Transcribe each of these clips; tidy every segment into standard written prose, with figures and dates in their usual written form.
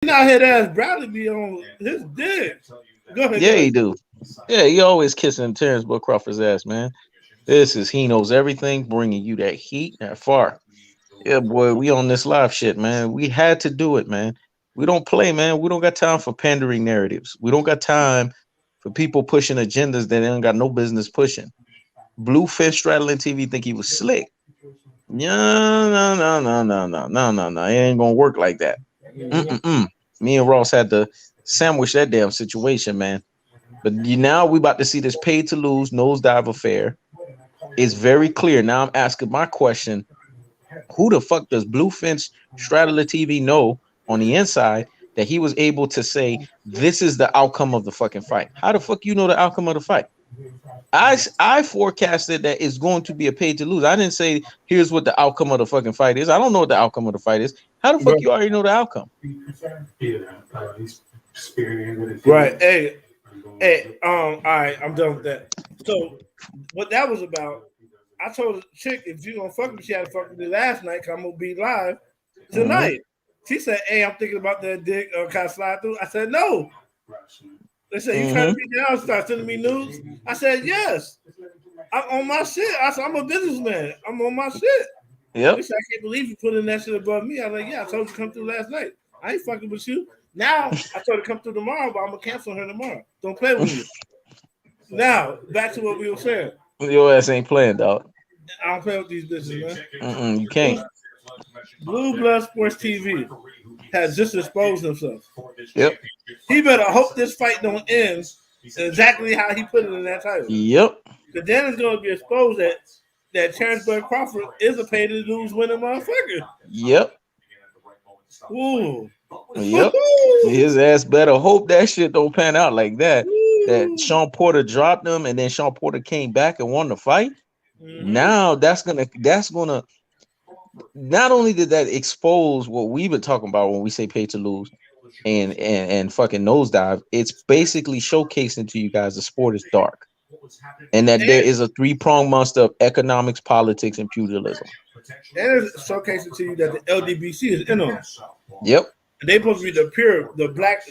not head ass Bradley be on his dick. Go ahead, Yeah, go ahead. he do. Yeah, he always kissing Terrence Book Crawford's ass, man. This is He Knows Everything, bringing you that heat, that far. Yeah, boy, we on this live shit, man. We had to do it, man. We don't play, man. We don't got time for pandering narratives. We don't got time for people pushing agendas that they don't got no business pushing. Bluefish straddling TV think he was slick. Yeah, no, no, no, no, no, no, no, no. It ain't gonna work like that. Mm-mm-mm. Me and Ross had to sandwich that damn situation, man. But now we about to see this paid to lose nosedive affair. It's very clear. Now I'm asking my question: who the fuck does Bluefinch Straddler TV know on the inside that he was able to say this is the outcome of the fucking fight? How the fuck you know the outcome of the fight? I forecasted that it's going to be a pay to lose. I didn't say here's what the outcome of the fucking fight is. I don't know what the outcome of the fight is. How the fuck Right. you already know the outcome? Right. Hey, all right, I'm done with that. So, what that was about, I told the chick if you gonna fuck with me, she had to fuck with me last night, cause I'm gonna be live Mhm. tonight. She said, "Hey, I'm thinking about that dick. Can I slide through?" I said, "No." They said, "You trying to Mhm. be down? Start sending me news." I said, "Yes." I'm on my shit. I said, "I'm a businessman. I'm on my shit." They Yep. said, "I can't believe you putting that shit above me." I was like, "Yeah, I told you to come through last night. I ain't fucking with you." Now I told her to come through tomorrow, but I'm gonna cancel her tomorrow. Don't play with me. Now back to what we were saying. Your ass ain't playing, dog. I don't play with these bitches, man. Mm-mm, you Blue, can't. Blue Blood Sports TV has just exposed himself. Yep. He better hope this fight don't end exactly how he put it in that title. Yep. Because then it's going to be exposed that Terence Bud Crawford is a pay to lose winning motherfucker. Yep. Ooh. Yep. His ass better hope that shit don't pan out like that. That Sean Porter dropped him and then Sean Porter came back and won the fight. Mm-hmm. Now that's gonna not only did that expose what we've been talking about when we say pay to lose and fucking nosedive, it's basically showcasing to you guys the sport is dark and that there And, is a three-pronged monster of economics, politics, and pugilism. and it's showcasing to you that the LDBC is in on it. Yep. And they supposed to be the pure, the black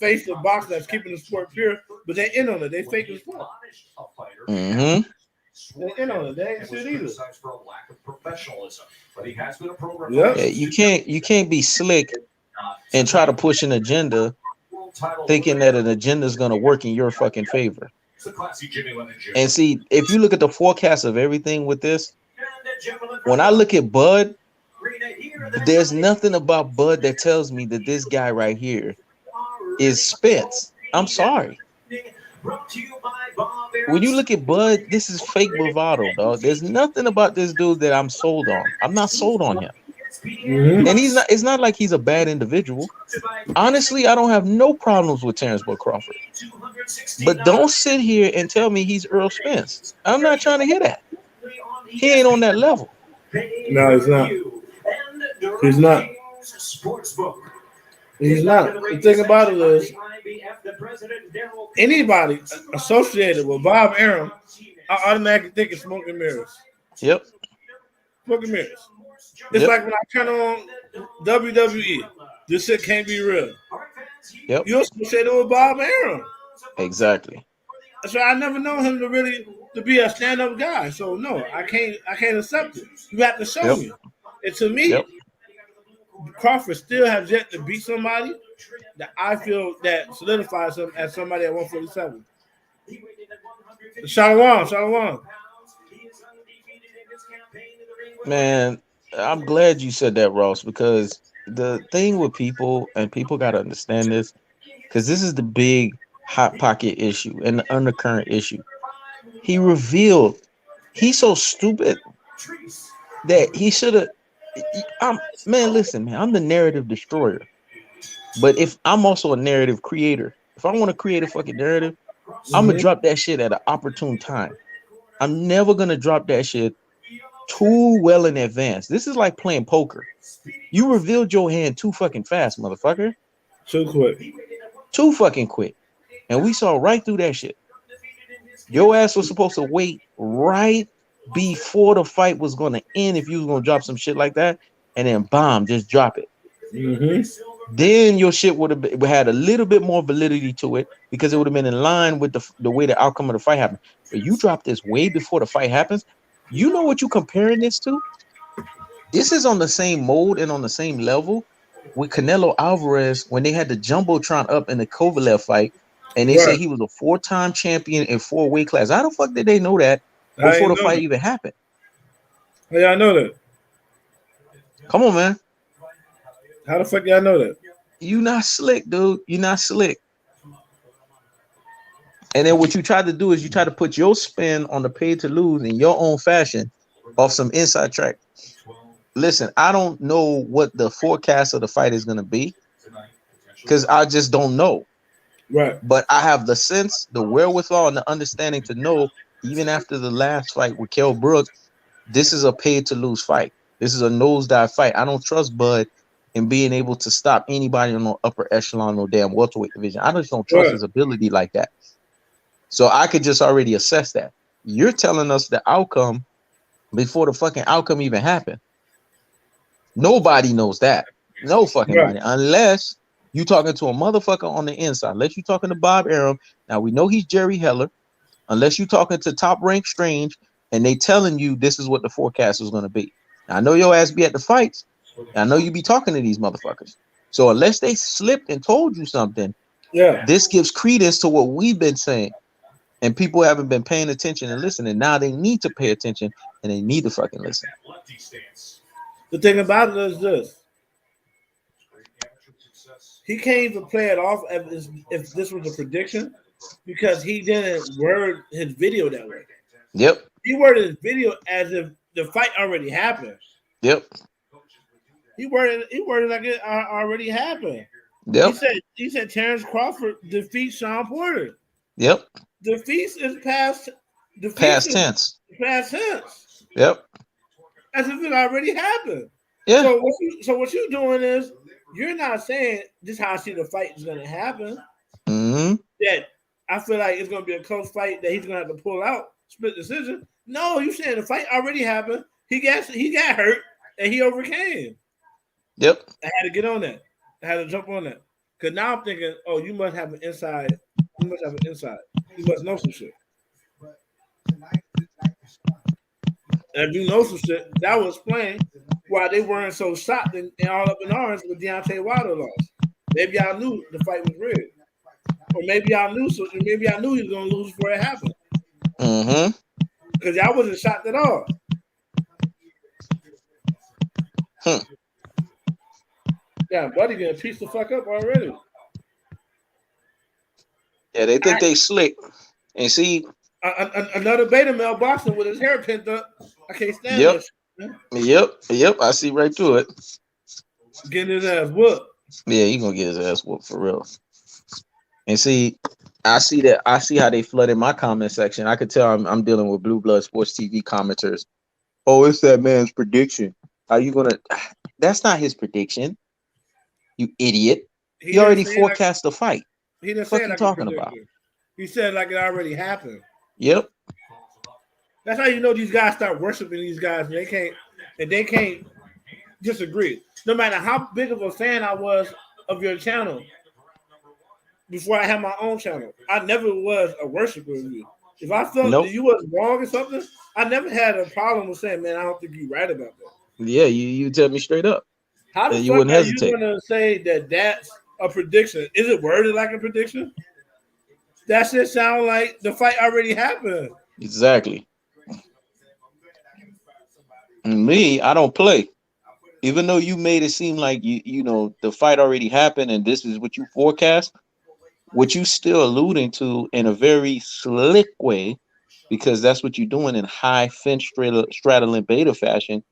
face of boxing that's keeping the sport pure, but they in on it. They fake the sport. Mm-hmm. They in on it. They ain't shit either. Yeah, Yep. you can't be slick and try to push an agenda thinking that an agenda is gonna work in your fucking favor. And see, if you look at the forecast of everything with this, when I look at Bud, there's nothing about Bud that tells me that this guy right here is Spence. I'm sorry. When you look at Bud, this is fake bravado, dog. There's nothing about this dude that I'm sold on. I'm not sold on him. And Mm-hmm. he's not, it's not like he's a bad individual. Honestly, I don't have no problems with Terrence Book Crawford. But don't sit here and tell me he's Earl Spence. I'm not trying to hear that. He ain't on that level. No, he's not. He's not. He's not. The thing about it is, anybody associated with Bob Arum, I automatically think it's smoke and mirrors. Yep. Smoke and mirrors. It's Yep. like when I turn on WWE. This shit can't be real. Yep. You associated with Bob Arum. Exactly. So I never known him to be a stand up guy. So no, I can't accept it. You have to show Yep. me. And to me, Yep. Crawford still has yet to beat somebody that I feel that solidifies him as somebody at 147. Shalom, shalom. Man, I'm glad you said that, Ross, because the thing with people, and people got to understand this, because this is the big hot pocket issue and the undercurrent issue. He revealed he's so stupid that he should have. I'm man, listen, man, I'm the narrative destroyer, but if I'm also a narrative creator, if I want to create a fucking narrative, I'm gonna Mm-hmm. drop that shit at an opportune time. I'm never gonna drop that shit too well in advance. This is like playing poker. You revealed your hand too fucking fast, motherfucker. Too quick. Too fucking quick. And we saw right through that shit. Your ass was supposed to wait right before the fight was gonna end if you was gonna drop some shit like that, and then bomb, just drop it. Mm-hmm. then your shit would have had a little bit more validity to it because it would have been in line with the way the outcome of the fight happened. But you drop this way before the fight happens. You know what you comparing this to? This is on the same mode and on the same level with Canelo Alvarez when they had the jumbotron up in the Kovalev fight, and they say Right. he was a 4-time champion in 4 weight class. How the fuck did they know that I before the ain't know fight that. even happened? How y'all know that? Come on, man. How the fuck y'all know that? You not slick, dude. You not slick. And then what you try to do is you try to put your spin on the pay to lose in your own fashion off some inside track. Listen, I don't know what the forecast of the fight is going to be because I just don't know. Right. But I have the sense, the wherewithal, and the understanding to know, even after the last fight with Kell Brooks, this is a pay to lose fight. This is a nosedive fight. I don't trust Bud in being able to stop anybody on the upper echelon or damn welterweight division. I just don't trust Right. his ability like that. So I could just already assess that. You're telling us the outcome before the fucking outcome even happened. Nobody knows that. No fucking Right. body. Unless you talking to a motherfucker on the inside. Unless you talking to Bob Arum. Now we know he's Jerry Heller. Unless you talking to Top Rank Strange and they telling you this is what the forecast is going to be. Now, I know your ass be at the fights. I know you be talking to these motherfuckers. So unless they slipped and told you something, Yeah. this gives credence to what we've been saying. And people haven't been paying attention and listening. Now they need to pay attention and they need to fucking listen. The thing about it is this: he can't even play it off if this was a prediction because he didn't word his video that way. Yep. He worded his video as if the fight already happened. Yep. He worded like it already happened. Yep. He said Terence Crawford defeats Shawn Porter. Yep. Defeats is past. Defeats Past is tense. past tense. Yep. As if it already happened. Yeah. So what you're doing is you're not saying this is how I see the fight is going to happen. Mm-hmm. That I feel like it's going to be a close fight that he's going to have to pull out, split decision. No, you saying the fight already happened. He got hurt and he overcame. Yep. I had to get on that. I had to jump on that. Because now I'm thinking, oh, you must have an inside. You must have an inside. You must know some shit. And if you know some shit, that was explain why they weren't so shocked and all up in arms with Deontay Wilder loss. Maybe y'all knew the fight was rigged. Or maybe y'all knew so maybe y'all knew he was gonna lose before it happened. Mm-hmm. Because y'all wasn't shocked at all. Yeah, buddy getting pieced the fuck up already. Yeah, they think they slick. And see, another beta male boxing with his hair pinned up. I can't stand yep. this. Yep. I see right through it. Getting his ass whooped. Yeah, he gonna get his ass whooped for real. And see, I see how they flooded my comment section. I could tell I'm dealing with Blue Blood Sports TV commenters. Oh, it's that man's prediction. Are you gonna? That's not his prediction. You idiot. He already forecast the fight. He didn't what say it you like talking about? He said like it already happened. Yep. That's how you know these guys start worshiping these guys and they can't disagree. No matter how big of a fan I was of your channel before I had my own channel, I never was a worshiper of you. If I felt that you was wrong or something, I never had a problem with saying, man, I don't think you're right about that. Yeah, you tell me straight up. How the fuck are you going to say that that's a prediction? Is it worded like a prediction? That shit sound like the fight already happened. Exactly. And me, I don't play. Even though you made it seem like you know the fight already happened and this is what you forecast, what you still alluding to in a very slick way, because that's what you're doing in high Finch straddling beta fashion,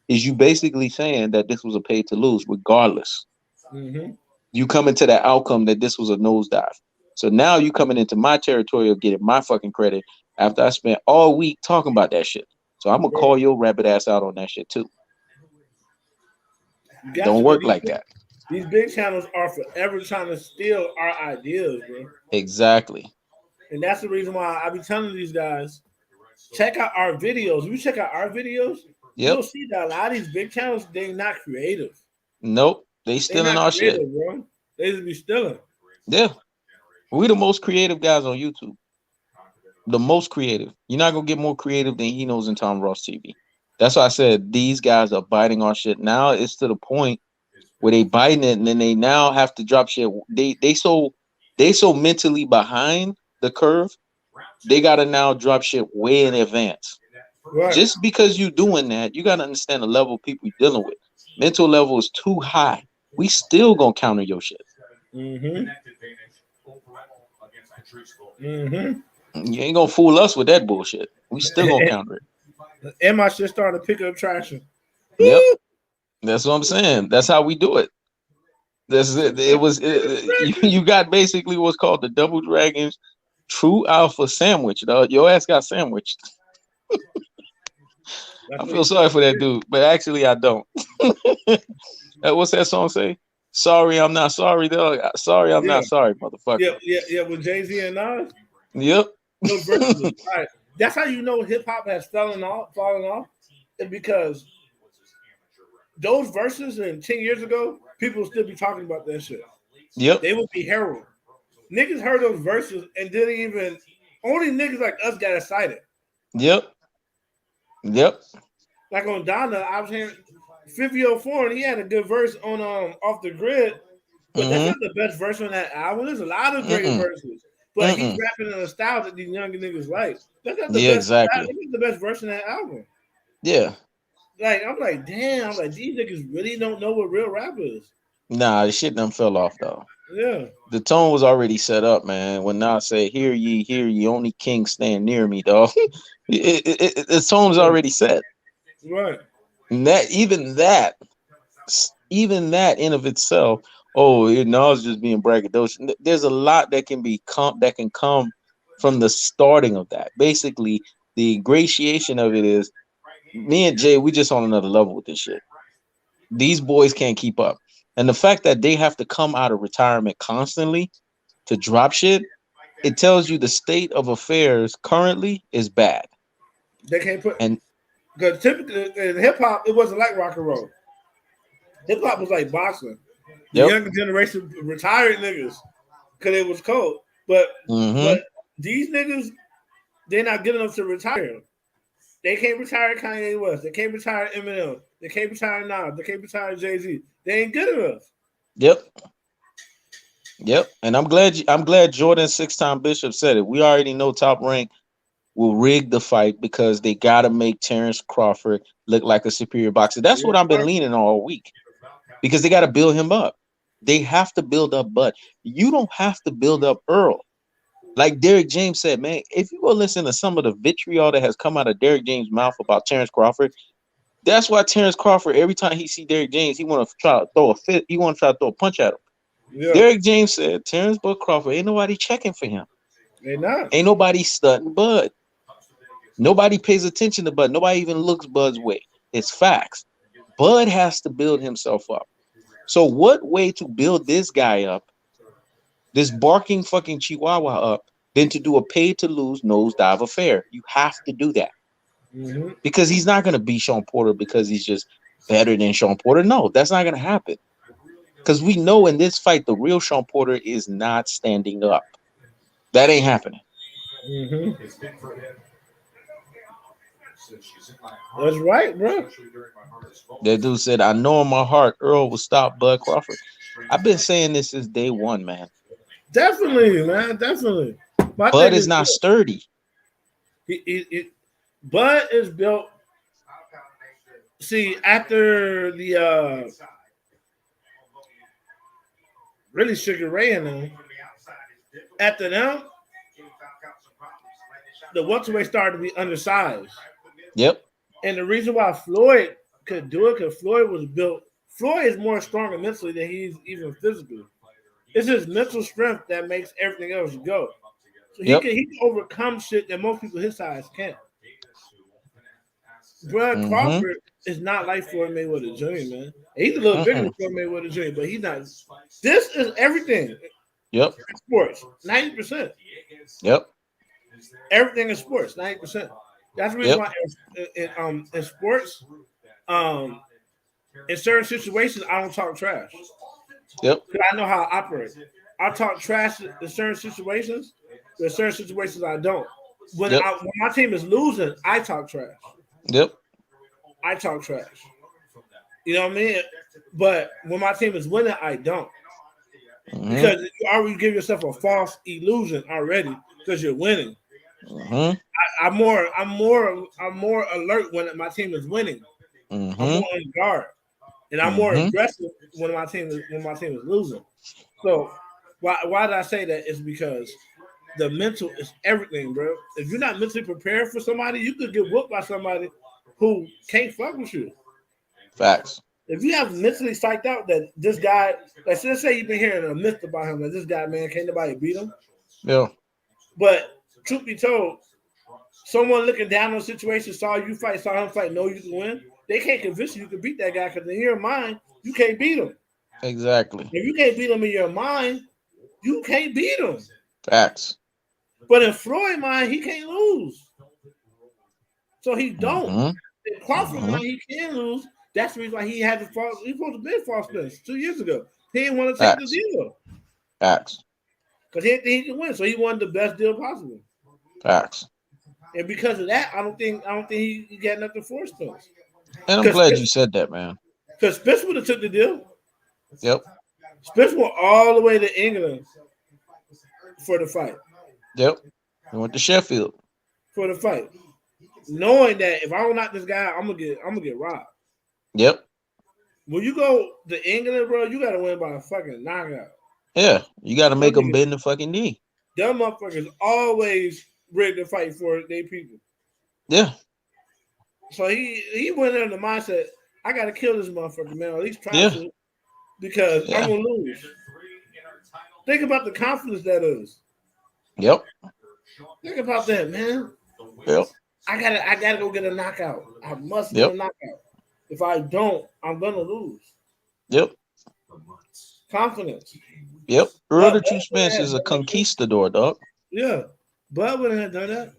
is you basically saying that this was a pay to lose regardless. Mm-hmm. You come into that outcome that this was a nosedive. So now you coming into my territory of getting my fucking credit after I spent all week talking about that shit. So I'm gonna call your rabbit ass out on that shit too. Don't work like that. These big channels are forever trying to steal our ideas, bro. Exactly. And that's the reason why I be telling these guys, check out our videos. If you check out our videos, you'll see that a lot of these big channels, they're not creative. Nope. They They stealing not our shit. creative, bro. They just be stealing. Yeah. We the most creative guys on YouTube. The most creative. You're not gonna get more creative than He Knows and Tom Ross TV. That's why I said these guys are biting our shit. Now it's to the point where they biting it and then they now have to drop shit. They so mentally behind the curve. They gotta now drop shit way in advance. Right. Just because you doing that, you gotta understand the level of people you're dealing with. Mental level is too high. We still gonna counter your shit. Mm-hmm. Mm-hmm. You ain't gonna fool us with that bullshit. We still gonna counter it. And my shit starting to pick up traction. Yep, that's what I'm saying. That's how we do it. That's it. You got basically what's called the Double Dragons True Alpha Sandwich. Dog. Your ass got sandwiched. That's I what feel he sorry for that dude, but actually I don't. What's that song say? Sorry, I'm not sorry, dog. Sorry, I'm Yeah. not sorry, motherfucker. Yeah. With Jay-Z and Nas, Yep. those verses was fire. That's how you know hip hop has fallen off. And because those verses and 10 years ago, people would still be talking about that shit. Yep. They would be heralded. Niggas heard those verses and didn't even only niggas like us got excited. Yep. Yep. Like on Donna, I was hearing 5004 and he had a good verse on Off the Grid, but that's Mm-hmm. not the best verse on that album. There's a lot of great Mm-mm. verses. But he's Mm-mm. rapping in a style that these younger niggas like. That's not the Yeah, best. That's exactly. not the best verse in that album. Yeah. Like I'm like, damn. I'm like, these niggas really don't know what real rap is. Nah, the shit done fell off though. Yeah, The tone was already set up, man. When Nas said, hear ye, only king stand near me, dog. The tone's yeah. already set. Right. And even that in of itself, oh, Nas just being braggadocious. There's a lot that can come from the starting of that. Basically, the ingratiation of it is me and Jay, we just on another level with this shit. These boys can't keep up. And the fact that they have to come out of retirement constantly to drop shit, it tells you the state of affairs currently is bad. They can't put And because typically in hip hop it wasn't like rock and roll. Hip hop was like boxing. The yep. younger generation retired niggas because it was cold. But Mm-hmm. these niggas, they're not good enough to retire. They can't retire Kanye West. They can't retire Eminem. They can't retire Nas. They can't retire Jay-Z. They ain't good enough. Yep. Yep. And I'm glad Jordan 6-time Bishop said it. We already know Top Rank will rig the fight because they gotta make Terence Crawford look like a superior boxer. That's what I've been leaning on all week. Because they gotta build him up. They have to build up Bud. You don't have to build up Earl. Like Derrick James said, man, if you go listen to some of the vitriol that has come out of Derrick James' mouth about Terence Crawford, that's why Terence Crawford, every time he see Derrick James, he want to try to throw a fit. He want to try to throw a punch at him. Yeah, Derrick James said, Terence Bud Crawford, ain't nobody checking for him. they not. Ain't nobody studying Bud. Nobody pays attention to Bud. Nobody even looks Bud's way. It's facts. Bud has to build himself up. So what way to build this guy up, this barking fucking chihuahua up, than to do a pay-to-lose nosedive affair? You have to do that. Mm-hmm. Because he's not going to beat Shawn Porter because he's just better than Shawn Porter. No, that's not going to happen. Because we know in this fight, the real Shawn Porter is not standing up. That ain't happening. Mm-hmm. That's right, bro. That dude said, I know in my heart Earl will stop Bud Crawford. I've been saying this since day one, man. Definitely, man. Definitely. My Bud thing is not this. sturdy. Bud is built. See, after the really Sugar Ray and them, after them, the welterweight started to be undersized. Yep. And the reason why Floyd could do it, because Floyd was built. Floyd is more stronger mentally than he's even physically. It's his mental strength that makes everything else go. So he can overcome shit that most people his size can't. Bud Mm-hmm. Crawford is not like Floyd Mayweather Jr., man. He's a little bigger than Floyd Mayweather Jr., but he's not. This is everything. Yep. Sports, 90%. Yep. Everything in sports, 90%. That's the reason why in sports, In certain situations, I don't talk trash Yep. because I know how I operate. I talk trash in certain situations. There's certain situations I don't. Yep. When my team is losing, I talk trash. Yep. I talk trash. You know what I mean? But when my team is winning, I don't. Mm-hmm. Because you already give yourself a false illusion already because you're winning. Mm-hmm. I'm more alert when my team is winning. I'm Mm-hmm. more on guard, and I'm more Mm-hmm. aggressive when my team is losing. So why did I say that? Is because the mental is everything, bro. If you're not mentally prepared for somebody, you could get whooped by somebody who can't fuck with you. Facts. If you have mentally psyched out that this guy, like let's say you've been hearing a myth about him, that this guy, man, can't nobody beat him. Yeah. But truth be told, someone looking down on the situation saw you fight, saw him fight, know you can win. They can't convince you can beat that guy because in your mind, you can't beat him. Exactly. If you can't beat him in your mind, you can't beat him. Facts. But in Floyd's mind, he can't lose. So he don't. Mm-hmm. In Crawford Mm-hmm. mind, he can lose. That's the reason why he had to fall. He supposed to be false fence 2 years ago. He didn't want to take the Facts. deal Facts. because he didn't think he could win. So he wanted the best deal possible. Facts. And because of that, I don't think he got nothing for Spence. And I'm Because glad you said that, man. Spence would have took the deal. Yep. Spence went all the way to England for the fight. Yep. I went to Sheffield. For the fight, knowing that if I don't knock this guy, I'm gonna get robbed. Yep. When you go to England, bro, you gotta win by a fucking knockout. Yeah. You got to Them make them niggas, bend the fucking knee. them motherfuckers always ready to fight for their people. Yeah. So he went in the mindset, I gotta kill this motherfucker, man, or at least try Yeah. to, because I'm Yeah. gonna lose. Think about the confidence that is. Yep. Think about that, man. Yep. I gotta go get a knockout. I must get a Yep. knockout. If I don't, I'm gonna lose. Yep. Confidence. Yep. Earl But the True Spence is a conquistador, dog. yeah, Bud wouldn't have done that.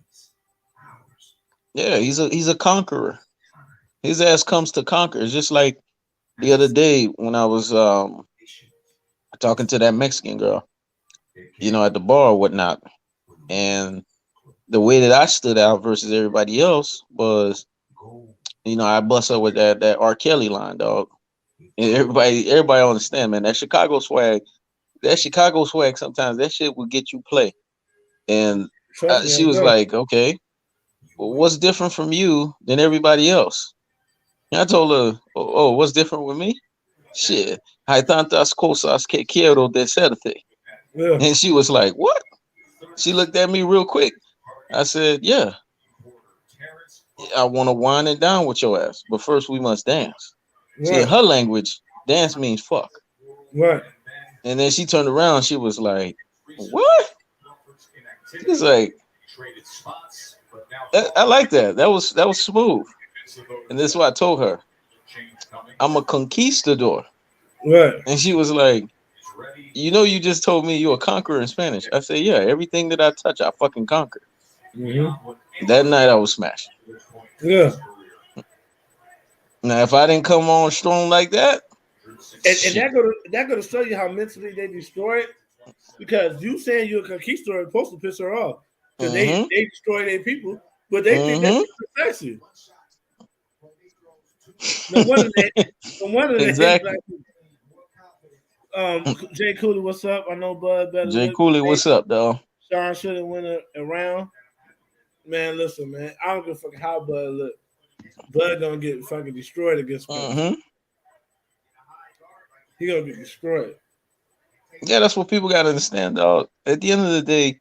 Yeah, he's a conqueror. His ass comes to conquer. It's just like the other day when I was talking to that Mexican girl, at the bar or whatnot. And the way that I stood out versus everybody else was, I bust up with that R. Kelly line, dog. And everybody understand, man. That Chicago swag, sometimes that shit will get you play. And Trust me, she I was know. like, okay, well, what's different from you than everybody else? And I told her, oh, what's different with me? Shit, hay tantas cosas que quiero decirte. Yeah, And she was like, what? She looked at me real quick. I said, yeah, I want to wind it down with your ass, but first we must dance. See, in right, her language, dance means fuck. right. And then she turned around. She was like, what? She's like, I like that. That was smooth. And this is what I told her. I'm a conquistador. Right. And she was like, you just told me you're a conqueror in Spanish. I said, yeah, everything that I touch, I fucking conquer. That night I was smashed. Yeah. Now, if I didn't come on strong like that, And that gonna show you how mentally they destroy it. Because you saying you're a conquistador is supposed to piss her off. Because mm-hmm, they destroy their people, but they think that mm-hmm, shit protects you. No wonder they hate exactly. black people. Jay Cooley, what's up? I know Bud better Jay look. Cooley, what's up, dog? Shawn should have went a round. Man, listen, man. I don't give a fuck how Bud look. Bud gonna get fucking destroyed against Spence. Mm-hmm. He gonna get destroyed. Yeah, that's what people got to understand, dog. At the end of the day,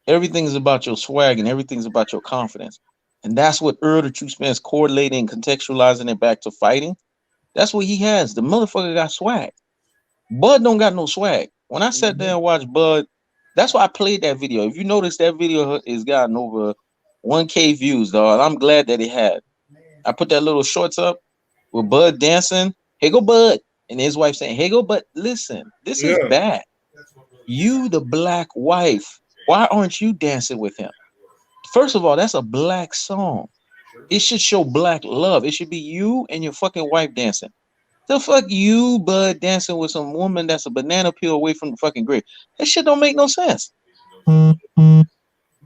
everything's about your swag and everything's about your confidence. And that's what Earl the True Spence correlating and contextualizing it back to fighting. That's what he has. The motherfucker got swag. Bud don't got no swag. When I sat there and watched Bud, that's why I played that video. If you notice, that video has gotten over 1K views, dog. I'm glad that it had. I put that little shorts up with Bud dancing. Hey, go Bud. And his wife saying, hey, go Bud. Listen, this is Yeah. bad. You, the black wife, why aren't you dancing with him? First of all, that's a black song. It should show black love. It should be you and your fucking wife dancing. The fuck you, bud, dancing with some woman that's a banana peel away from the fucking grave. That shit don't make no sense. Thing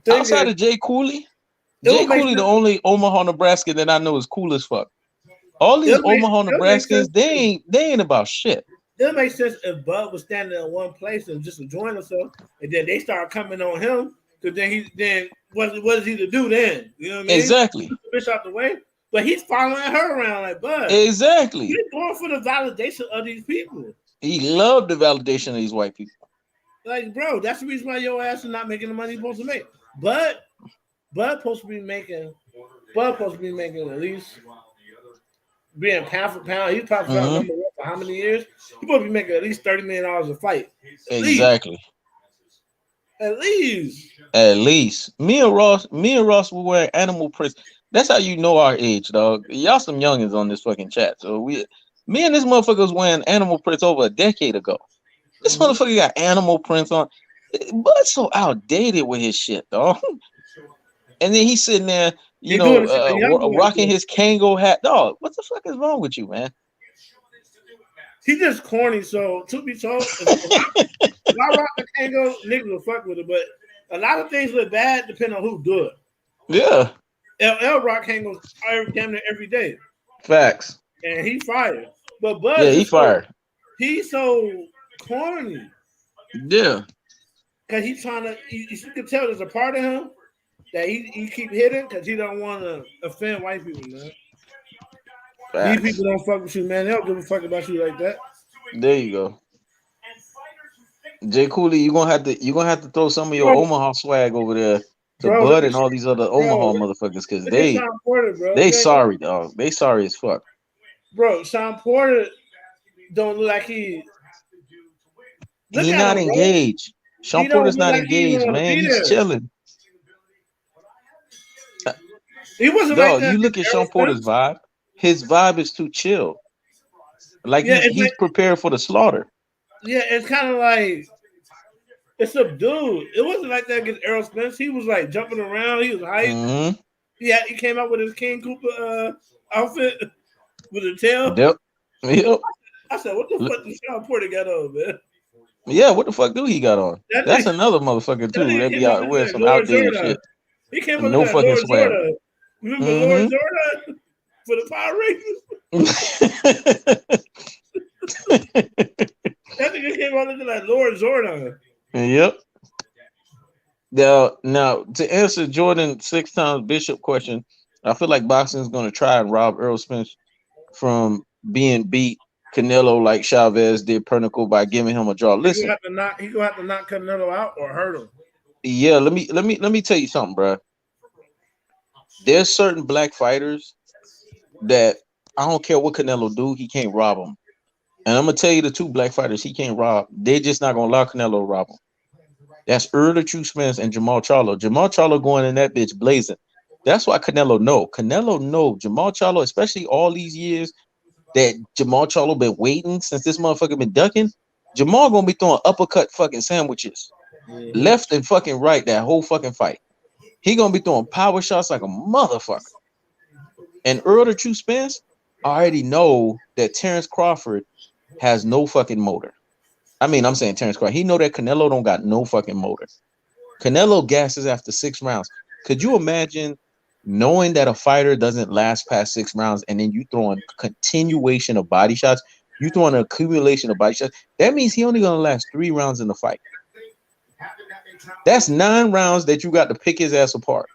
Outside is, of Jay Cooley, it Jay would make Cooley, the sense. only Omaha, Nebraska that I know is cool as fuck. All these Omaha, It'll make sense. Nebraskans, they ain't about shit. It'll make sense if Bud was standing in one place and just enjoying himself, and then they start coming on him. Because then what is he to do then? You know what I mean? Exactly. Put the bitch out the way. But he's following her around like Bud. Exactly. He's going for the validation of these people. He loved the validation of these white people. Like, bro, that's the reason why your ass is not making the money you're supposed to make. Bud supposed to be making at least being pound for pound. He's probably number one for how many years? He's supposed to be making at least $30 million a fight. Exactly. At least. Me and Ross were wearing animal prints. That's how you know our age, dog. Y'all some youngins on this fucking chat. So me and this motherfucker was wearing animal prints over a decade ago. This motherfucker got animal prints on. Bud's so outdated with his shit, dog. And then he's sitting there, rocking his Kango hat. Dog, what the fuck is wrong with you, man? He's just corny. So to be told, if I rock the Kango, niggas will fuck with it. But a lot of things look bad depending on who do it. Yeah. LL rock Kango damn near every day. Facts. And he fired. But Bud, yeah, he fired. He's so corny. Yeah. Cause he's trying to. You can tell there's a part of him that he keep hitting because he don't want to offend white people, man. Facts. These people don't fuck with you, man. They don't give a fuck about you like that. There you go. Jay Cooley, you're gonna have to throw some of your Omaha swag over there to Bud and all these other Omaha motherfuckers, because they sorry, dog. They sorry as fuck. Bro, Shawn Porter don't look like he. He's not engaged. Shawn Porter's not engaged, man. He's chilling. He wasn't like that. You look at Shawn Porter's vibe. His vibe is too chill. Like he's prepared for the slaughter. Yeah, it's kind of like it's subdued. It wasn't like that against Errol Spence. He was like jumping around. He was hyped. Mm-hmm. Yeah, he came out with his King Cooper outfit with a tail. Yep. I said, "What the fuck does Shawn Porter got on, man?" Yeah, what the fuck do he got on? That's another motherfucker too. That be out wearing some outdated shit. He came with no fucking swag. Remember Lord Jordan for the Power Rangers? That nigga came out looking like Lord Jordan. Yep. Now to answer Jordan 6 times Bishop question, I feel like boxing is going to try and rob Errol Spence from being beat Canelo like Chavez did Pernicle by giving him a draw. Listen, he gonna have to knock Canelo out or hurt him. Yeah, let me tell you something, bro. There's certain black fighters that I don't care what Canelo do, he can't rob them. And I'm gonna tell you the 2 black fighters he can't rob. They're just not gonna allow Canelo to rob him. That's Errol Spence and Jamal Charlo. Jamal Charlo going in that bitch blazing. That's why Canelo know. Jamal Charlo, especially all these years that Jamal Charlo been waiting since this motherfucker been ducking. Jamal gonna be throwing uppercut fucking sandwiches, left and fucking right that whole fucking fight. He gonna be throwing power shots like a motherfucker. And Errol Spence already know that Terence Crawford has no fucking motor. I mean, I'm saying Terence Crawford. He know that Canelo don't got no fucking motor. Canelo gasses after 6 rounds. Could you imagine knowing that a fighter doesn't last past 6 rounds and then you throwing continuation of body shots? You throwing an accumulation of body shots. That means he only gonna last 3 rounds in the fight. That's 9 rounds that you got to pick his ass apart.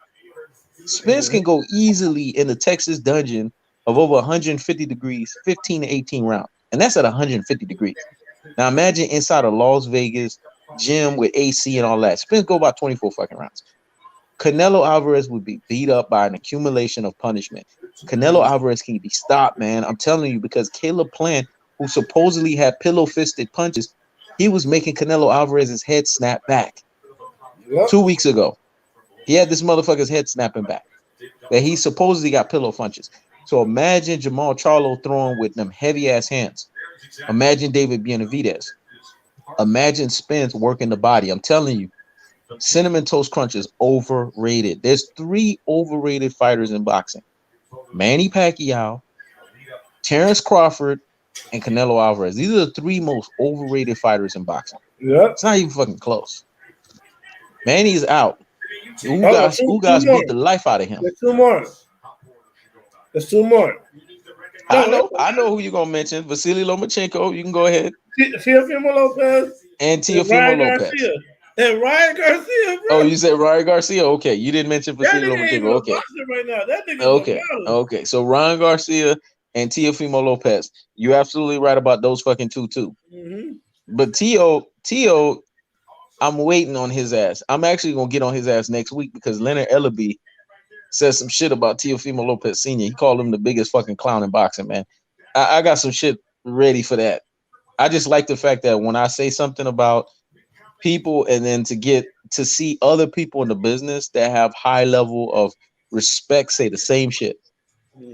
Spence can go easily in the Texas dungeon of over 150 degrees, 15 to 18 rounds. And that's at 150 degrees. Now imagine inside a Las Vegas gym with AC and all that. Spence go about 24 fucking rounds. Canelo Alvarez would be beat up by an accumulation of punishment. Canelo Alvarez can be stopped, man. I'm telling you, because Caleb Plant, who supposedly had pillow-fisted punches, he was making Canelo Alvarez's head snap back. 2 weeks ago. He had this motherfucker's head snapping back. That he supposedly got pillow punches. So imagine Jamal Charlo throwing with them heavy-ass hands. Imagine David Benavidez. Imagine Spence working the body. I'm telling you, Cinnamon Toast Crunch is overrated. There's 3 overrated fighters in boxing. Manny Pacquiao, Terence Crawford, and Canelo Alvarez. These are the three most overrated fighters in boxing. Yep. It's not even fucking close. Manny's out. Oh, two Ugas more. beat the life out of him. There's two more. There's two more. I No, know who you're gonna mention. Vasily Lomachenko. You can go ahead. Teofimo Lopez And and Teofimo Ryan Lopez. Garcia. And Ryan Garcia, Oh, bro. you said Ryan Garcia? Okay. You didn't mention That Vasily nigga ain't even Lomachenko. a Okay. boxer right now. That nigga's a Okay. battle. Okay. So Ryan Garcia and Teofimo Lopez. You're absolutely right about those fucking two too. Mm-hmm. But Teo, I'm waiting on his ass. I'm actually gonna get on his ass next week because Leonard Ellaby said some shit about Teofimo Lopez Sr. He called him the biggest fucking clown in boxing, man. I got some shit ready for that. I just like the fact that when I say something about people and then to see other people in the business that have high level of respect say the same shit.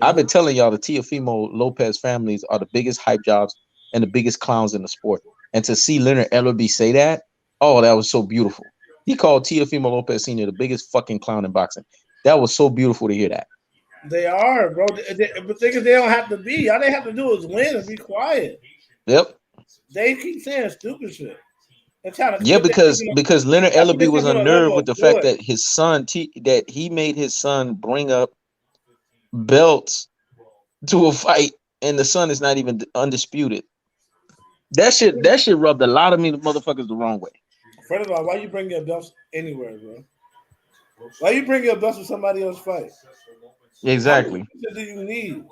I've been telling y'all the Teofimo Lopez families are the biggest hype jobs and the biggest clowns in the sport. And to see Leonard Ellerby say that, oh, that was so beautiful. He called Teofimo Lopez Sr. the biggest fucking clown in boxing. That was so beautiful to hear that. They are, bro. But they don't have to be. All they have to do is win and be quiet. Yep. They keep saying stupid shit. And trying to Yeah, put because Leonard that's what they Ellerby was on a unnerved level with of the fact boy. that his son that he made his son bring up belts to a fight, and the son is not even undisputed. That shit rubbed a lot of me motherfuckers the wrong way. First of all, why you bring your belts anywhere, bro? Why you bring your belts to somebody else's fight? How many Exactly. pieces do you need?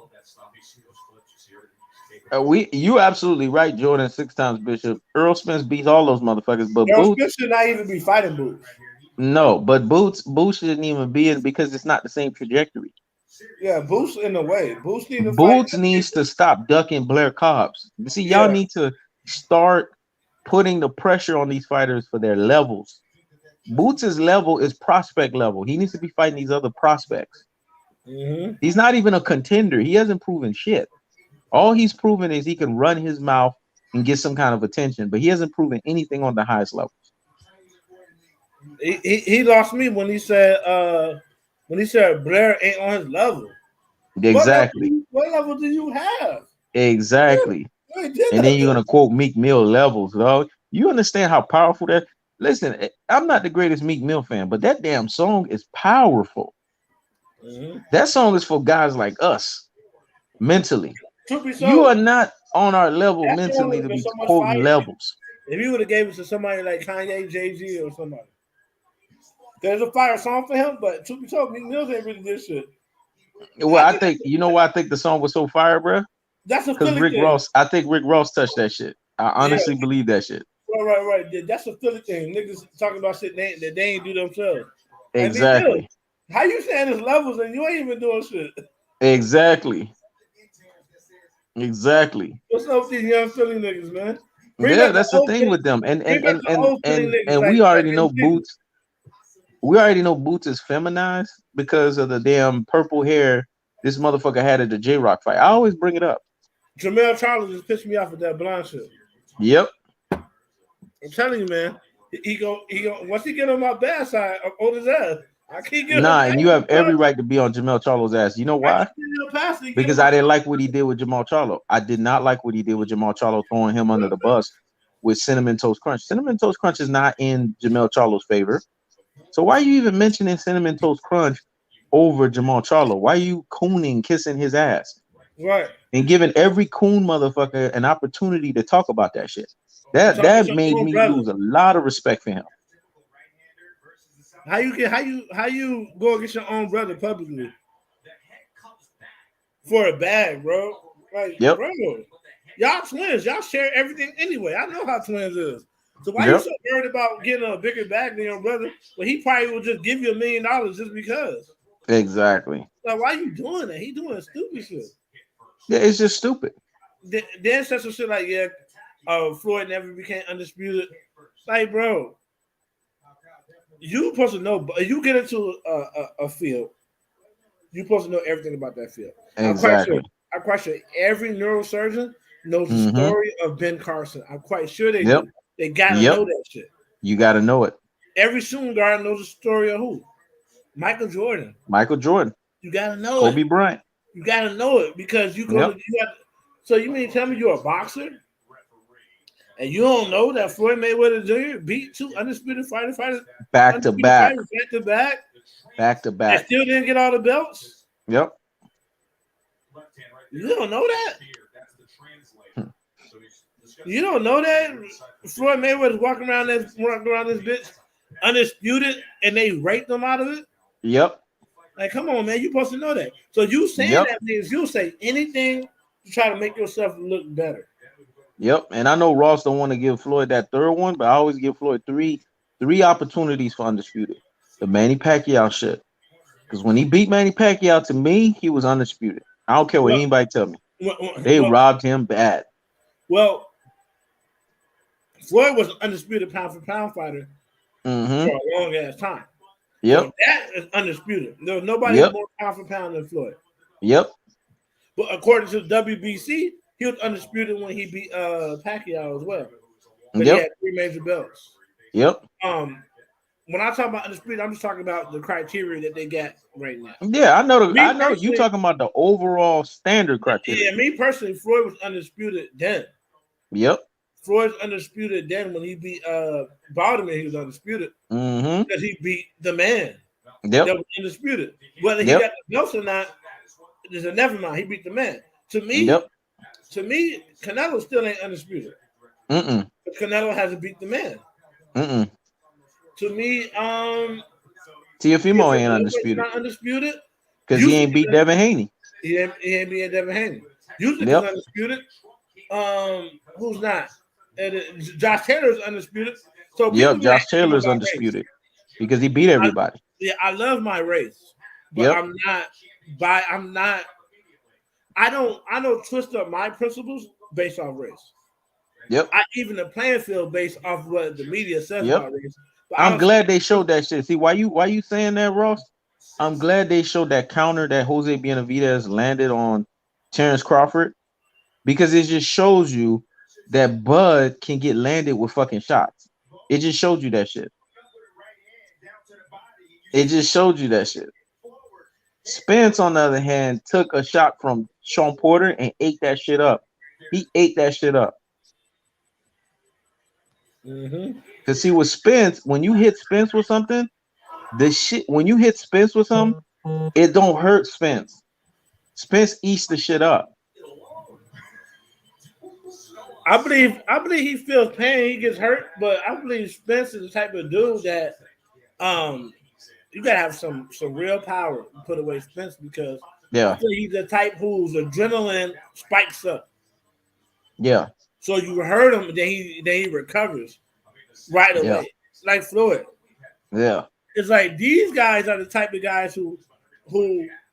You absolutely right, Jordan. 6 times Bishop. Earl Spence beats all those motherfuckers, but Earl Boots, Spence should not even be fighting Boots. no, but Boots shouldn't even be in because it's not the same trajectory. Yeah, Boots in the way. Boots need to fight. Boots needs to stop ducking Blair Cobbs. See, y'all Yeah. need to start putting the pressure on these fighters for their levels. Boots' level is prospect level. He needs to be fighting these other prospects. Mm-hmm. He's not even a contender. He hasn't proven shit. All he's proven is he can run his mouth and get some kind of attention, but he hasn't proven anything on the highest levels. He lost me when he said Blair ain't on his level. Exactly. What level do you have? Exactly. You ain't did And then you're nothing. gonna quote Meek Mill levels, dog. You understand how powerful that? Listen, I'm not the greatest Meek Mill fan, but that damn song is powerful. Mm-hmm. That song is for guys like us mentally. Truth be You told, are not on our level that song would mentally have to been be so much fire quoting levels. if you would have gave it to somebody like Kanye, Jay-Z, or somebody. There's a fire song for him, but truth be told, Meek Mills ain't really this shit. Well, I think you know why I think the song was so fire, bro. That's a Because Philly thing. I think Rick Ross touched that shit. I Yeah, honestly believe that shit. right. That's a Philly thing. Niggas talking about shit that they ain't do themselves. And Meek Mill, Exactly. how you saying there's levels and you ain't even doing shit? Exactly. Exactly. What's up with these young Philly niggas, man? Bring Yeah, back the that's the old thing Philly, with them. And bring and back and the and old Philly and, niggas and like we already know MC. Boots. We already know Boots is feminized because of the damn purple hair this motherfucker had at the J Rock fight. I always bring it up. Jamel Charles just pissed me off with that blonde shit. Yep. I'm telling you, man. He go once he get on my bad side, I'm on his ass. I keep getting him Nah, and you have every past. right to be on Jamel Charlo's ass. You know I why? keep getting him past. He get Because him I didn't like what he did with Jamal Charlo. I did not like what he did with Jamal Charlo, throwing him under the bus with Cinnamon Toast Crunch. Cinnamon Toast Crunch is not in Jamel Charlo's favor. So why are you even mentioning Cinnamon Toast Crunch over Jamal Charlo? Why are you cooning, kissing his ass, right. and giving every coon motherfucker an opportunity to talk about that shit? I'm talking about That your made own me brother. lose a lot of respect for him. How you go against your own brother publicly for a bag, bro? Like, Yep. bro, y'all twins. Y'all share everything anyway. I know how twins is. So why you Yep. so worried about getting a bigger bag than your brother? Well, he probably will just give you $1 million just because. Exactly. Like, why you doing that? He doing stupid shit. Yeah, it's just stupid. Then said some shit like, yeah, Floyd never became undisputed. Like, bro, you supposed to know. You get into a field, you supposed to know everything about that field. Exactly. I'm quite sure every neurosurgeon knows the Mm-hmm. story of Ben Carson. I'm quite sure they Yep. do. They gotta Yep. know that shit. You got to know it. Every shooting guard knows the story of who? Michael Jordan. Michael Jordan, You gotta know it. Kobe Bryant. You gotta know it because Yep. So you mean tell me you're a boxer and you don't know that Floyd Mayweather Jr. beat two undisputed fighters back to back, back to back, back to and back. still didn't get all the belts? Yep. You don't know that. You don't know that Floyd Mayweather's walking around this bitch undisputed, and they raped him out of it. Yep. Like, come on, man, you supposed to know that. So you saying that means you'll say anything to try to make yourself look better. Yep. And I know Ross don't want to give Floyd that third one, but I always give Floyd three opportunities for undisputed. The Manny Pacquiao shit. Because when he beat Manny Pacquiao, to me, he was undisputed. I don't care what anybody tell me. They robbed him bad. Well, Floyd was an undisputed pound for pound fighter for a long ass time. Yep. So that is undisputed. There was nobody more pound for pound than Floyd. Yep. But according to the WBC, he was undisputed when he beat Pacquiao as well. But he had 3 major belts. Yep. When I talk about undisputed, I'm just talking about the criteria that they got right now. Yeah, I know. I know you talking about the overall standard criteria. Yeah, me personally, Floyd was undisputed then. Yep. Floyd's undisputed then when he beat Baltimore. He was undisputed because he beat the man. Yep. That was undisputed. Whether he got the belts or not, there's a never mind. He beat the man. To me, Canelo still ain't undisputed. Canelo hasn't beat the man. To me, Teofimo ain't undisputed. Not undisputed because he ain't beat Devin Haney. He ain't beat Devin Haney. Usyk is undisputed. Who's not? Josh Taylor is undisputed. So Josh Taylor's undisputed because he beat everybody. I love my race, but I don't twist up my principles based off race. Yep. I even the playing field based off what the media says about race. I'm glad they showed that shit. See, why you saying that, Ross? I'm glad they showed that counter that Jose Benavidez landed on Terence Crawford, because it just shows you that Bud can get landed with fucking shots. It just showed you that shit. It just showed you that shit. Spence, on the other hand, took a shot from Shawn Porter and ate that shit up. He ate that shit up. Because see, with Spence, when you hit Spence with something, when you hit Spence with something, it don't hurt Spence. Spence eats the shit up. I believe he feels pain, he gets hurt, but I believe Spence is the type of dude that you gotta have some real power to put away Spence, because I feel he's the type whose adrenaline spikes up. Yeah. So you hurt him, then he recovers right away. Like Floyd. Yeah. It's like these guys are the type of guys who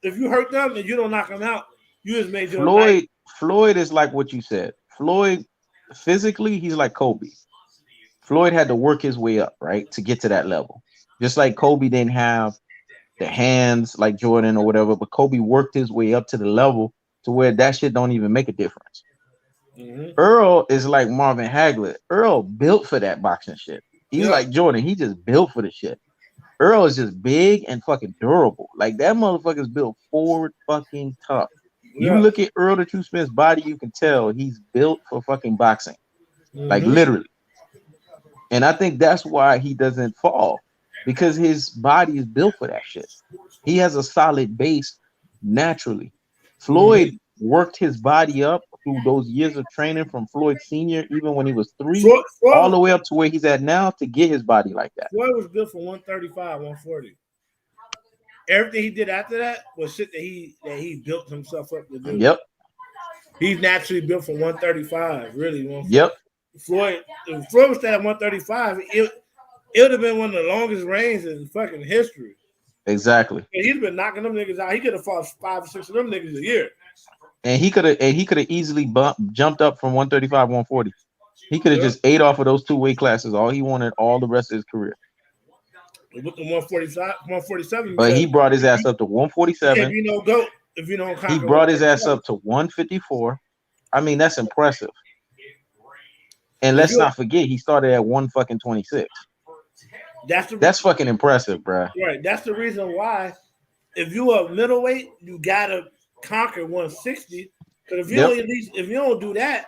if you hurt them and you don't knock them out, you just made your life. Floyd is like what you said. Floyd, physically, he's like Kobe. Floyd had to work his way up, right, to get to that level. Just like Kobe didn't have the hands like Jordan or whatever, but Kobe worked his way up to the level to where that shit don't even make a difference. Earl is like Marvin Hagler. Earl built for that boxing shit. He's like Jordan. He just built for the shit. Earl is just big and fucking durable. Like, that motherfucker's built forward fucking tough. You look at Earl the True Smith's body, you can tell he's built for fucking boxing. Like, literally. And I think that's why he doesn't fall, because his body is built for that shit. He has a solid base naturally. Floyd worked his body up through those years of training from Floyd Sr., even when he was 3, all the way up to where he's at now, to get his body like that. Floyd was built for 135, 140. Everything he did after that was shit that he built himself up to do. Yep. He's naturally built for 135, really. Yep. Floyd was at 135. It would have been one of the longest reigns in fucking history. Exactly. And he'd been knocking them niggas out. He could have fought 5 or 6 of them niggas a year. And he could have easily jumped up from 135, 140. He could have just ate off of those 2 weight classes. All he wanted all the rest of his career. With the 147. But he brought his ass up to 147. He brought his ass up to 154. I mean, that's impressive. And let's not forget, he started at 126. That's fucking impressive, bro. Right. That's the reason why, if you are middleweight, you gotta conquer 160, Because Yep. if you don't do that,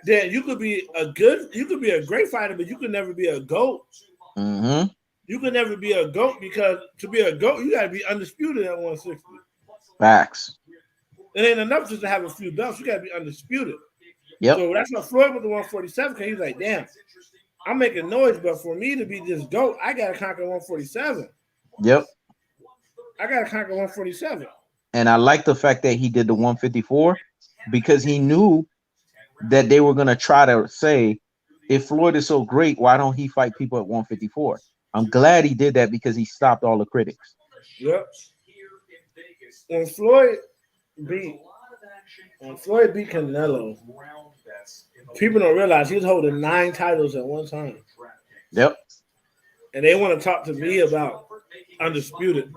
then you could be a great fighter, but you could never be a GOAT. Mm-hmm. You could never be a GOAT because to be a GOAT, you got to be undisputed at 160. Facts. It ain't enough just to have a few belts. You got to be undisputed. Yep. So that's what Floyd with the 147. Because he's like, damn, I'm making noise, but for me to be this GOAT, I got to conquer 147. Yep. I got to conquer 147. And I like the fact that he did the 154 because he knew that they were gonna try to say, if Floyd is so great, why don't he fight people at 154? I'm glad he did that because he stopped all the critics. Yep. When Floyd beat Canelo, people don't realize he's holding 9 titles at one time. Yep. And they want to talk to me about undisputed.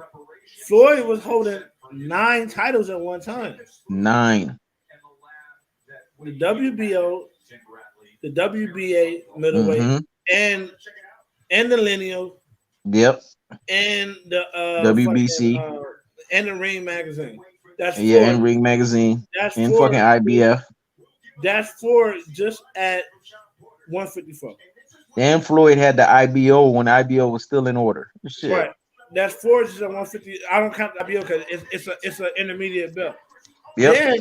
Floyd was holding 9 titles at one time. 9. The WBO, the WBA middleweight, Mm-hmm. and the lineal, Yep. and the WBC. And the Ring magazine. That's 4. Yeah, and Ring Magazine. That's And 4. fucking IBF. That's 4 just at 154. And Floyd had the IBO when IBO was still in order. Shit. Right. That's 4 just at 150. I don't count the IBO because it's an intermediate belt. Yep. Then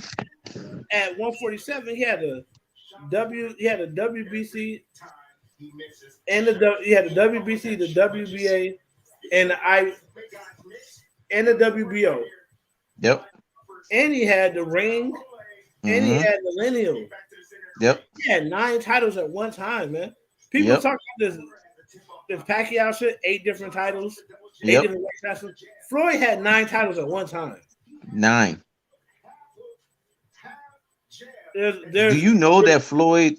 at 147, he had the WBC and he had the WBC, the WBA, and the WBO. Yep. And he had the Ring, and he had the lineal. Yep. He had 9 titles at one time, man. People talk about this Pacquiao shit, 8 different titles, 8 different weight classes. Floyd had 9 titles at one time. 9. Do you know that Floyd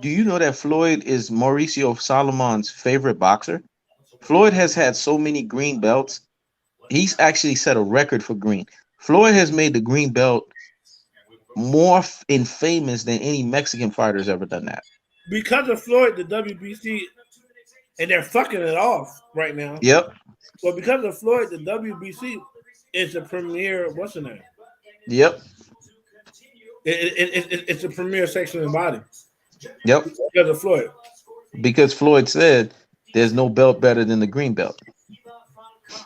is Mauricio Salomon's favorite boxer? Floyd has had so many green belts. He's actually set a record for green. Floyd has made the green belt more famous than any Mexican fighter's ever done that. Because of Floyd, the WBC, and they're fucking it off right now. Yep. But because of Floyd, the WBC is the premier. What's the name? Yep. It's a premier section of the body. Yep. Because of Floyd. Because Floyd said there's no belt better than the green belt.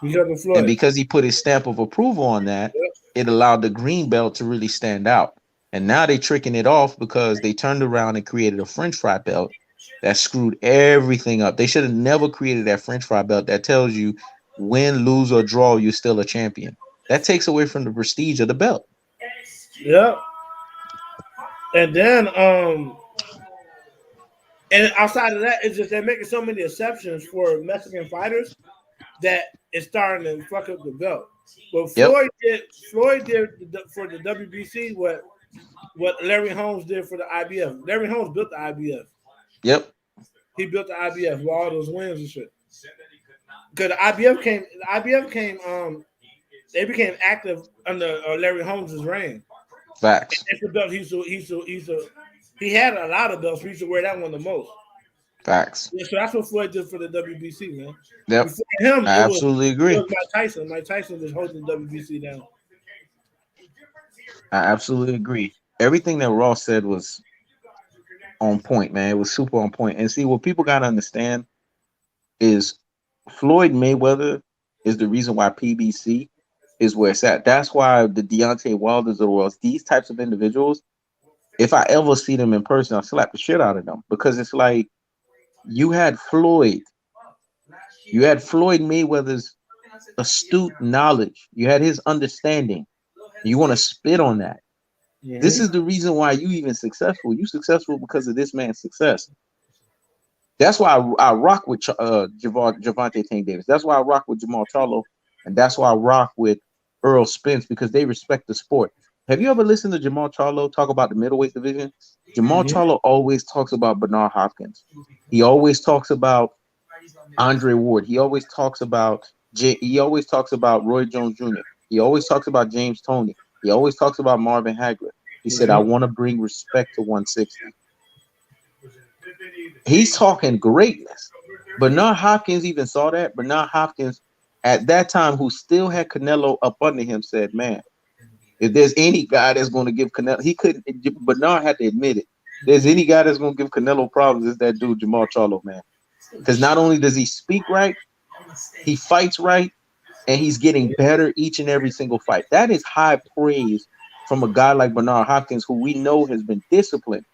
Because of Floyd. And because he put his stamp of approval on that, it allowed the green belt to really stand out. And now they're tricking it off because they turned around and created a French fry belt that screwed everything up. They should have never created that French fry belt that tells you win, lose, or draw, you're still a champion. That takes away from the prestige of the belt. Yep. And then, and outside of that, it's just they're making so many exceptions for Mexican fighters that it's starting to fuck up the belt. But Floyd did for the WBC what Larry Holmes did for the IBF. Larry Holmes built the IBF. Yep. He built the IBF with all those wins and shit. Because the IBF came. They became active under Larry Holmes' reign. Facts. It's the belt he had a lot of belts. He used to wear that one the most. Facts. Yeah, so that's what Floyd did for the WBC, man. Yep. Before him, I absolutely agree. It was Mike Tyson. Mike Tyson was holding the WBC down. I absolutely agree. Everything that Ross said was on point, man. It was super on point. And see, what people gotta understand is Floyd Mayweather is the reason why PBC is where it's at. That's why the Deontay Wilders of the world, these types of individuals, if I ever see them in person, I'll slap the shit out of them. Because it's like you had Floyd Mayweather's astute knowledge. You had his understanding. You want to spit on that. Mm-hmm. This is the reason why you even successful. You successful because of this man's success. That's why I rock with Gervonta Tank Davis. That's why I rock with Jamal Charlo. And that's why I rock with Earl Spence, because they respect the sport. Have you ever listened to Jamal Charlo talk about the middleweight division? Jamal Charlo always talks about Bernard Hopkins. He always talks about Andre Ward. He always talks about Roy Jones Jr. He always talks about James Toney. He always talks about Marvin Hagler. He said, I want to bring respect to 160. He's talking greatness. Bernard Hopkins even saw that. Bernard Hopkins, at that time, who still had Canelo up under him, said, man, If there's any guy that's going to give Canelo, he couldn't. Bernard had to admit it. There's any guy that's going to give Canelo problems, is that dude Jamal Charlo, man. Because not only does he speak right, he fights right, and he's getting better each and every single fight. That is high praise from a guy like Bernard Hopkins, who we know has been disciplined.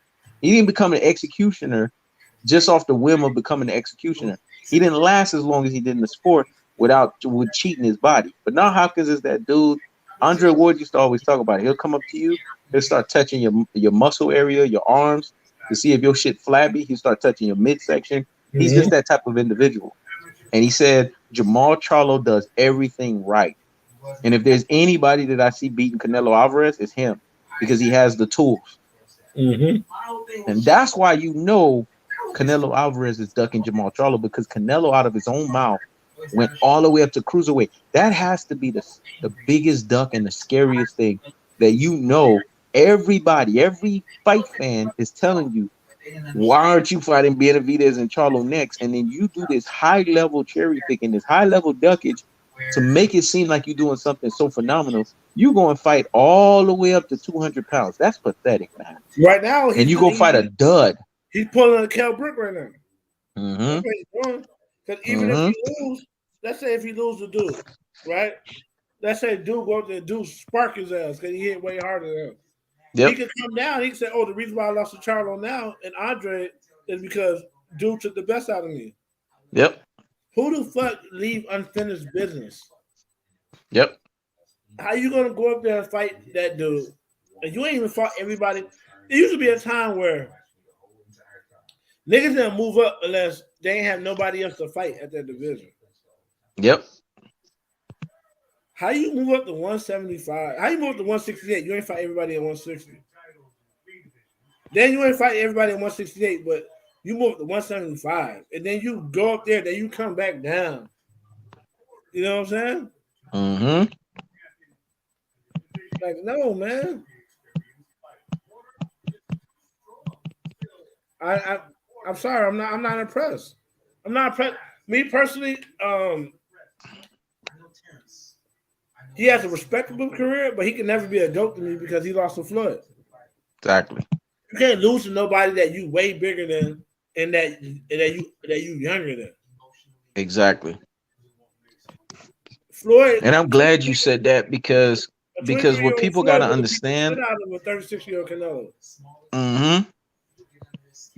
He didn't become an executioner just off the whim of becoming an executioner. He didn't last as long as he did in the sport with cheating his body. Bernard Hopkins is that dude. Andre Ward used to always talk about it. He'll come up to you, he'll start touching your muscle area, your arms, to see if your shit flabby. He'll start touching your midsection. He's just that type of individual. And he said Jamal Charlo does everything right. And if there's anybody that I see beating Canelo Alvarez, it's him, because he has the tools. And that's why you know Canelo Alvarez is ducking Jamal Charlo, because Canelo, out of his own mouth, went all the way up to cruiserweight. That has to be the biggest duck and the scariest thing that you know. Everybody, every fight fan is telling you, why aren't you fighting Benavidez and Charlo next? And then you do this high-level cherry picking, this high-level duckage to make it seem like you're doing something so phenomenal. You go and fight all the way up to 200 pounds. That's pathetic, man. Right now, and you go fight a dud. He's pulling a Kell Brick right now. Mm-hmm. Because even if he lose, let's say if he lose the dude, right? Let's say dude go up there, dude spark his ass because he hit way harder than him. Yep. He could come down. He could say, "Oh, the reason why I lost to Charlo now and Andre is because dude took the best out of me." Yep. Who the fuck leave unfinished business? Yep. How you gonna go up there and fight that dude? And you ain't even fought everybody. There used to be a time where niggas didn't move up unless they ain't have nobody else to fight at that division. Yep. How you move up to 175? How you move up to 168? You ain't fight everybody at 160. Then you ain't fight everybody at 168, but you move up to 175. And then you go up there, then you come back down. You know what I'm saying? Mm-hmm. Like, no, man. I'm sorry, I'm not impressed. I'm not impressed. Me personally, he has a respectable career, but he can never be a GOAT to me because he lost to Floyd. Exactly. You can't lose to nobody that you way bigger than and that you younger than. Exactly. Floyd, and I'm glad you said that because what people got to understand. Out of a 36-year-old Canelo. Mm-hmm.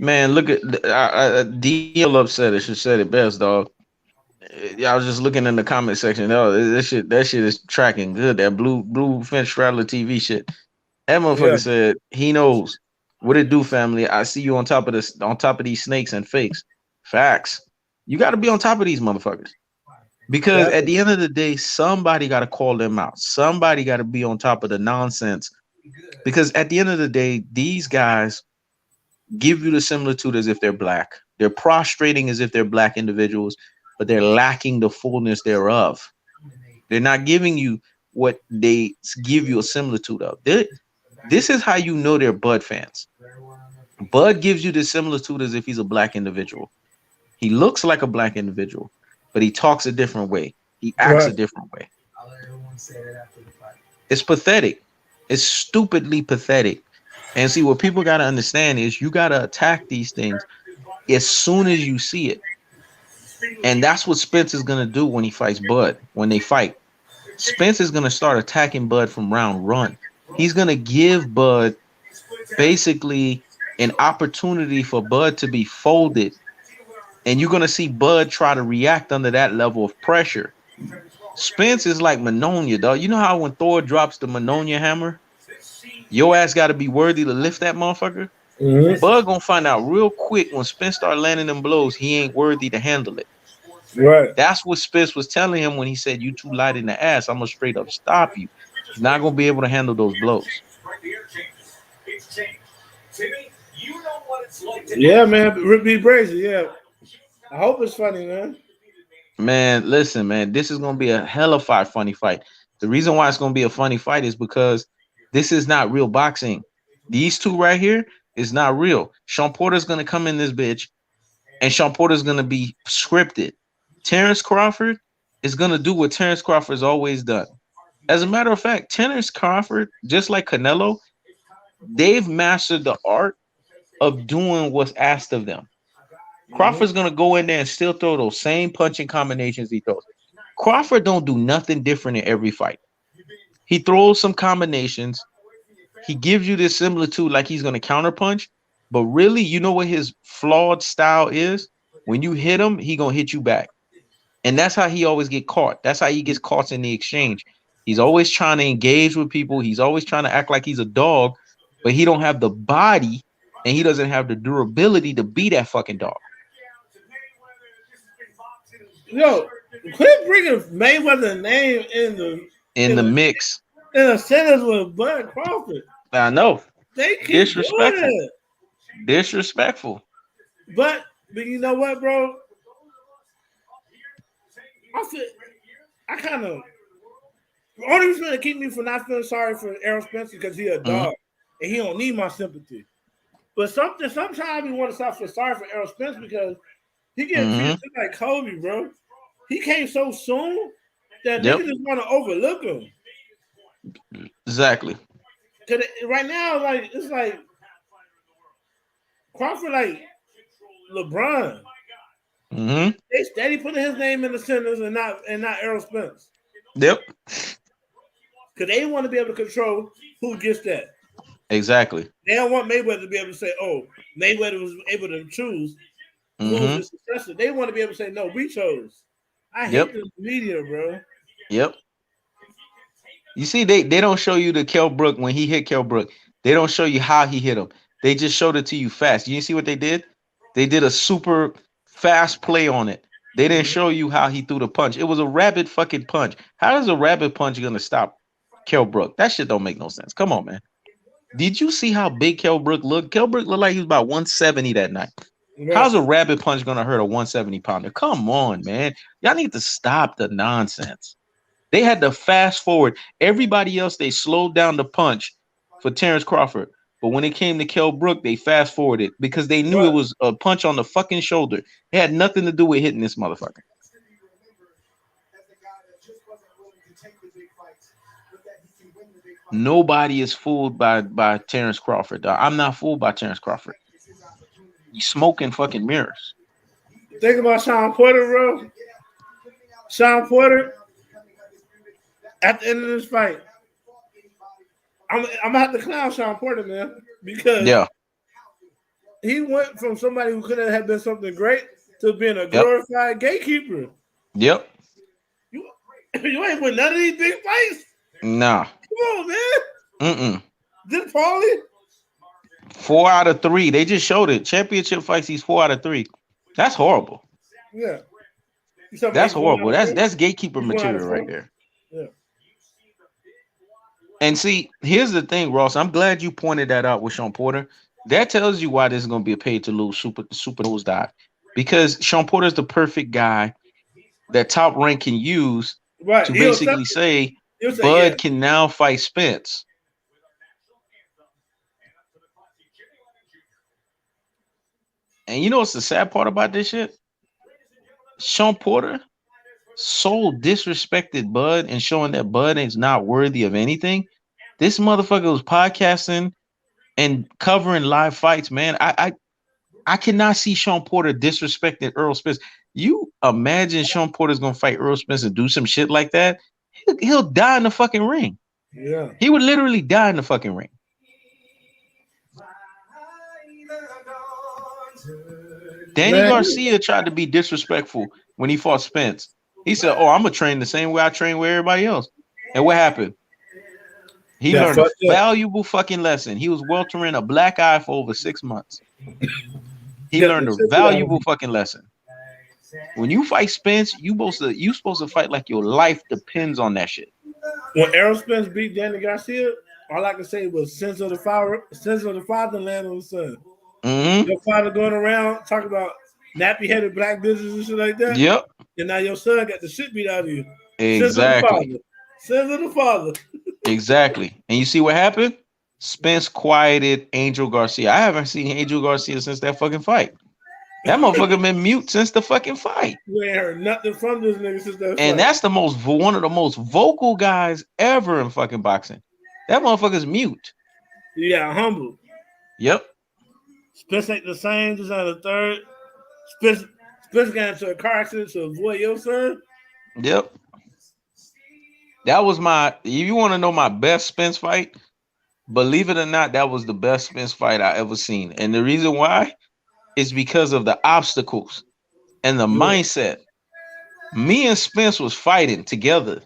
Man, look at DL upset. It should said it best, dog. I was just looking in the comment section. Oh, that shit is tracking good. That blue Finch Straddler TV shit. That motherfucker said he knows what it do, family. I see you on top of these snakes and fakes. Facts. You got to be on top of these motherfuckers because at the end of the day, somebody got to call them out. Somebody got to be on top of the nonsense because at the end of the day, these guys give you the similitude as if they're black. They're prostrating as if they're black individuals, but they're lacking the fullness thereof. They're not giving you what they give you a similitude of. This is how you know they're Bud fans. Bud gives you the similitude as if he's a black individual. He looks like a black individual, but he talks a different way. He acts a different way. It's pathetic. It's stupidly pathetic. And see, what people got to understand is you got to attack these things as soon as you see it. And that's what Spence is going to do when he fights Bud. When they fight, Spence is going to start attacking Bud from round one. He's going to give Bud basically an opportunity for Bud to be folded. And you're going to see Bud try to react under that level of pressure. Spence is like Manonia, dog. You know how when Thor drops the Manonia hammer, your ass got to be worthy to lift that motherfucker? Mm-hmm. Bud gonna find out real quick when Spence start landing them blows, he ain't worthy to handle it. Right. That's what Spence was telling him when he said, "You too light in the ass. I'm gonna straight up stop you. He's not gonna be able to handle those blows." Yeah, man. Be crazy. Yeah. I hope it's funny, man. Man, listen, man. This is gonna be a hella funny fight. The reason why it's gonna be a funny fight is because this is not real boxing. These two right here is not real. Shawn Porter's going to come in this bitch, and Shawn Porter's going to be scripted. Terence Crawford is going to do what Terence Crawford's always done. As a matter of fact, Terence Crawford, just like Canelo, they've mastered the art of doing what's asked of them. Crawford's gonna go in there and still throw those same punching combinations he throws. Crawford don't do nothing different in every fight. He throws some combinations. He gives you this similitude like he's gonna counterpunch, but really, you know what his flawed style is? When you hit him, he gonna hit you back. And that's how he always get caught. That's how he gets caught in the exchange. He's always trying to engage with people. He's always trying to act like he's a dog, but he don't have the body and he doesn't have the durability to be that fucking dog. Yo, quit bringing Mayweather's name in the mix. In a sentence with Bud Crawford. I know. They keep disrespectful. doing it. Disrespectful. But you know what, bro? I kind of the only reason to keep me from not feeling sorry for Errol Spence because he's a dog and he don't need my sympathy. But sometimes we want to stop feel sorry for Errol Spence because he gets treated like Kobe, bro. He came so soon that niggas just want to overlook him. Exactly. Cause right now, like it's like Crawford, like LeBron. They steady putting his name in the sentence and not Errol Spence. Yep. Because they want to be able to control who gets that. Exactly. They don't want Mayweather to be able to say, "Oh, Mayweather was able to choose who was his successor." They want to be able to say, "No, we chose." I hate the media, bro. Yep. You see, they don't show you the Kell Brook when he hit Kell Brook. They don't show you how he hit him. They just showed it to you fast. You see what they did? They did a super fast play on it. They didn't show you how he threw the punch. It was a rapid fucking punch. How is a rapid punch gonna stop Kell Brook? That shit don't make no sense. Come on, man. Did you see how big Kell Brook looked? Kell Brook looked like he was about 170 that night. Right. How's a rapid punch gonna hurt a 170 pounder? Come on, man. Y'all need to stop the nonsense. They had to fast forward. Everybody else, they slowed down the punch for Terence Crawford. But when it came to Kell Brook, they fast forwarded because they knew it was a punch on the fucking shoulder. It had nothing to do with hitting this motherfucker. Nobody is fooled by Terence Crawford. Dog. I'm not fooled by Terence Crawford. He's smoking fucking mirrors. Think about Shawn Porter, bro. Shawn Porter, at the end of this fight, I'm gonna have to clown Shawn Porter, man, because he went from somebody who could have been something great to being a glorified gatekeeper. Yep. You ain't win none of these big fights. Nah. Come on, man. Did Paulie? 4 out of 3. They just showed it. Championship fights, he's 4 out of 3. That's horrible. Yeah. That's horrible. That's gatekeeper material right there. Yeah. And see, here's the thing, Ross. I'm glad you pointed that out with Shawn Porter. That tells you why this is going to be a paid to lose super nosedive. Because Shawn Porter is the perfect guy that Top Rank can use to basically say Bud can now fight Spence. And you know what's the sad part about this shit? Shawn Porter so disrespected Bud and showing that Bud is not worthy of anything. This motherfucker was podcasting and covering live fights, man. I cannot see Shawn Porter disrespecting Errol Spence. You imagine Shawn Porter's gonna fight Errol Spence and do some shit like that? He'll die in the fucking ring. Yeah, he would literally die in the fucking ring. Danny Garcia tried to be disrespectful when he fought Spence. He said, "Oh, I'm gonna train the same way I train with everybody else." And what happened? He learned a valuable fucking lesson. He was weltering a black eye for over 6 months. He learned a valuable fucking lesson. When you fight Spence, you supposed to fight like your life depends on that shit. When Errol Spence beat Danny Garcia, all I can say was sense of the father land on the son. Your father going around talking about nappy-headed black bitches and shit like that. Yep. And now your son got the shit beat out of you. Exactly. Sins of the father. Exactly. And you see what happened? Spence quieted Angel Garcia. I haven't seen Angel Garcia since that fucking fight. That motherfucker been mute since the fucking fight. You ain't heard nothing from this nigga since that And fight. that's one of the most vocal guys ever in fucking boxing. That motherfucker's mute. Yeah, humble. Yep. Spence ain't the same. Just on the third. Spence got into a car accident to avoid your son. Yep. That was if you want to know my best Spence fight, believe it or not, that was the best Spence fight I ever seen. And the reason why is because of the obstacles and the mindset. Me and Spence was fighting together.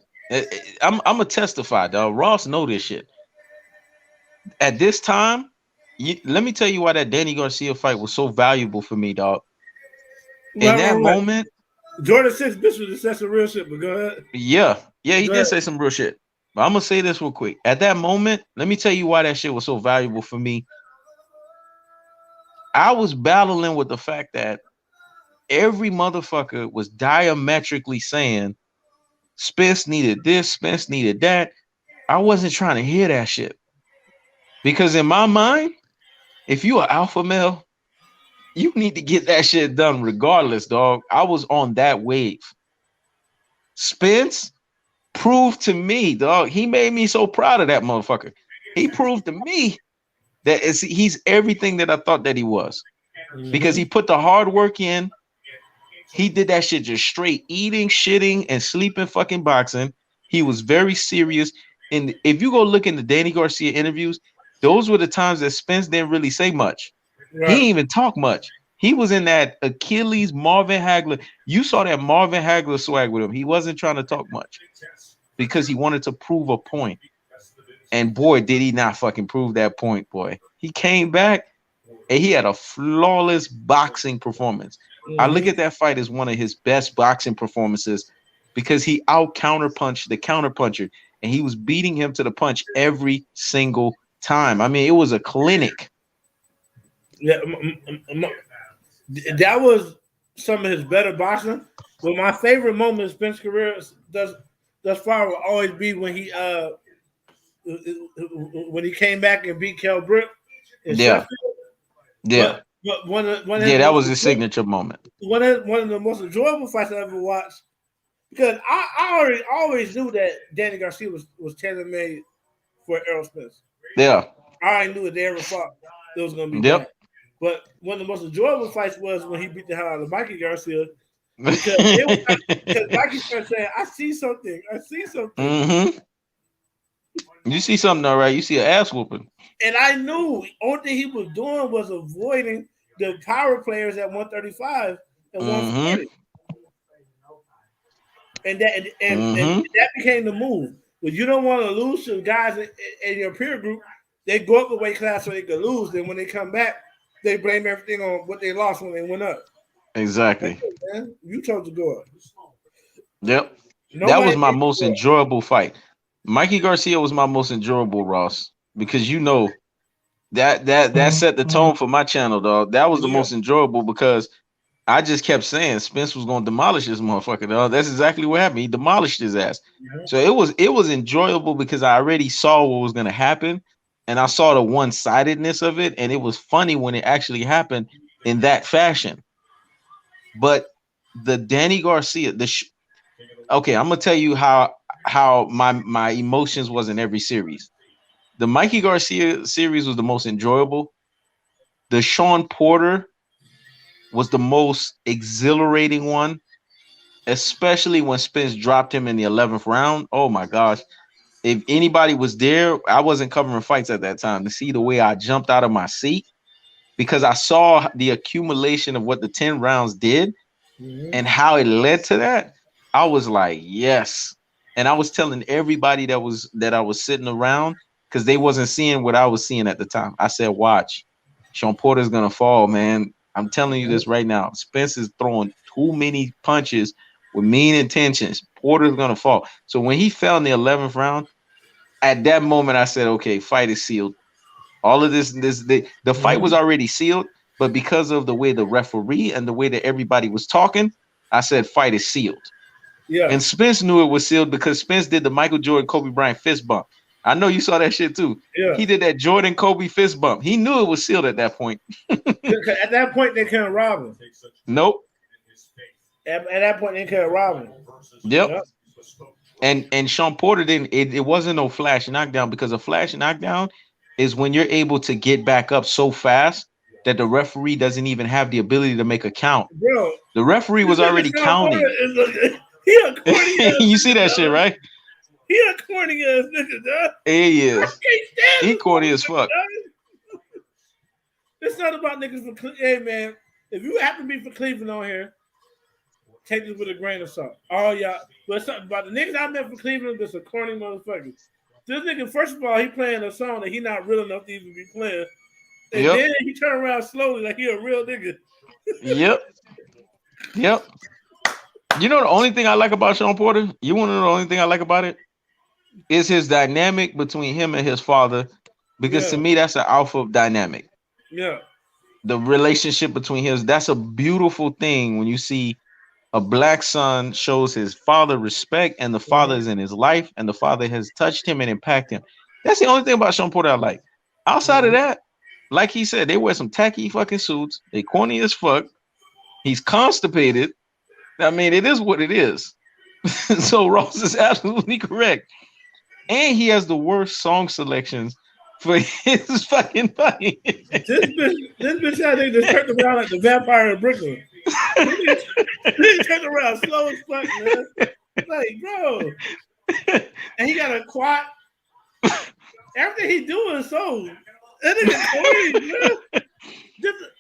I'm gonna testify, dog. Ross know this shit. At this time, let me tell you why that Danny Garcia fight was so valuable for me, dog. In that moment, Jordan 6 bitch was just some real shit, but go ahead. Yeah, he did say some real shit. But I'm gonna say this real quick. At that moment, let me tell you why that shit was so valuable for me. I was battling with the fact that every motherfucker was diametrically saying Spence needed this, Spence needed that. I wasn't trying to hear that shit. Because in my mind, if you are alpha male, you need to get that shit done regardless, dog. I was on that wave. Spence proved to me, dog. He made me so proud of that motherfucker. He proved to me that he's everything that I thought that he was. Because he put the hard work in. He did that shit just straight eating, shitting, and sleeping fucking boxing. He was very serious. And if you go look in the Danny Garcia interviews, those were the times that Spence didn't really say much. Right. He didn't even talk much. He was in that Achilles Marvin Hagler. You saw that Marvin Hagler swag with him. He wasn't trying to talk much because he wanted to prove a point. And boy, did he not fucking prove that point, boy. He came back and he had a flawless boxing performance. I look at that fight as one of his best boxing performances because he out counterpunched the counterpuncher and he was beating him to the punch every single time. I mean, it was a clinic. Yeah, that was some of his better boxing. But my favorite moment in Spence's career thus far will always be when he came back and beat Kell Brook. Yeah. But that was his signature moment. One of the most enjoyable fights I ever watched, because I always knew that Danny Garcia was tailor made for Errol Spence. Yeah, I already knew if they ever fought, it was going to be bad. But one of the most enjoyable fights was when he beat the hell out of Mikey Garcia. Because Mikey started saying, I see something. Mm-hmm. You see something, all right? You see an ass whooping. And I knew the only thing he was doing was avoiding the power players at 135 and 140. And that became the move. But you don't want to lose to guys in your peer group. They go up a weight class so they could lose. Then when they come back, they blame everything on what they lost when they went up. Exactly. Man, you chose to go up. Yep. That was my most enjoyable fight. Mikey Garcia was my most enjoyable, Ross, because you know that set the tone for my channel, dog. That was the most enjoyable because I just kept saying Spence was going to demolish this motherfucker, dog. That's exactly what happened. He demolished his ass. So it was enjoyable because I already saw what was going to happen, and I saw the one-sidedness of it, and it was funny when it actually happened in that fashion. But the Danny Garcia, okay, I'm gonna tell you how my emotions was in every series. The Mikey Garcia series was the most enjoyable. The Shawn Porter was the most exhilarating one, especially when Spence dropped him in the 11th round. Oh my gosh. If anybody was there, I wasn't covering fights at that time, to see the way I jumped out of my seat because I saw the accumulation of what the 10 rounds did and how it led to that. I was like, yes. And I was telling everybody that I was sitting around because they wasn't seeing what I was seeing at the time. I said, watch, Shawn Porter's going to fall, man. I'm telling you this right now. Spence is throwing too many punches with mean intentions. Porter's going to fall. So when he fell in the 11th round, at that moment, I said, okay, fight is sealed. All of the fight was already sealed, but because of the way the referee and the way that everybody was talking, I said, fight is sealed. Yeah. And Spence knew it was sealed because Spence did the Michael Jordan, Kobe Bryant fist bump. I know you saw that shit too. Yeah. He did that Jordan Kobe fist bump. He knew it was sealed at that point. At that point, they couldn't rob him. Nope. At that point, they couldn't rob him. Yep. And Shawn Porter didn't. It wasn't no flash knockdown, because a flash knockdown is when you're able to get back up so fast that the referee doesn't even have the ability to make a count. Bro, the referee was already counting. He a corny ass You see that nigga, shit, right? He a corny ass nigga, dog. He is. He corny as fuck. It's not about niggas for. Hey man, if you happen to be for Cleveland on here, take this with a grain of salt. All y'all, but it's something about the niggas I met for Cleveland. That's a corny motherfucker. This nigga, first of all, he playing a song that he not real enough to even be playing, and then he turn around slowly like he a real nigga. Yep. You know the only thing I like about Shawn Porter? You want to know the only thing I like about it? Is his dynamic between him and his father. Because to me, that's an alpha dynamic. Yeah. The relationship between his, that's a beautiful thing when you see a black son shows his father respect, and the father is in his life, and the father has touched him and impacted him. That's the only thing about Shawn Porter I like. Outside of that, like he said, they wear some tacky fucking suits. They corny as fuck. He's constipated. I mean, it is what it is. So Ross is absolutely correct. And he has the worst song selections for his fucking fight. This bitch I think just turned around like the vampire in Brooklyn. He turned around slow as fuck, man. Like, bro. And he got a quad. Everything he doing is so. That nigga corny, man.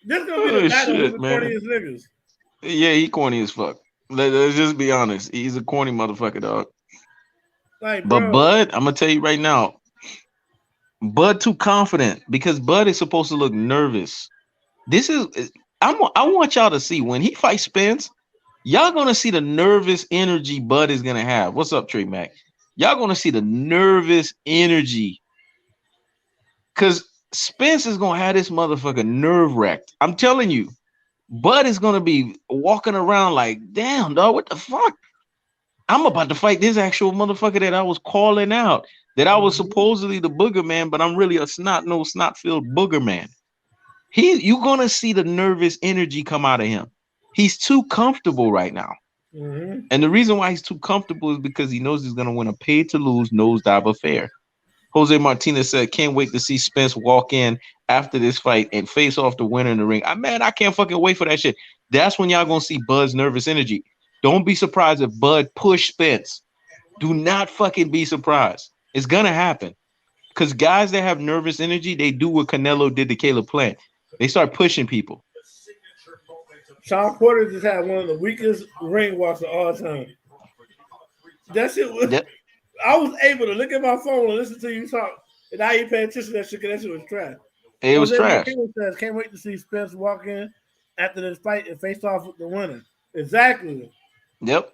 This gonna be the battle of the corniest niggas. Yeah, he corny as fuck. Let's just be honest. He's a corny motherfucker, dog. Like, but Bud, I'm gonna tell you right now, Bud too confident, because Bud is supposed to look nervous. I want y'all to see when he fights Spence, y'all gonna see the nervous energy Bud is gonna have. What's up, Trey Mac? Y'all gonna see the nervous energy, because Spence is gonna have this motherfucker nerve wracked. I'm telling you. Bud is gonna be walking around like, damn, dog, what the fuck? I'm about to fight this actual motherfucker that I was calling out, that I was supposedly the booger man, but I'm really a snot-filled booger man. You're gonna see the nervous energy come out of him. He's too comfortable right now. And the reason why he's too comfortable is because he knows he's gonna win a paid-to-lose nosedive affair. Jose Martinez said, can't wait to see Spence walk in after this fight and face off the winner in the ring. I can't fucking wait for that shit. That's when y'all gonna see Bud's nervous energy. Don't be surprised if Bud push Spence. Do not fucking be surprised. It's gonna happen. Because guys that have nervous energy, they do what Canelo did to Caleb Plant. They start pushing people. Shawn Porter just had one of the weakest ring walks of all time. That shit was... I was able to look at my phone and listen to you talk, and I ain't paying attention to that shit because that shit was trash. It was trash. Says, can't wait to see Spence walk in after this fight and face off with the winner. Exactly. Yep.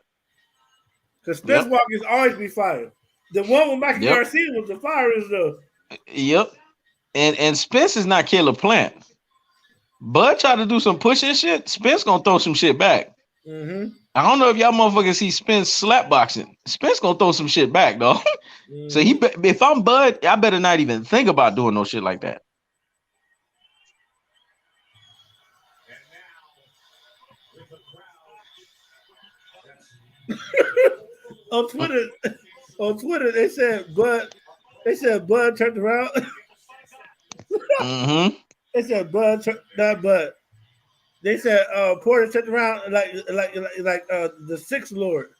Because Spence walk is always be fire. The one with Mikey Garcia was the fire is though. Yep. And Spence is not Caleb Plant. Bud tried to do some pushing shit. Spence gonna throw some shit back. I don't know if y'all motherfuckers see Spence slap boxing. Spence gonna throw some shit back, though. So if I'm Bud, I better not even think about doing no shit like that. On Twitter, they said Bud turned around. They said not Bud. They said Porter turned around like the Sixth Lord.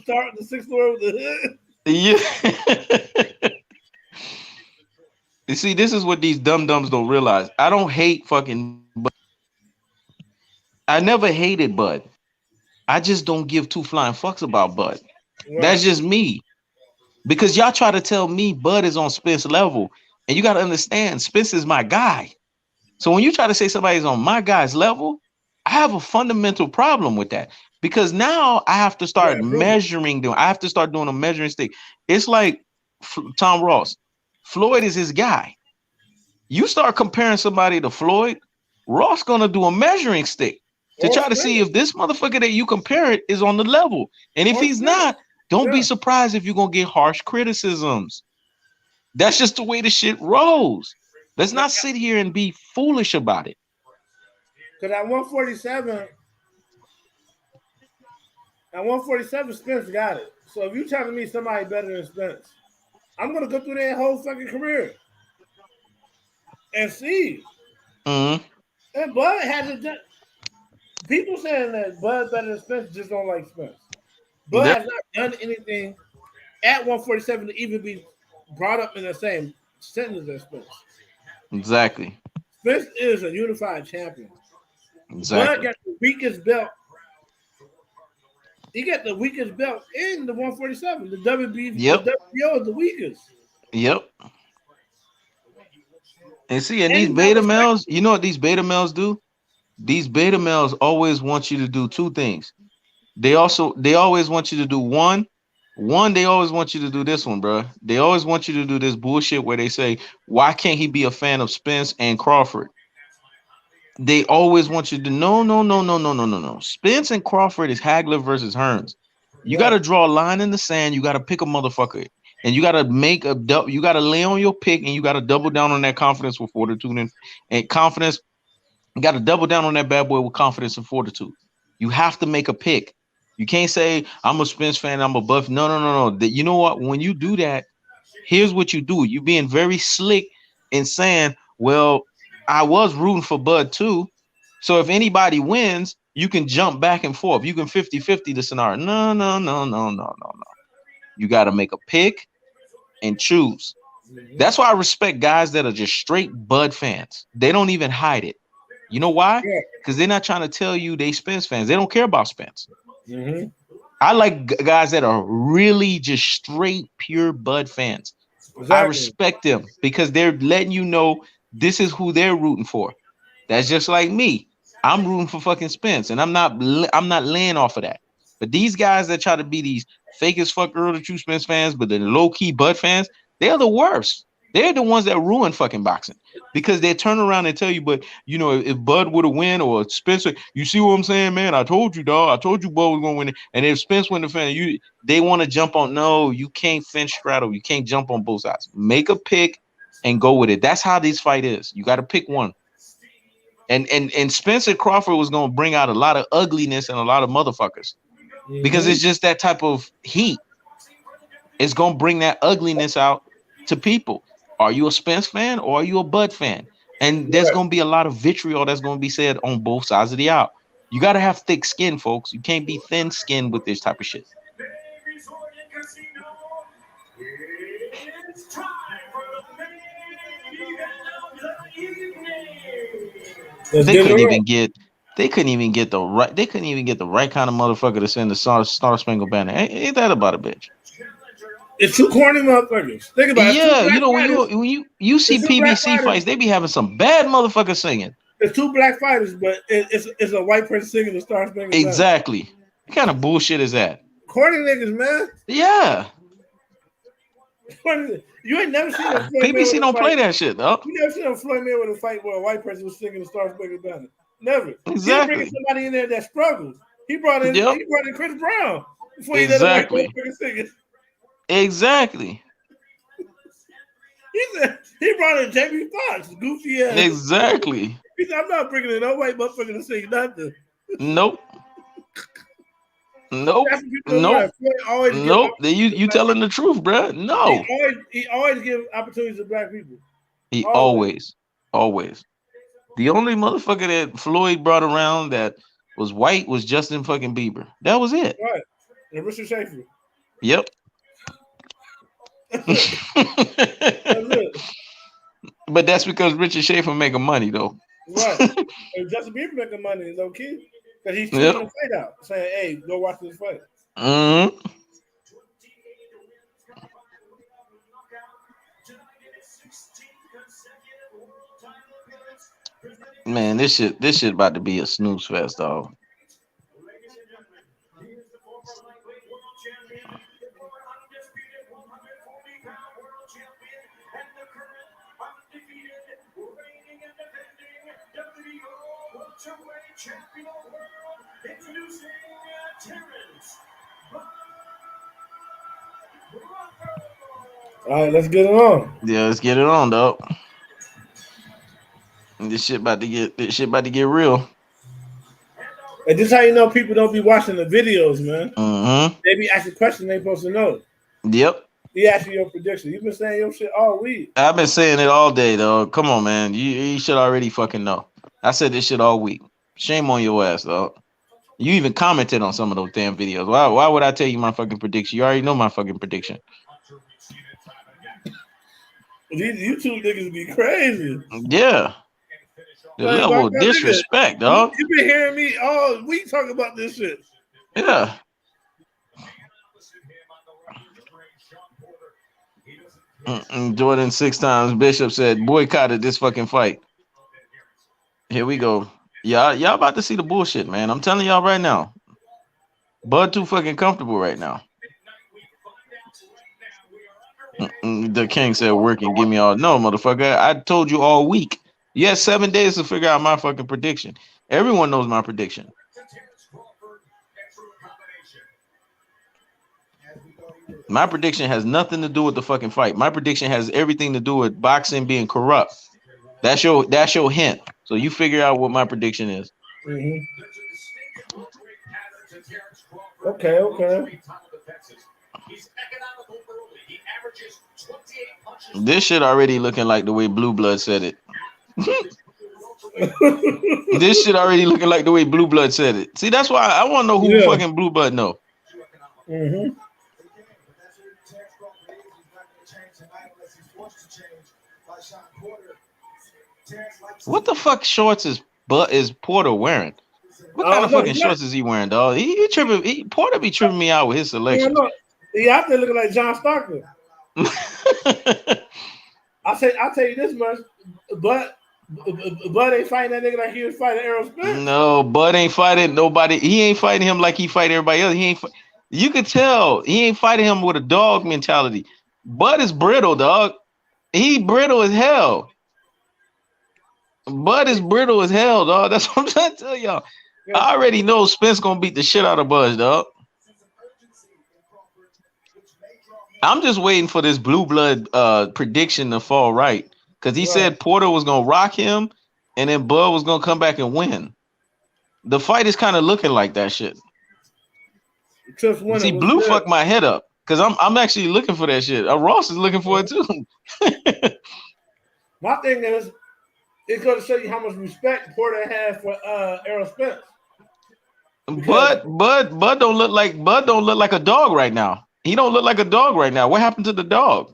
Start the Sixth Lord with the hood. Yeah. You see, this is what these dum-dums don't realize. I don't hate fucking Bud. I never hated Bud. I just don't give two flying fucks about Bud. Right. That's just me. Because y'all try to tell me Bud is on Spence level. And you got to understand, Spence is my guy. So when you try to say somebody's on my guy's level, I have a fundamental problem with that. Because now I have to start measuring them. I have to start doing a measuring stick. It's like Tom Ross. Floyd is his guy. You start comparing somebody to Floyd, Ross gonna do a measuring stick to try to see if this motherfucker that you compare it is on the level. And if he's not, Don't be Yeah. surprised if you're gonna get harsh criticisms. That's just the way the shit rolls. Let's not sit here and be foolish about it. Because at 147, Spence got it. So if you telling me somebody better than Spence, I'm gonna go through their whole fucking career and see. Mm-hmm. And Bud hasn't done. People saying that Bud better than Spence just don't like Spence. Bud Yep. has not done anything at 147 to even be brought up in the same sentence as Spence. Exactly. Spence is a unified champion. Bud Exactly. got the weakest belt. He got the weakest belt in the 147. The Yep. WBO is the weakest. Yep. And see, and And these he's not beta respected. males, you know what these beta males do? These beta males always want you to do two things. They always want you to do one, they always want you to do this one, bro. They always want you to do this bullshit where they say, why can't he be a fan of Spence and Crawford? They always want you to no. Spence and Crawford is Hagler versus Hearns. You got Right. to draw a line in the sand. You got to pick a motherfucker, and you got to you got to lay on your pick, and you got to double down on that confidence with fortitude and confidence. You got to double down on that bad boy with confidence and fortitude. You have to make a pick. You can't say I'm a Spence fan. I'm a Buff. No. You know what? When you do that, here's what you do. You being very slick and saying, well, I was rooting for Bud too. So if anybody wins, you can jump back and forth. You can 50-50 the scenario. No. You got to make a pick and choose. Mm-hmm. That's why I respect guys that are just straight Bud fans. They don't even hide it. You know why? Yeah. Because they're not trying to tell you they Spence fans. They don't care about Spence. Mm-hmm. I like guys that are really just straight pure Bud fans. I Exactly. respect them because they're letting you know this is who they're rooting for. That's just like me. I'm rooting for fucking Spence, and I'm not laying off of that. But these guys that try to be these fake as fuck early true Spence fans, but the low key Bud fans, they're the worst. They're the ones that ruin fucking boxing because they turn around and tell you, but you know, if Bud would have win or Spencer, you see what I'm saying, man? I told you, dog. I told you Bud was gonna win it. And if Spence win the fan, they want to jump on. No, you can't fence straddle. You can't jump on both sides. Make a pick and go with it. That's how this fight is. You got to pick one. And Spencer Crawford was gonna bring out a lot of ugliness and a lot of motherfuckers because Mm-hmm. it's just that type of heat. It's gonna bring that ugliness out to people. Are you a Spence fan or are you a Bud fan? And there's Right. gonna be a lot of vitriol that's gonna be said on both sides of the aisle. You gotta have thick skin, folks. You can't be thin skinned with this type of shit. Let's They get it couldn't on. even get they couldn't even get the right kind of motherfucker to send the Star Spangled Banner. Ain't that about a bitch? It's two corny motherfuckers. Think about it. It's two Yeah, you black know fighters. when you see It's two black PBC fighters. fights, they be having some bad motherfuckers singing. It's two black fighters, but it's a white person singing the Star Spangled Banner. Exactly. What kind of bullshit is that? Corny niggas, man. Yeah. You ain't never seen a Floyd PBC Mayweather don't fight. play that shit, though. You never seen a Floyd Mayweather fight where a white person was singing the Star Spangled Banner. Never. He didn't bring Exactly. somebody in there that struggles. Yep. He brought in Chris Brown before he let a white Exactly. motherfucker sing it. Exactly. He brought in Jamie Foxx, goofy ass. Exactly. He said, I'm not bringing in no white motherfucker to sing nothing. Nope. Nope. That's what people don't Nope. realize. Floyd always give Nope. opportunities to You black telling people. the truth, bruh. No. He always give opportunities to black people. He Always. always. The only motherfucker that Floyd brought around that was white was Justin fucking Bieber. That was it. Right. And Richard Schaefer. Yep. That's it. That's it. But that's because Richard Schaefer making money though. Right. And Justin Bieber making money is low key. Because he's tweeting Yep. the fight out, saying, hey, go watch this fight. hmm Man, this shit about to be a snooze fest, dog. All right, let's get it on. Yeah, let's get it on, dog. This shit about to get real. And this how you know people don't be watching the videos, man. Mm-hmm. They be asking questions they supposed to know. Yep. He asking your prediction. You've been saying your shit all week. I've been saying it all day, dog. Come on, man. You should already fucking know. I said this shit all week. Shame on your ass, dog. You even commented on some of those damn videos. Why would I tell you my fucking prediction? You already know my fucking prediction. These YouTube niggas be crazy. Yeah. The Like, level of my nigga, disrespect, you dog. been hearing me all week talking about this shit. Yeah. Jordan 6 times. Bishop said boycotted this fucking fight. Here we go. Y'all about to see the bullshit, man. I'm telling y'all right now. Bud too fucking comfortable right now. The king said working, give me all. No, motherfucker. I told you all week. You had 7 days to figure out my fucking prediction. Everyone knows my prediction. My prediction has nothing to do with the fucking fight. My prediction has everything to do with boxing being corrupt. That's your hint. So you figure out what my prediction is. Mm-hmm. Okay. This shit already looking like the way Blue Blood said it. This shit already looking like the way Blue Blood said it. See, that's why I want to know who fucking Blue Blood know. Mm-hmm. What the fuck shorts is Porter wearing? What kind of fucking shorts is he wearing, dog? He tripping. Porter be tripping me out with his selection. He out there looking like John Stockton. I'll tell you this much, Bud ain't fighting that nigga like he was fighting Errol Spence. No, Bud ain't fighting nobody. He ain't fighting him like he fight everybody else. You could tell he ain't fighting him with a dog mentality. Bud is brittle, dog. He brittle as hell. Bud is brittle as hell, dog. That's what I'm trying to tell y'all. Yeah. I already know Spence gonna beat the shit out of Bud, dog. I'm just waiting for this Blue Blood prediction to fall right. Because he said Porter was gonna rock him and then Bud was gonna come back and win. The fight is kind of looking like that shit. See, Blue fucked my head up. Because I'm actually looking for that shit. Ross is looking for it too. My thing is, it's going to show you how much respect Porter has for Errol Spence. Bud don't look like a dog right now. He don't look like a dog right now. What happened to the dog?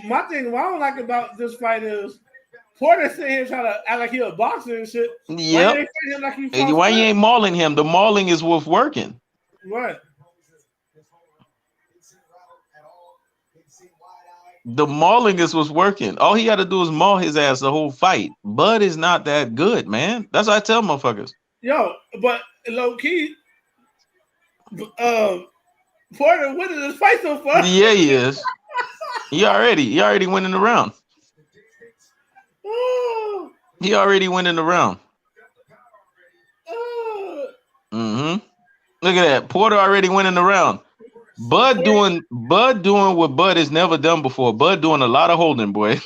My thing, what I don't like about this fight is Porter sitting here trying to act like he a boxer and shit. Yep. Why you ain't mauling him? The mauling is worth working. Right. The mauling is what's working. All he got to do is maul his ass the whole fight. Bud is not that good, man. That's what I tell motherfuckers. Yo, but low key, Porter winning this fight so far. Yeah, he is. He already winning the round. He already winning the round. Mm-hmm. Look at that. Porter already winning the round. Bud doing what Bud has never done before. Bud doing a lot of holding, boy.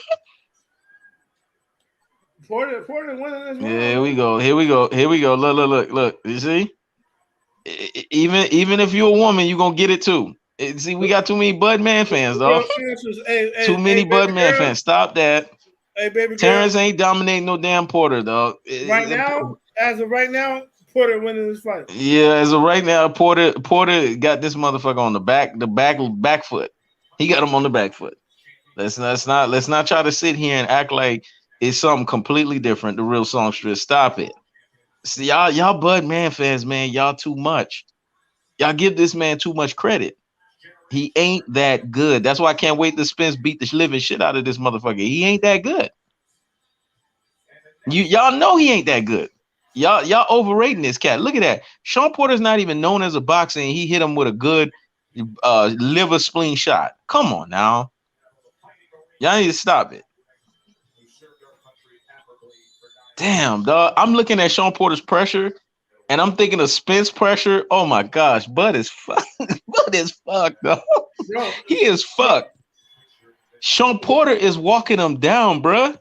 Porter winning this round. Yeah, here we go. Look. You see? Even if you're a woman, you're gonna get it too. See, we got too many Bud Man fans, though. Too many Bud Man fans. Stop that. Hey, baby girl. Terrence ain't dominating no damn Porter, dog. As of right now, Porter winning this fight. Yeah, as of right now, Porter got this motherfucker on the back foot. He got him on the back foot. Let's not try to sit here and act like it's something completely different. The real songstress. Stop it. See, y'all Bud Man fans, man, y'all too much. Y'all give this man too much credit. He ain't that good. That's why I can't wait to Spence beat the living shit out of this motherfucker. He ain't that good. Y'all know he ain't that good. Y'all overrating this cat. Look at that. Shawn Porter's not even known as a boxer, and he hit him with a good liver spleen shot. Come on now. Y'all need to stop it. Damn, dog. I'm looking at Shawn Porter's pressure. And I'm thinking of Spence pressure. Oh my gosh, Bud is fucked. Bud is fucked, though. Yo, He is fucked. Shawn Porter is walking him down, bruh.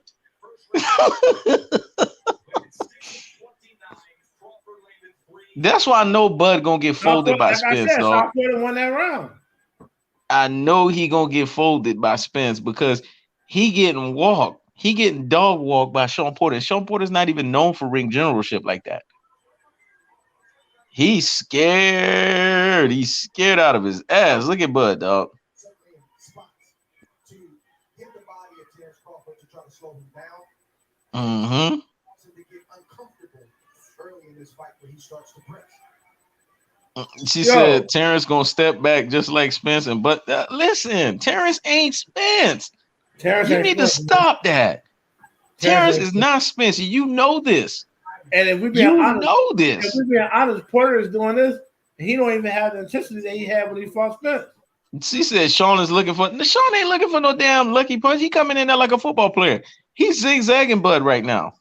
That's why I know Bud gonna get folded by like I Spence, said, dog. South Florida won that round. I know he gonna get folded by Spence because he getting walked. He getting dog walked by Shawn Porter. And Shawn Porter's not even known for ring generalship like that. He's scared. He's scared out of his ass. Look at Bud, dog. Mm-hmm. She said Terence gonna step back just like Spence, and but listen, Terence ain't Spence. You need to stop that. Terence is not Spence. You know this. And if we be honest, if we be honest, Porter is doing this, and he don't even have the intensity that he had when he fought Spence. She said Shawn is looking for. Shawn ain't looking for no damn lucky punch. He coming in there like a football player. He's zigzagging Bud right now.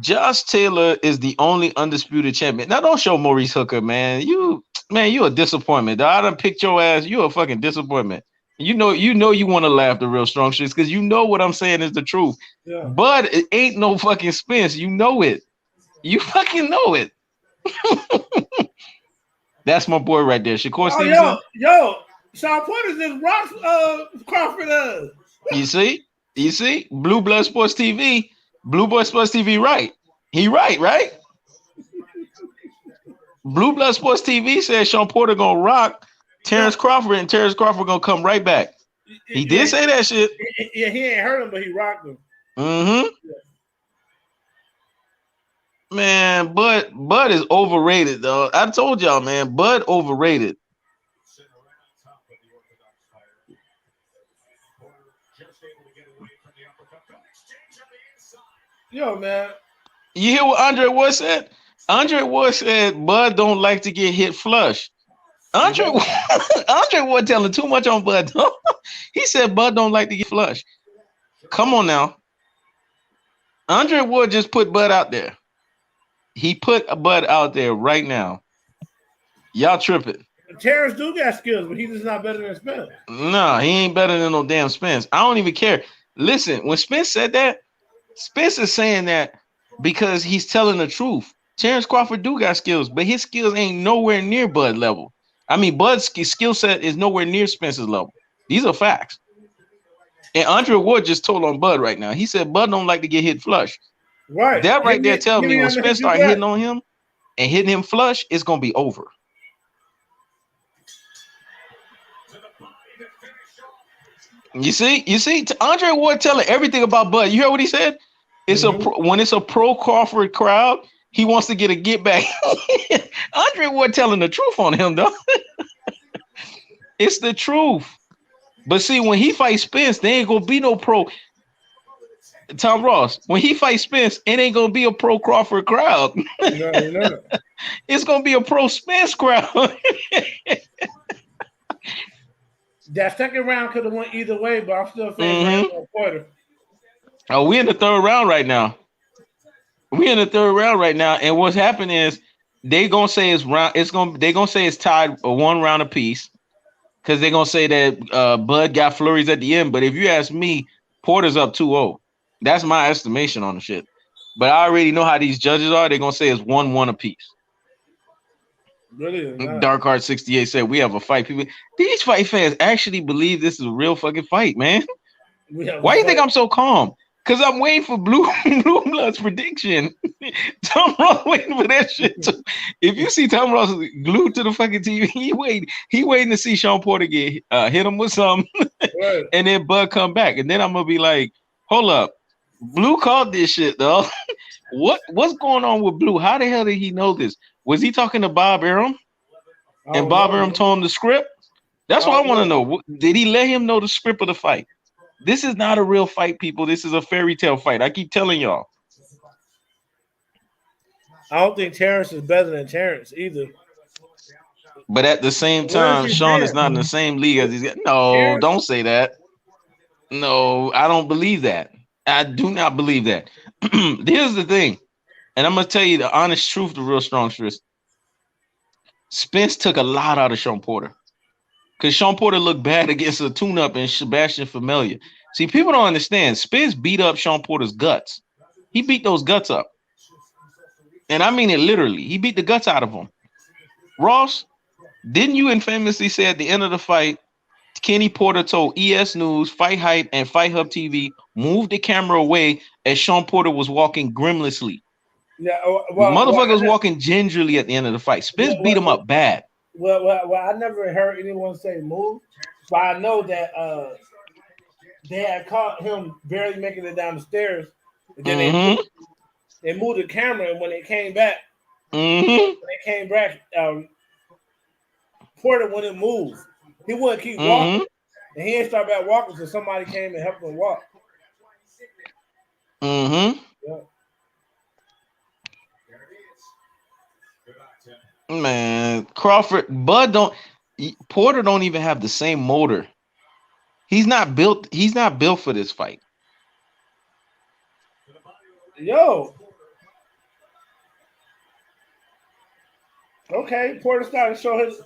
Josh Taylor is the only undisputed champion. Now don't show Maurice Hooker, man. You a disappointment. Dog. I done picked your ass. You a fucking disappointment. You know you want to laugh the real strong shits because you know what I'm saying is the truth. Yeah. But it ain't no fucking Spence. You know it. You fucking know it. That's my boy right there. Shakur Stevenson. Yo, Shawn Porter just rocks Crawford. You see? Blue Blood Sports TV. Blue Blood Sports TV, right? He right? Blue Blood Sports TV says Shawn Porter gonna rock Terence Crawford, and Terence Crawford gonna come right back. He did say that shit. Yeah, he ain't hurt him, but he rocked him. Mm-hmm. Yeah. Man, Bud is overrated, though. I told y'all, man, Bud overrated. Yo, man. You hear what Andre Ward said? Andre Ward said Bud don't like to get hit flush. Andre Ward telling too much on Bud. He said Bud don't like to get flush. Come on now. Andre Ward just put Bud out there. He put a Bud out there right now. Y'all tripping. Terrence do got skills, but he's just not better than Spence. No, he ain't better than no damn Spence. I don't even care. Listen, when Spence said that, Spence is saying that because he's telling the truth. Terence Crawford do got skills, but his skills ain't nowhere near Bud level. I mean, Bud's skill set is nowhere near Spence's level. These are facts. And Andre Ward just told on Bud right now. He said Bud don't like to get hit flush. Right. That right there tell me when Spence start hitting on him and hitting him flush, it's going to be over. You see, Andre Ward telling everything about Bud. You heard what he said? It's when it's a pro Crawford crowd, he wants to get a get back. Andre Ward telling the truth on him, though. It's the truth. But see, when he fights Spence, there ain't gonna be no pro. Tom Ross, when he fights Spence, it ain't gonna be a pro Crawford crowd. No. It's gonna be a pro Spence crowd. That second round could have went either way, but I'm still saying Porter. Oh, we're in the third round right now. And what's happened is they gonna say it's round. They're gonna say it's tied 1 round apiece because they're gonna say that Bud got flurries at the end. But if you ask me, Porter's up 2-0. That's my estimation on the shit. But I already know how these judges are. They're gonna say it's 1-1 apiece. Really? Dark Heart 68 said we have a fight. People, these fight fans actually believe this is a real fucking fight, man. Why do you think I'm so calm? Because I'm waiting for Blue Blood's prediction. Tom Ross waiting for that shit too. If you see Tom Ross glued to the fucking TV, he waiting to see Shawn Porter get hit him with something, right. And then Bud come back, and then I'm gonna be like, hold up, Blue called this shit, though. What's going on with Blue? How the hell did he know this? Was he talking to Bob Arum? And Bob Arum told him the script? That's what I want to know. Did he let him know the script of the fight? This is not a real fight, people. This is a fairy tale fight. I keep telling y'all. I don't think Terrence is better than Terrence either. But at the same time, Shawn is not in the same league as he's got. No, Terrence. Don't say that. No, I don't believe that. I do not believe that. Here's the thing, and I'm gonna tell you the honest truth, the real strong truth. Spence took a lot out of Shawn Porter because Shawn Porter looked bad against a tune-up and Sebastian Familia. See, people don't understand. Spence beat up Shawn Porter's guts. He beat those guts up, and I mean it literally. He beat the guts out of him. Ross, didn't you infamously say at the end of the fight, Kenny Porter told ES News, Fight Hype, and Fight Hub TV move the camera away as Shawn Porter was walking grimlessly. Yeah, Motherfucker was walking gingerly at the end of the fight. Spence beat him up bad. Well, I never heard anyone say move, but I know that they had caught him barely making it down the stairs. And then they moved the camera, and when they came back, Porter wouldn't move. He wouldn't keep walking, and he didn't start back walking until somebody came and helped him walk. Yeah. Man, Porter don't even have the same motor. He's not built for this fight. Yo. Okay, Porter started to show his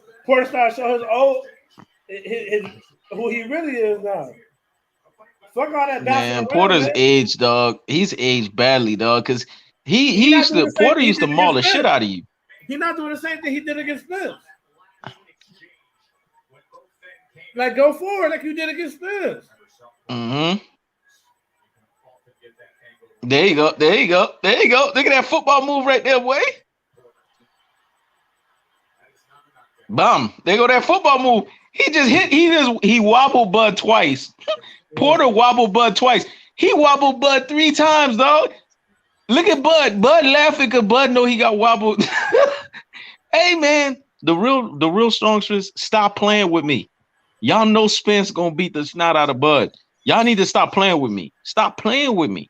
old his who he really is now. Fuck all that. Man, Porter's aged, dog. He's aged badly, dog, because Porter used to maul the shit out of you. He's not doing the same thing he did against Spence. Like, go forward like you did against Spence. There you go. Look at that football move right there, boy. Bum. There go that football move. He wobbled Bud twice. Porter wobbled Bud twice. He wobbled Bud 3 times, dog. Look at Bud. Bud laughing because Bud know he got wobbled. Hey, man, the real strongsters, stop playing with me. Y'all know Spence gonna beat the snot out of Bud. Y'all need to stop playing with me. Stop playing with me.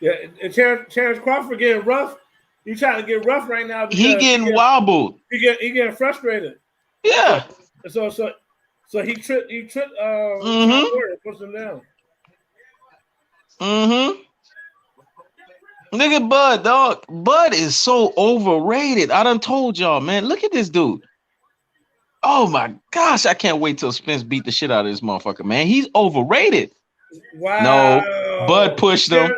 Yeah, and Terence Crawford getting rough. You trying to get rough right now? He getting wobbled. He getting frustrated. Yeah. So he tripped. Porter, puts him down. Look at Bud, dog. Bud is so overrated. I done told y'all, man. Look at this dude. Oh my gosh, I can't wait till Spence beat the shit out of this motherfucker, man. He's overrated. Wow. No, Bud pushed him.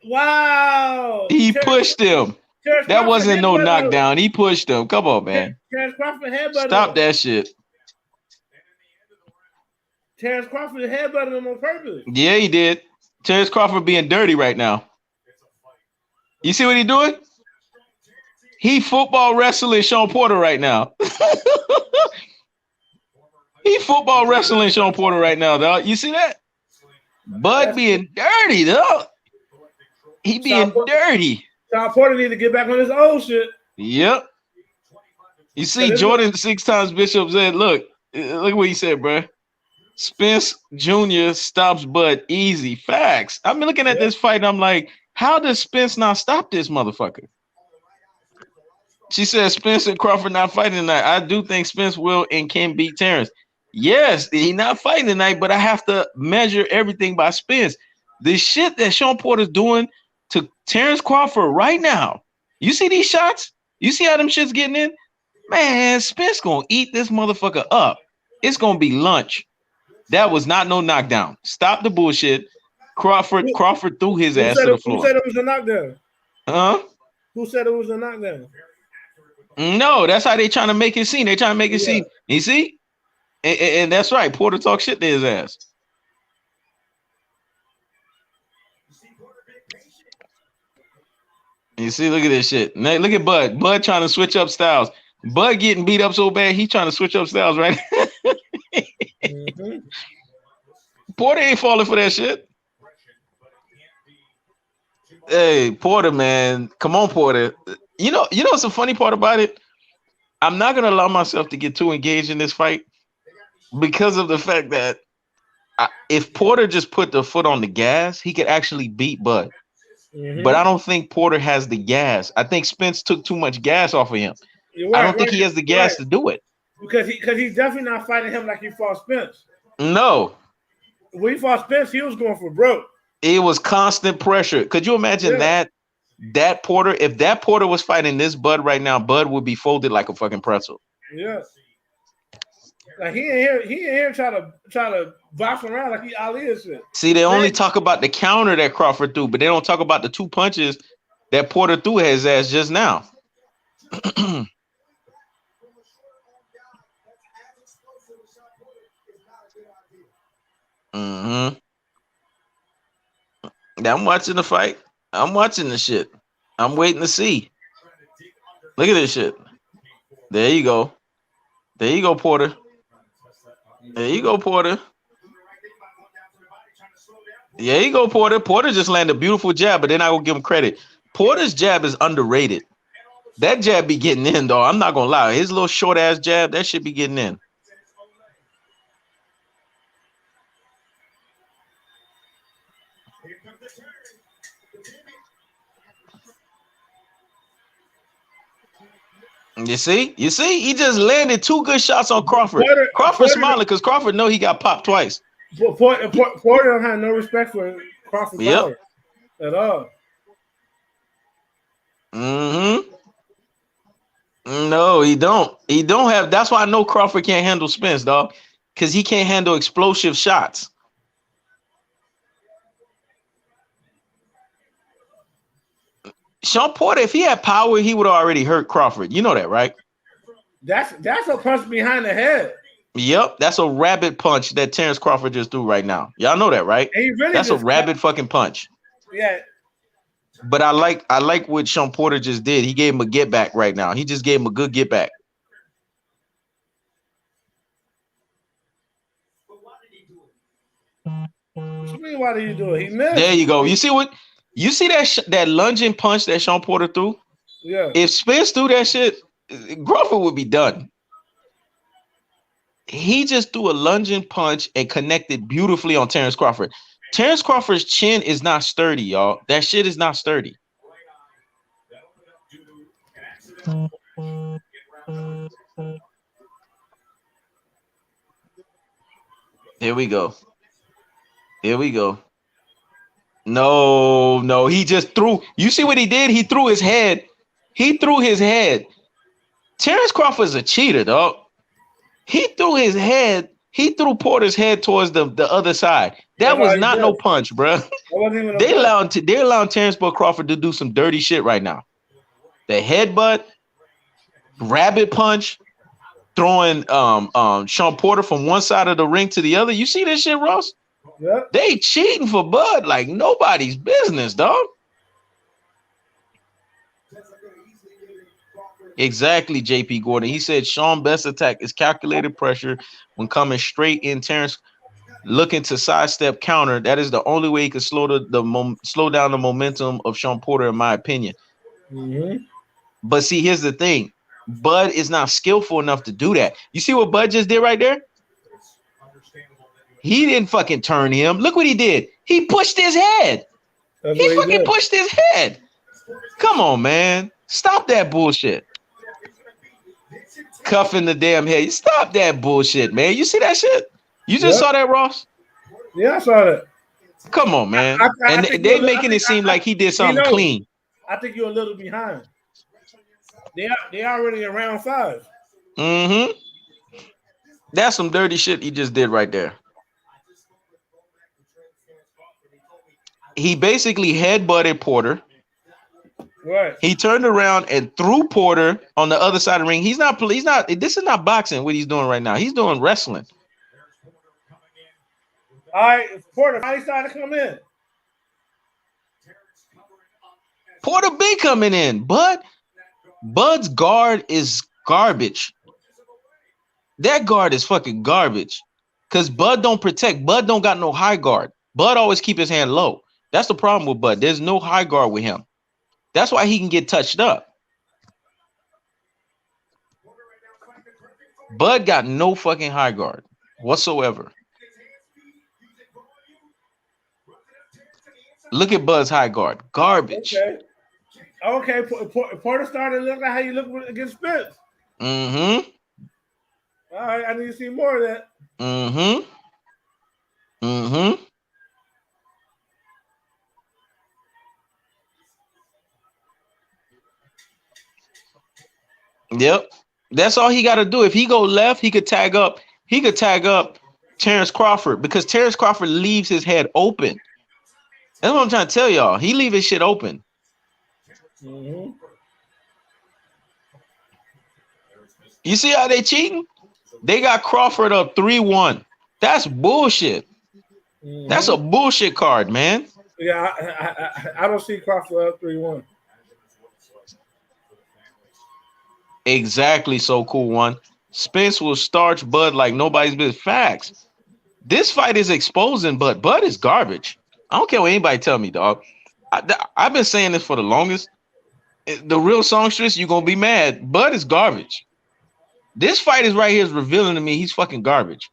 Wow. He pushed him. That wasn't no knockdown. He pushed him. Come on, man. Terence Crawford headbutted Stop that shit. Terence Crawford headbutted him on purpose. Yeah, he did. Terence Crawford being dirty right now. You see what he doing? He football wrestling Shawn Porter right now. He football wrestling Shawn Porter right now, dog. You see that? Bud being dirty, dog. He being dirty. Shawn Porter need to get back on his old shit. Yep. You see, Jordan 6 times Bishop said, look what he said, bro. Spence Jr. stops Bud easy. Facts. I'm looking at this fight and I'm like, how does Spence not stop this motherfucker? She said Spence and Crawford not fighting tonight. I do think Spence will and can beat Terence. Yes, he not fighting tonight, but I have to measure everything by Spence. The shit that Shawn Porter's doing to Terence Crawford right now. You see these shots? You see how them shit's getting in? Man, Spence gonna eat this motherfucker up. It's gonna be lunch. That was not no knockdown. Stop the bullshit. Crawford threw his ass to the floor. Who said it was a knockdown? Huh? Who said it was a knockdown? No, that's how they trying to make it seem. They trying to make it seem. You see? And that's right. Porter talk shit to his ass. You see, look at this shit. Look at Bud. Bud trying to switch up styles. Bud getting beat up so bad, he trying to switch up styles, right? Porter ain't falling for that shit. Hey, Porter, man. Come on, Porter. You know what's the funny part about it? I'm not going to allow myself to get too engaged in this fight because of the fact that if Porter just put the foot on the gas, he could actually beat Bud. But I don't think Porter has the gas. I think Spence took too much gas off of him. I don't think he has the gas to do it. because he's definitely not fighting him like he fought Spence. No. When he fought Spence, he was going for broke. It was constant pressure. Could you imagine that Porter? If that Porter was fighting this Bud right now, Bud would be folded like a fucking pretzel. Yeah. Like he ain't here try to box around like he Ali and shit. See, they only talk about the counter that Crawford threw, but they don't talk about the 2 punches that Porter threw his ass just now. Mm-hmm. I'm watching the fight. I'm watching the shit. I'm waiting to see. Look at this shit. There you go. There you go, Porter. There you go, Porter. There you go, Porter. Porter just landed a beautiful jab, but then I will give him credit. Porter's jab is underrated. That jab be getting in, though. I'm not gonna lie. His little short ass jab, that should be getting in. You see, he just landed 2 good shots on Crawford. Crawford smiling because Crawford know he got popped twice. Porter don't have no respect for Crawford's power at all. Mm-hmm. No, he don't. He don't have. That's why I know Crawford can't handle Spence, dog, because he can't handle explosive shots. Shawn Porter, if he had power, he would have already hurt Crawford. You know that, right? That's a punch behind the head. Yep, that's a rabbit punch that Terence Crawford just threw right now. Y'all know that, right? That's a rabbit fucking punch. Yeah. But I like what Shawn Porter just did. He gave him a get back right now. He just gave him a good get back. What you mean? Why did he do it? He missed. There you go. You see that lunging punch that Shawn Porter threw? Yeah. If Spence threw that shit, Crawford would be done. He just threw a lunging punch and connected beautifully on Terence Crawford. Terence Crawford's chin is not sturdy, y'all. That shit is not sturdy. Here we go. Here we go. No, he just threw. You see what he did? He threw his head. He threw his head. Terence Crawford's a cheater, dog. He threw his head. He threw Porter's head towards the other side. That was not no punch, bro. They allowed Terence Crawford to do some dirty shit right now. The headbutt, rabbit punch, throwing Shawn Porter from one side of the ring to the other. You see this shit, Ross? Yeah. They cheating for Bud like nobody's business, dog. Exactly, JP Gordon. He said Shawn's best attack is calculated pressure when coming straight in. Terence looking to sidestep counter. That is the only way he could slow down the momentum of Shawn Porter, in my opinion. Mm-hmm. But see, here's the thing. Bud is not skillful enough to do that. You see what Bud just did right there? He didn't fucking turn him. Look what he did. He pushed his head. He fucking pushed his head. Come on, man. Stop that bullshit. Cuffing the damn head. Stop that bullshit, man. You see that shit? You just saw that, Ross? Yeah, I saw that. Come on, man. They making it seem like he did something clean. I think you're a little behind. They already in round 5. Mm-hmm. That's some dirty shit he just did right there. He basically headbutted Porter. Right. He turned around and threw Porter on the other side of the ring. He's not. This is not boxing. What he's doing right now. He's doing wrestling. All right, Porter finally started to come in. Porter been coming in, but Bud's guard is garbage. That guard is fucking garbage. Cause Bud don't protect. Bud don't got no high guard. Bud always keep his hand low. That's the problem with Bud. There's no high guard with him. That's why he can get touched up. Bud got no fucking high guard whatsoever. Look at Bud's high guard. Garbage. Okay. Porter started to look like how you look against Spence. Mm-hmm. All right, I need to see more of that. Mm-hmm. Mm-hmm. Yep. That's all he got to do. If he go left, he could tag up. He could tag up Terence Crawford because Terence Crawford leaves his head open. That's what I'm trying to tell y'all. He leave his shit open. Mm-hmm. You see how they cheating? They got Crawford up 3-1. That's bullshit. Mm-hmm. That's a bullshit card, man. Yeah, I don't see Crawford up 3-1. Exactly. So cool one. Spence will starch Bud like nobody's business. Facts. This fight is exposing Bud. Bud is garbage. I don't care what anybody tell me, dog. I've been saying this for the longest. The real songstress, you're gonna be mad. Bud is garbage. This fight is right here is revealing to me he's fucking garbage.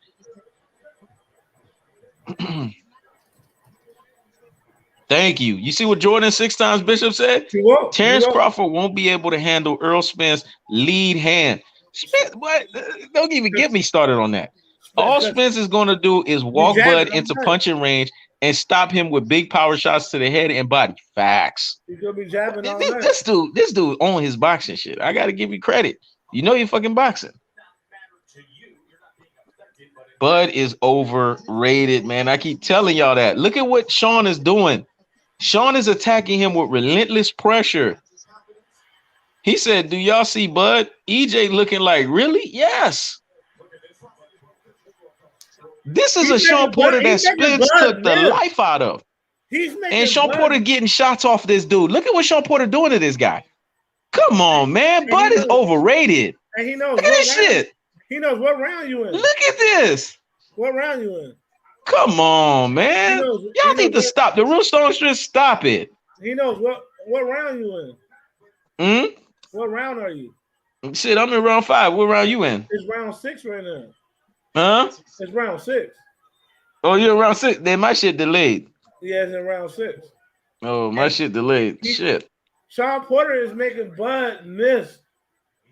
Thank you. You see what Jordan 6 times Bishop said? He won't. Terence Crawford won't be able to handle Earl Spence lead hand. Spence, what? Don't even get me started on that. All Spence is going to do is walk Bud into punching range and stop him with big power shots to the head and body. Facts. He's gonna be jabbing all night. This dude on his boxing shit. I got to give you credit. You know you're fucking boxing. Bud is overrated, man. I keep telling y'all that. Look at what Shawn is doing. Shawn is attacking him with relentless pressure. He said, do y'all see Bud? EJ looking like, really? Yes. This is a Shawn Porter that Spence took the life out of. And Shawn Porter getting shots off this dude. Look at what Shawn Porter doing to this guy. Come on, man. Bud is overrated. And he knows look at this shit. He knows what round you in. Look at this. What round you in? Come on, man. Y'all need to stop. The real songstress, stop it. He knows what round you in. What round are you? Shit, I'm in round 5. What round you in? It's round 6 right now. Huh? It's round 6. Oh, you're in round 6? Then my shit delayed. Yeah, it's in round 6. Oh, my shit delayed. Shit. Shawn Porter is making Bud miss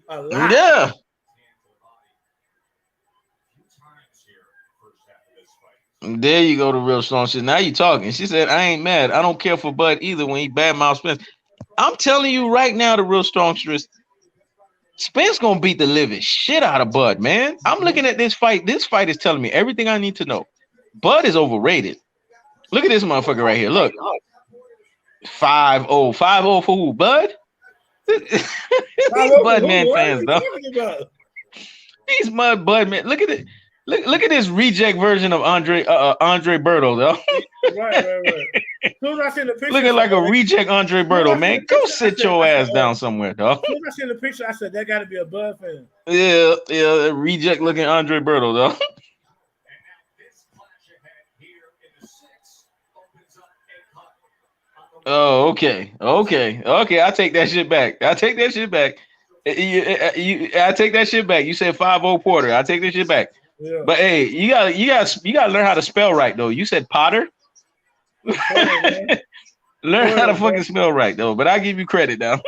a lot. Yeah. There you go, the real strong shit. Now you talking. She said, I ain't mad. I don't care for Bud either when he badmouth Spence. I'm telling you right now, the real strongstress, Spence gonna beat the living shit out of Bud, man. I'm looking at this fight. This fight is telling me everything I need to know. Bud is overrated. Look at this motherfucker right here. Look. 5-0. 5-0 for who? Bud? These Bud man fans, though. These Bud man. Look at it. Look at this reject version of Andre Berto, though. Right. Soon as I seen the picture, looking like a reject Andre Berto, man. Go sit your ass down somewhere, dog. Soon as I seen the picture, I said that got to be a Bud fan. Yeah, reject looking Andre Berto, though. Oh, okay. I take that shit back. I take that shit back. You said 5-0 Porter. I take that shit back. Yeah. But hey, you gotta learn how to spell right though. You said Potter. Learn how to fucking spell right though. But I give you credit now.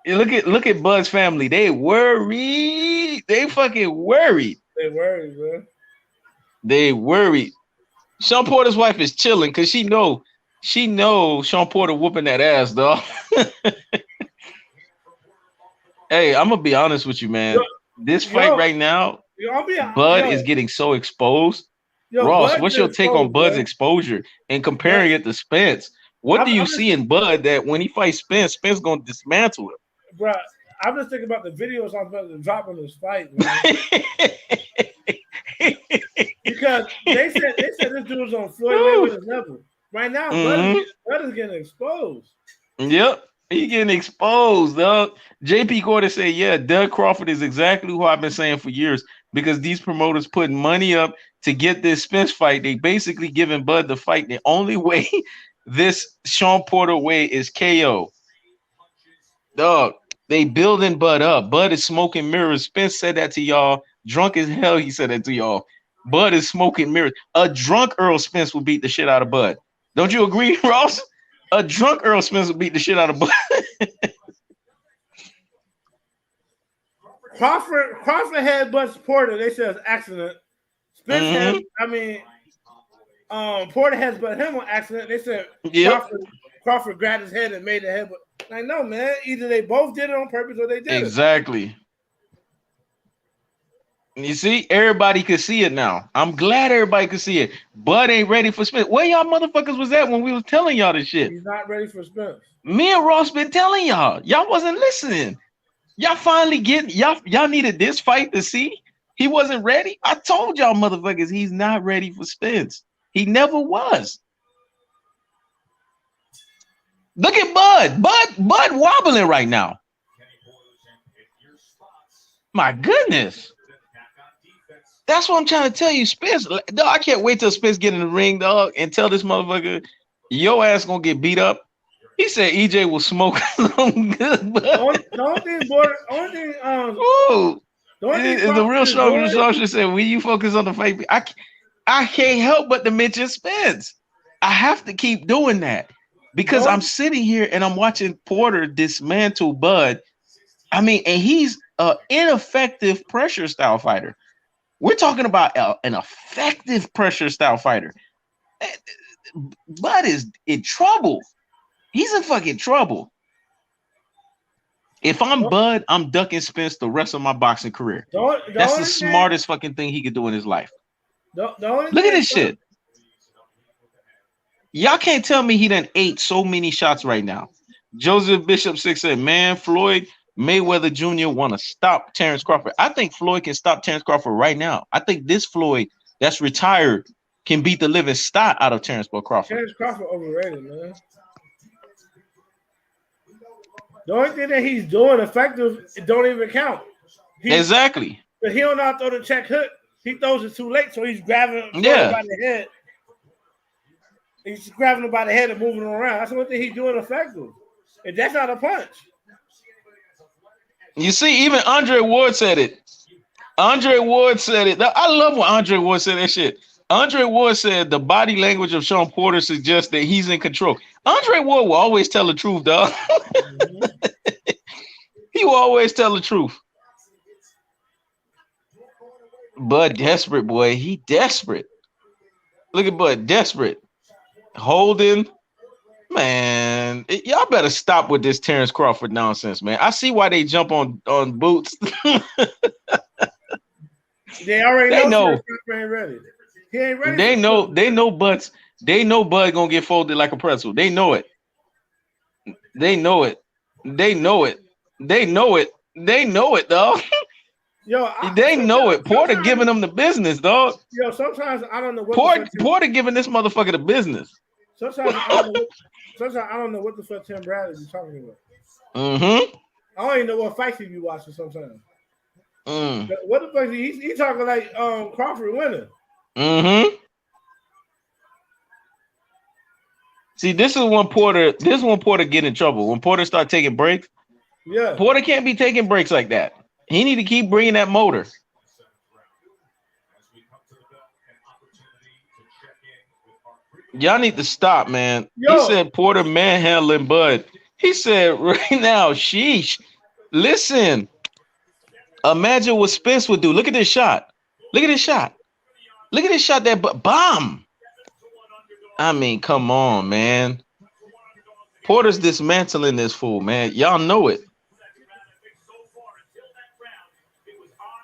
Look at Bud's family. They worried. They fucking worried. They worried, man. They worried. Shawn Porter's wife is chilling because she know Shawn Porter whooping that ass, dog. Hey, I'm gonna be honest with you, man. This fight right now, Bud is getting so exposed. Ross, what's your take on Bud's exposure and comparing it to Spence? What do you see in Bud that when he fights Spence, Spence gonna dismantle it? Bro, I'm just thinking about the videos I'm about to drop on this fight, man. Because they said this dude was on Floyd Mayweather's level. Right now, Bud is getting exposed. Yep. He getting exposed, dog. JP Gordon said, yeah, Doug Crawford is exactly who I've been saying for years because these promoters putting money up to get this Spence fight. They basically giving Bud the fight. The only way this Shawn Porter way is KO. Dog, they building Bud up. Bud is smoking mirrors. Spence said that to y'all. Drunk as hell, he said that to y'all. Bud is smoking mirrors. A drunk Earl Spence will beat the shit out of Bud. Don't you agree, Ross? A drunk Earl Spence will beat the shit out of Bud. Crawford headbutts Porter. They said it's accident. Spence had, Mm-hmm. I mean, Porter headbutt him on accident. They said Yep. Crawford grabbed his head and made the headbutt. Like, no, man. Either they both did it on purpose or they did it. Exactly. You see, everybody could see it now. I'm glad everybody could see it. Bud ain't ready for Spence. Where y'all motherfuckers was at when we was telling y'all this shit? He's not ready for Spence. Me and Ross been telling y'all. Y'all wasn't listening. Y'all finally get y'all needed this fight to see he wasn't ready. I told y'all motherfuckers he's not ready for Spence. He never was. Look at Bud. Bud wobbling right now. My goodness. That's what I'm trying to tell you, Spence. Dog, I can't wait till Spence get in the ring, dog, and tell this motherfucker, your ass gonna get beat up. He said EJ will smoke some good. The only thing, the real strong said, when you focus on the fight, I can't help but to mention Spence. I have to keep doing that because I'm sitting here and I'm watching Porter dismantle Bud. I mean, and he's an ineffective pressure style fighter. We're talking about an effective pressure style fighter. Bud is in trouble. He's in fucking trouble. If I'm Bud, I'm ducking Spence the rest of my boxing career. That's the smartest fucking thing he could do in his life. Look at this shit. Y'all can't tell me he done ate so many shots right now. Joseph Bishop 6 said, man, Floyd Mayweather Jr. want to stop Terence Crawford. I think Floyd can stop Terence Crawford right now. I think this Floyd that's retired can beat the living snot out of Terence Crawford. Terence Crawford overrated, man. The only thing that he's doing effective, it don't even count. Exactly. But he don't know how to throw the check hook. He throws it too late, so he's grabbing him by the head. He's grabbing him by the head and moving him around. That's the only thing he's doing effective. And that's not a punch. You see, even Andre Ward said it. Andre Ward said it. I love when Andre Ward said that shit. Andre Ward said the body language of Shawn Porter suggests that he's in control. Andre Ward will always tell the truth, dog. He will always tell the truth. Bud desperate, boy. He desperate. Look at Bud desperate. Holding. Man, y'all better stop with this Terence Crawford nonsense, man. I see why they jump on boots. They already know. Ain't ready. He ain't ready. They know Bud gonna get folded like a pretzel. They know it. They know it, dog. Yo, they know it. Porter giving them the business, dog. Yo, sometimes I don't know what Porter giving this motherfucker the business. Sometimes I don't know what the fuck Tim Bradley is talking about. Mm-hmm. I don't even know what fights he be watching sometimes. What the fuck he talking like Crawford winning? Mm-hmm. See, this is when Porter get in trouble. When Porter start taking breaks, yeah. Porter can't be taking breaks like that. He need to keep bringing that motor. Y'all need to stop, man. He said Porter manhandling Bud. He said right now, sheesh. Listen, imagine what Spence would do. Look at this shot. Look at this shot. Look at this shot. That bomb. I mean, come on, man. Porter's dismantling this fool, man. Y'all know it.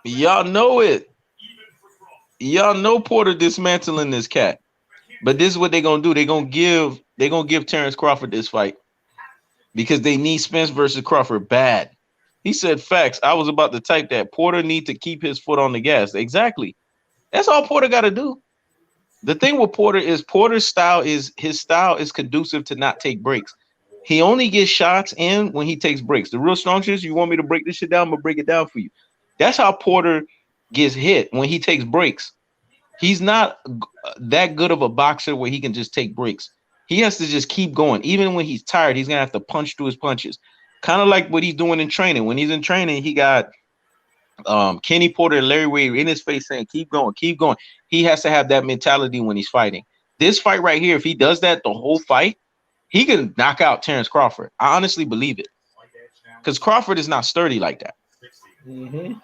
Y'all know it. Y'all know Porter dismantling this cat. But this is what they're gonna do. They're gonna give Terence Crawford this fight because they need Spence versus Crawford bad. He said facts. I was about to type that. Porter need to keep his foot on the gas. Exactly. That's all Porter got to do. The thing with Porter is Porter's style is conducive to not take breaks. He only gets shots in when he takes breaks. The real strong shit, you want me to break this shit down? I'm gonna break it down for you. That's how Porter gets hit when he takes breaks. He's not that good of a boxer where he can just take breaks. He has to just keep going. Even when he's tired, he's gonna have to punch through his punches. Kind of like what he's doing in training. When he's in training, he got Kenny Porter and Larry Wade in his face saying, keep going, keep going. He has to have that mentality when he's fighting. This fight right here, if he does that the whole fight, he can knock out Terence Crawford. I honestly believe it. Because Crawford is not sturdy like that. Mm-hmm.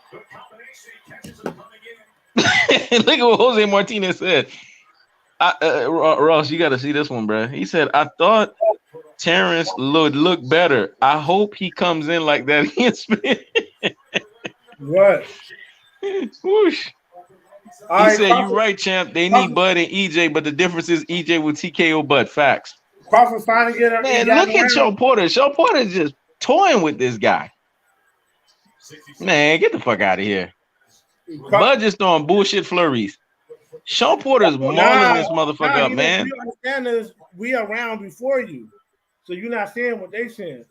Look at what Jose Martinez said. Ross, you got to see this one, bro. He said, "I thought Terrence would look better. I hope he comes in like that against me." What? Whoosh. All He right, said, "You right, champ. They need Bud and EJ, but the difference is EJ will TKO Bud. Facts." Crawford finally he Man, got look him at around. Shawn Porter. Shawn Porter just toying with this guy. Man, get the fuck out of here. Bud just throwing bullshit flurries. Shawn Porter's mauling this motherfucker up, man. You understand this? We are around before you, so you're not seeing what they saying.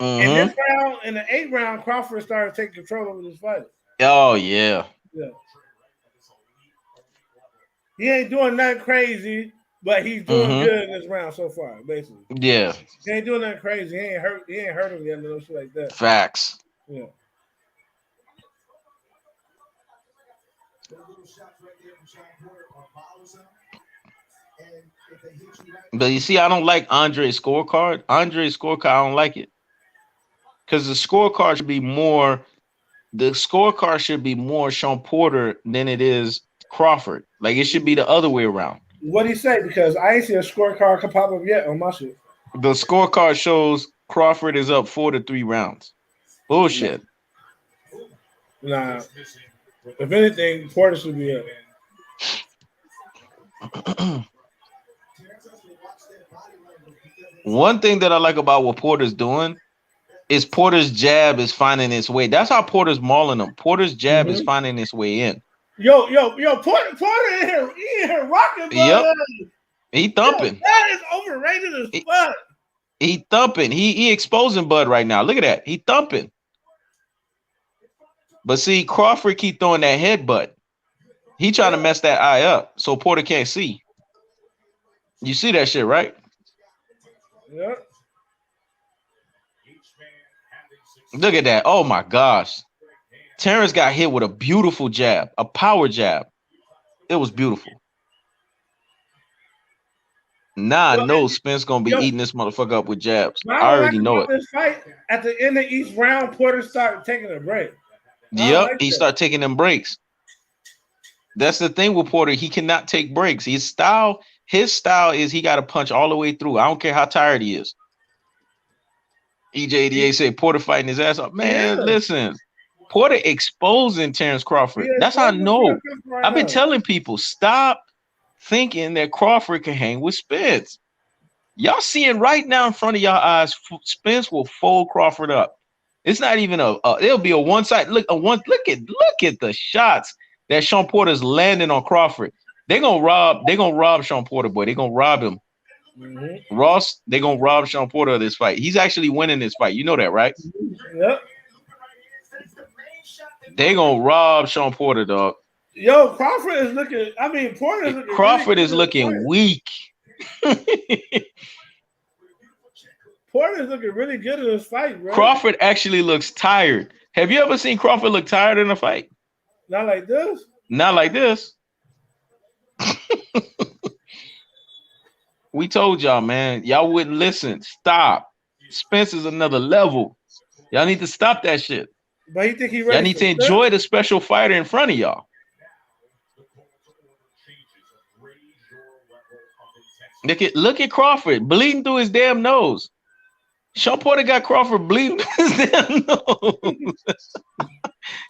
In this round, in the 8th round, Crawford started taking control over this fight. Oh yeah. He ain't doing nothing crazy, but he's doing good in this round so far, basically. Yeah. He ain't doing nothing crazy. He ain't hurt him yet, no shit like that. Facts. Yeah. But you see, I don't like Andre's scorecard. Andre's scorecard, I don't like it. Because the scorecard should be more Shawn Porter than it is Crawford. Like it should be the other way around. What'd he say? Because I ain't seen a scorecard come pop up yet on my shit. The scorecard shows Crawford is up 4-3 rounds. Bullshit. Nah. If anything, Porter should be up. One thing that I like about what Porter's doing is Porter's jab is finding its way. That's how Porter's mauling him. Porter's jab is finding its way in. Yo, Porter in here, rocking, bro. Yep. He thumping. Yo, that is overrated as fuck. He thumping. He exposing Bud right now. Look at that. He thumping. But see, Crawford keep throwing that headbutt. He trying to mess that eye up so Porter can't see. You see that shit, right? Yeah. Look at that. Oh my gosh. Terrence got hit with a beautiful jab, a power jab. It was beautiful. Nah, I know Spence gonna be eating this motherfucker up with jabs. I already know it. This fight, at the end of each round, Porter started taking a break. Yep, he started taking them breaks. That's the thing with Porter. He cannot take breaks. His style is he got to punch all the way through. I don't care how tired he is. EJ88 said Porter fighting his ass off. Man, listen. Porter exposing Terence Crawford. That's how I know. I've been telling people, stop thinking that Crawford can hang with Spence. Y'all seeing right now in front of y'all eyes, Spence will fold Crawford up. It's not even it'll be a one side. Look at the shots that Shawn Porter's landing on Crawford. They're gonna rob Shawn Porter, boy. They're gonna rob him. Ross, they're gonna rob Shawn Porter of this fight. He's actually winning this fight. You know that, right? Yep. They gonna rob Shawn Porter, dog. Yo, Crawford is looking. I mean, Porter is looking. Crawford is looking weak. Porter is looking really good in this fight, bro. Crawford actually looks tired. Have you ever seen Crawford look tired in a fight? Not like this. Not like this. We told y'all, man. Y'all wouldn't listen. Stop. Spence is another level. Y'all need to stop that shit. But you think he ready? Y'all need to enjoy the special fighter in front of y'all. Look at Crawford bleeding through his damn nose. Shawn Porter got Crawford bleeding through his damn nose.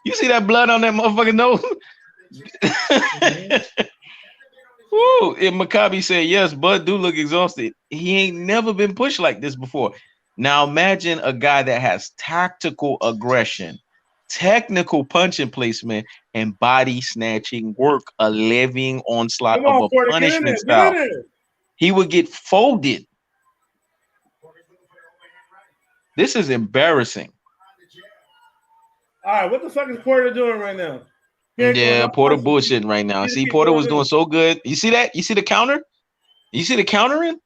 You see that blood on that motherfucking nose? Woo! And Maccabi said, yes, Bud do look exhausted. He ain't never been pushed like this before. Now imagine a guy that has tactical aggression, technical punching placement, and body snatching work, a living onslaught of a Porter, punishment style. He would get folded. This is embarrassing. All right, what the fuck is Porter doing right now? Yeah, Porter bullshitting right now. See, Porter was doing so good. You see that? You see the counter? You see the countering?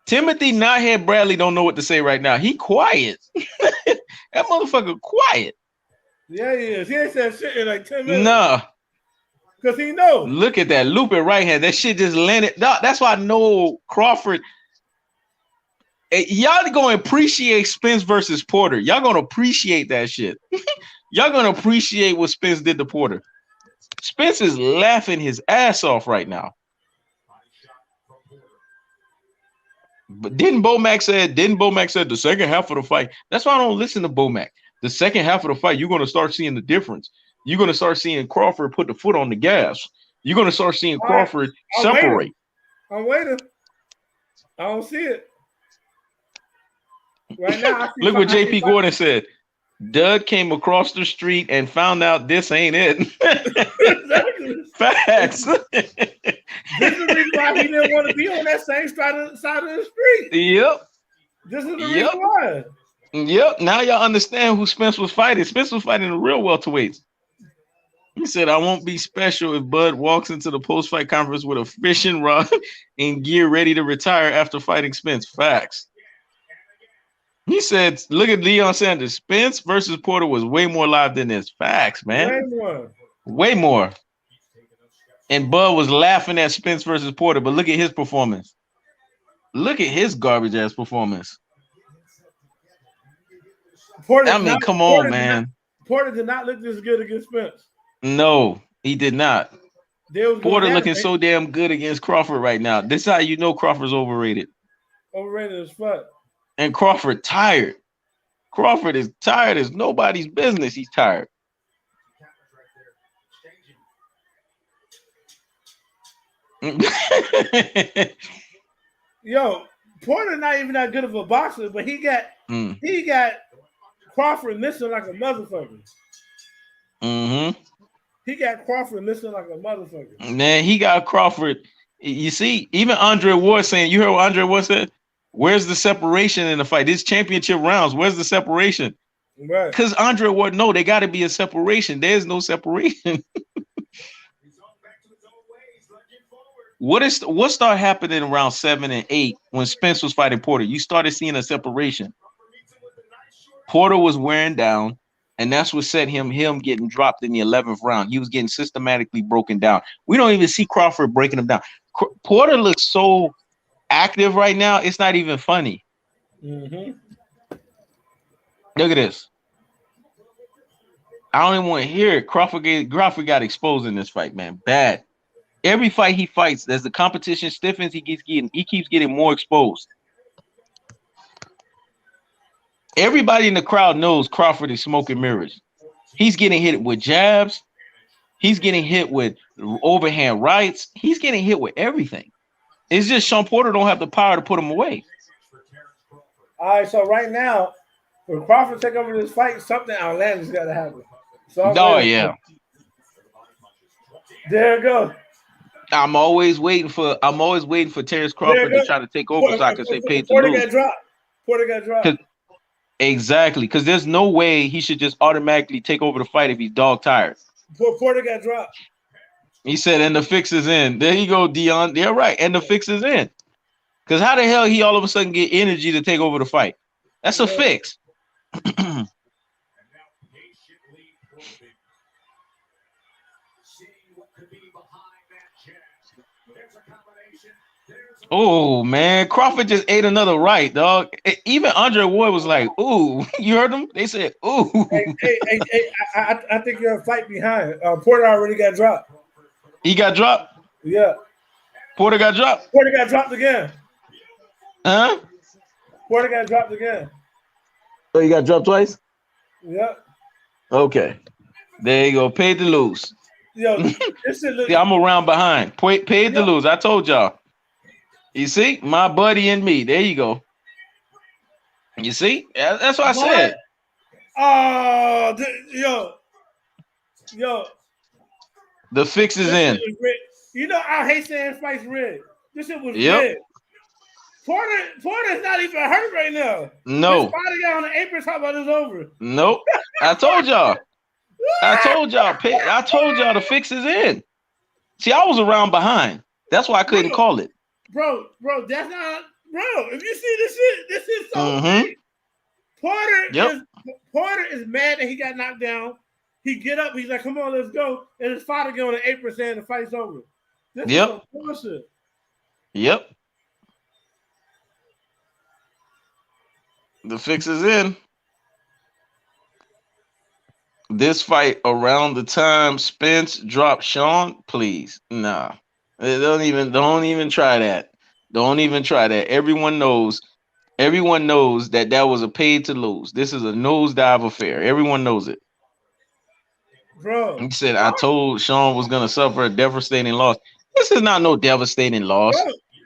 Timothy Knothead Bradley don't know what to say right now. He quiet. That motherfucker quiet. Yeah, he is. He ain't said shit in like 10 minutes. Nah. Because he knows. Look at that looping right hand. That shit just landed. That's why I know Crawford. Y'all gonna appreciate Spence versus Porter. Y'all gonna appreciate that shit. Y'all gonna appreciate what Spence did to Porter. Spence is laughing his ass off right now. But didn't Bomac said the second half of the fight? That's why I don't listen to Bomac. The second half of the fight, you're gonna start seeing the difference. You're gonna start seeing Crawford put the foot on the gas. You're gonna start seeing Crawford separate. I'm waiting. I don't see it. Right now, look what JP Gordon said. Dud came across the street and found out this ain't it. Facts. This is the reason why he didn't want to be on that same side of the street. Yep. This is the reason why. Yep. Now y'all understand who Spence was fighting. Spence was fighting the real welterweights. He said, I won't be special if Bud walks into the post-fight conference with a fishing rod and gear ready to retire after fighting Spence. Facts. He said, look at Deion Sanders. Spence versus Porter was way more live than this. Facts, man. Way more. And Bud was laughing at Spence versus Porter, but look at his performance. Look at his garbage-ass performance. Come on, man. Porter did not look this good against Spence. No, he did not. Porter looking so damn good against Crawford right now. This is how you know Crawford's overrated. Overrated as fuck. And Crawford tired. Crawford is tired as nobody's business. He's tired. Yo, Porter not even that good of a boxer, but he got Crawford missing like a motherfucker. Mm-hmm. He got Crawford missing like a motherfucker. Man, he got Crawford. You see, even Andre Ward saying, you heard what Andre Ward said? Where's the separation in the fight? This championship rounds, where's the separation? Right. Because Andre Ward, no, they got to be a separation. There's no separation. What started happening around 7 and 8 when Spence was fighting Porter? You started seeing a separation. Porter was wearing down, and that's what set him getting dropped in the 11th round. He was getting systematically broken down. We don't even see Crawford breaking him down. Porter looks so active right now, it's not even funny. Mm-hmm. Look at this. I don't even want to hear it. Crawford got exposed in this fight, man. Bad. Every fight he fights, as the competition stiffens, he keeps getting more exposed. Everybody in the crowd knows Crawford is smoking mirrors. He's getting hit with jabs. He's getting hit with overhand rights. He's getting hit with everything. It's just Shawn Porter don't have the power to put him away. All right, so right now, when Crawford take over this fight, something outlandish got to happen. So yeah. There you go. I'm always waiting for Terence Crawford to try to take over so I can say paid to lose. Porter got dropped. Exactly, because there's no way he should just automatically take over the fight if he's dog tired. Porter got dropped. He said, and the fix is in. There you go, Dion. They're right. And the fix is in. Because how the hell he all of a sudden get energy to take over the fight? That's a fix. Oh, man. Crawford just ate another right, dog. Even Andre Ward was like, ooh. You heard them? They said, ooh. Hey, I think you're a fight behind. Porter already got dropped. He got dropped? Yeah. Porter got dropped? Porter got dropped again. Huh? Porter got dropped again. Oh, you got dropped twice? Yeah. Okay. There you go. Paid to lose. Yo, this shit look. See, I'm around behind. Paid to lose. I told y'all. You see? My buddy and me. There you go. You see? That's what I said. Oh, yo. The fix is in. You know, I hate saying fights rigged. This shit was rigged. Porter's not even hurt right now. No. His body got on the apron. How about it's over? Nope. I told y'all. I told y'all the fix is in. See, I was around behind. That's why I couldn't call it. Bro, that's not. Bro, if you see this is so. Porter is mad that he got knocked down. He get up. He's like, "Come on, let's go." And his father get on the apron saying the fight's over. This is some bullshit. Yep. The fix is in. This fight around the time Spence dropped Shawn, please. Nah. Don't even try that. Don't even try that. Everyone knows that was a paid to lose. This is a nosedive affair. Everyone knows it. Bro. He said, I told Shawn was gonna suffer a devastating loss. This is not no devastating Bro, loss.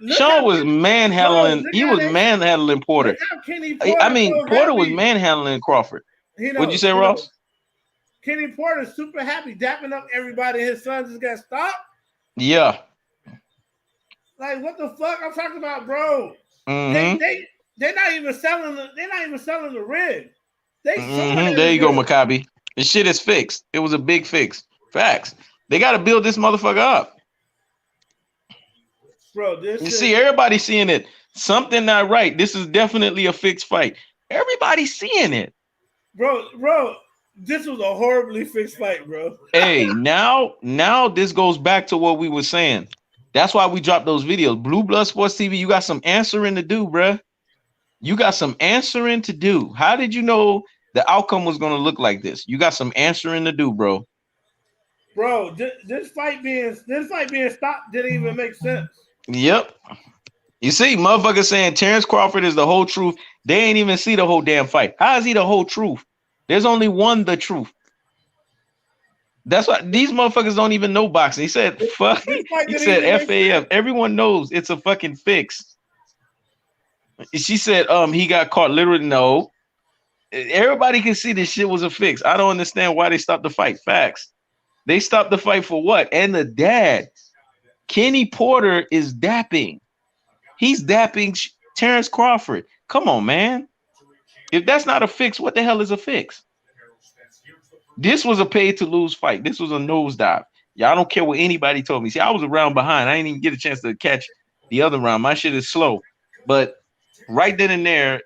look how Shawn was manhandling, look he how was they manhandling look Porter. how Kenny I Porter's mean, so Porter was happy. manhandling Crawford. What'd you say, He knows. Ross? Kenny Porter's super happy, dapping up everybody. His son just got stopped. Yeah. Like, what the fuck I'm talking about, bro? Mm-hmm. They're not even selling the rig. They somebody There you go, Maccabi. The shit is fixed. It was a big fix. Facts. They got to build this motherfucker up. Bro, See, everybody seeing it. Something not right. This is definitely a fixed fight. Everybody's seeing it. Bro, this was a horribly fixed fight, bro. Hey, now this goes back to what we were saying. That's why we dropped those videos. Blue Blood Sports TV, you got some answering to do, bruh. You got some answering to do. How did you know the outcome was going to look like this? You got some answering to do, bro. Bro, this fight being stopped didn't even make sense. Yep. You see, motherfuckers saying Terence Crawford is the whole truth. They ain't even see the whole damn fight. How is he the whole truth? There's only one the truth. That's why these motherfuckers don't even know boxing. He said, fuck. He said FAF. Everyone knows it's a fucking fix. She said, he got caught. Literally, no. Everybody can see this shit was a fix. I don't understand why they stopped the fight. Facts. They stopped the fight for what? And the dad, Kenny Porter, is dapping. He's dapping Terence Crawford. Come on, man. If that's not a fix, what the hell is a fix? This was a paid to lose fight. This was a nosedive. Y'all don't care what anybody told me. See, I was around behind. I didn't even get a chance to catch the other round. My shit is slow. But right then and there,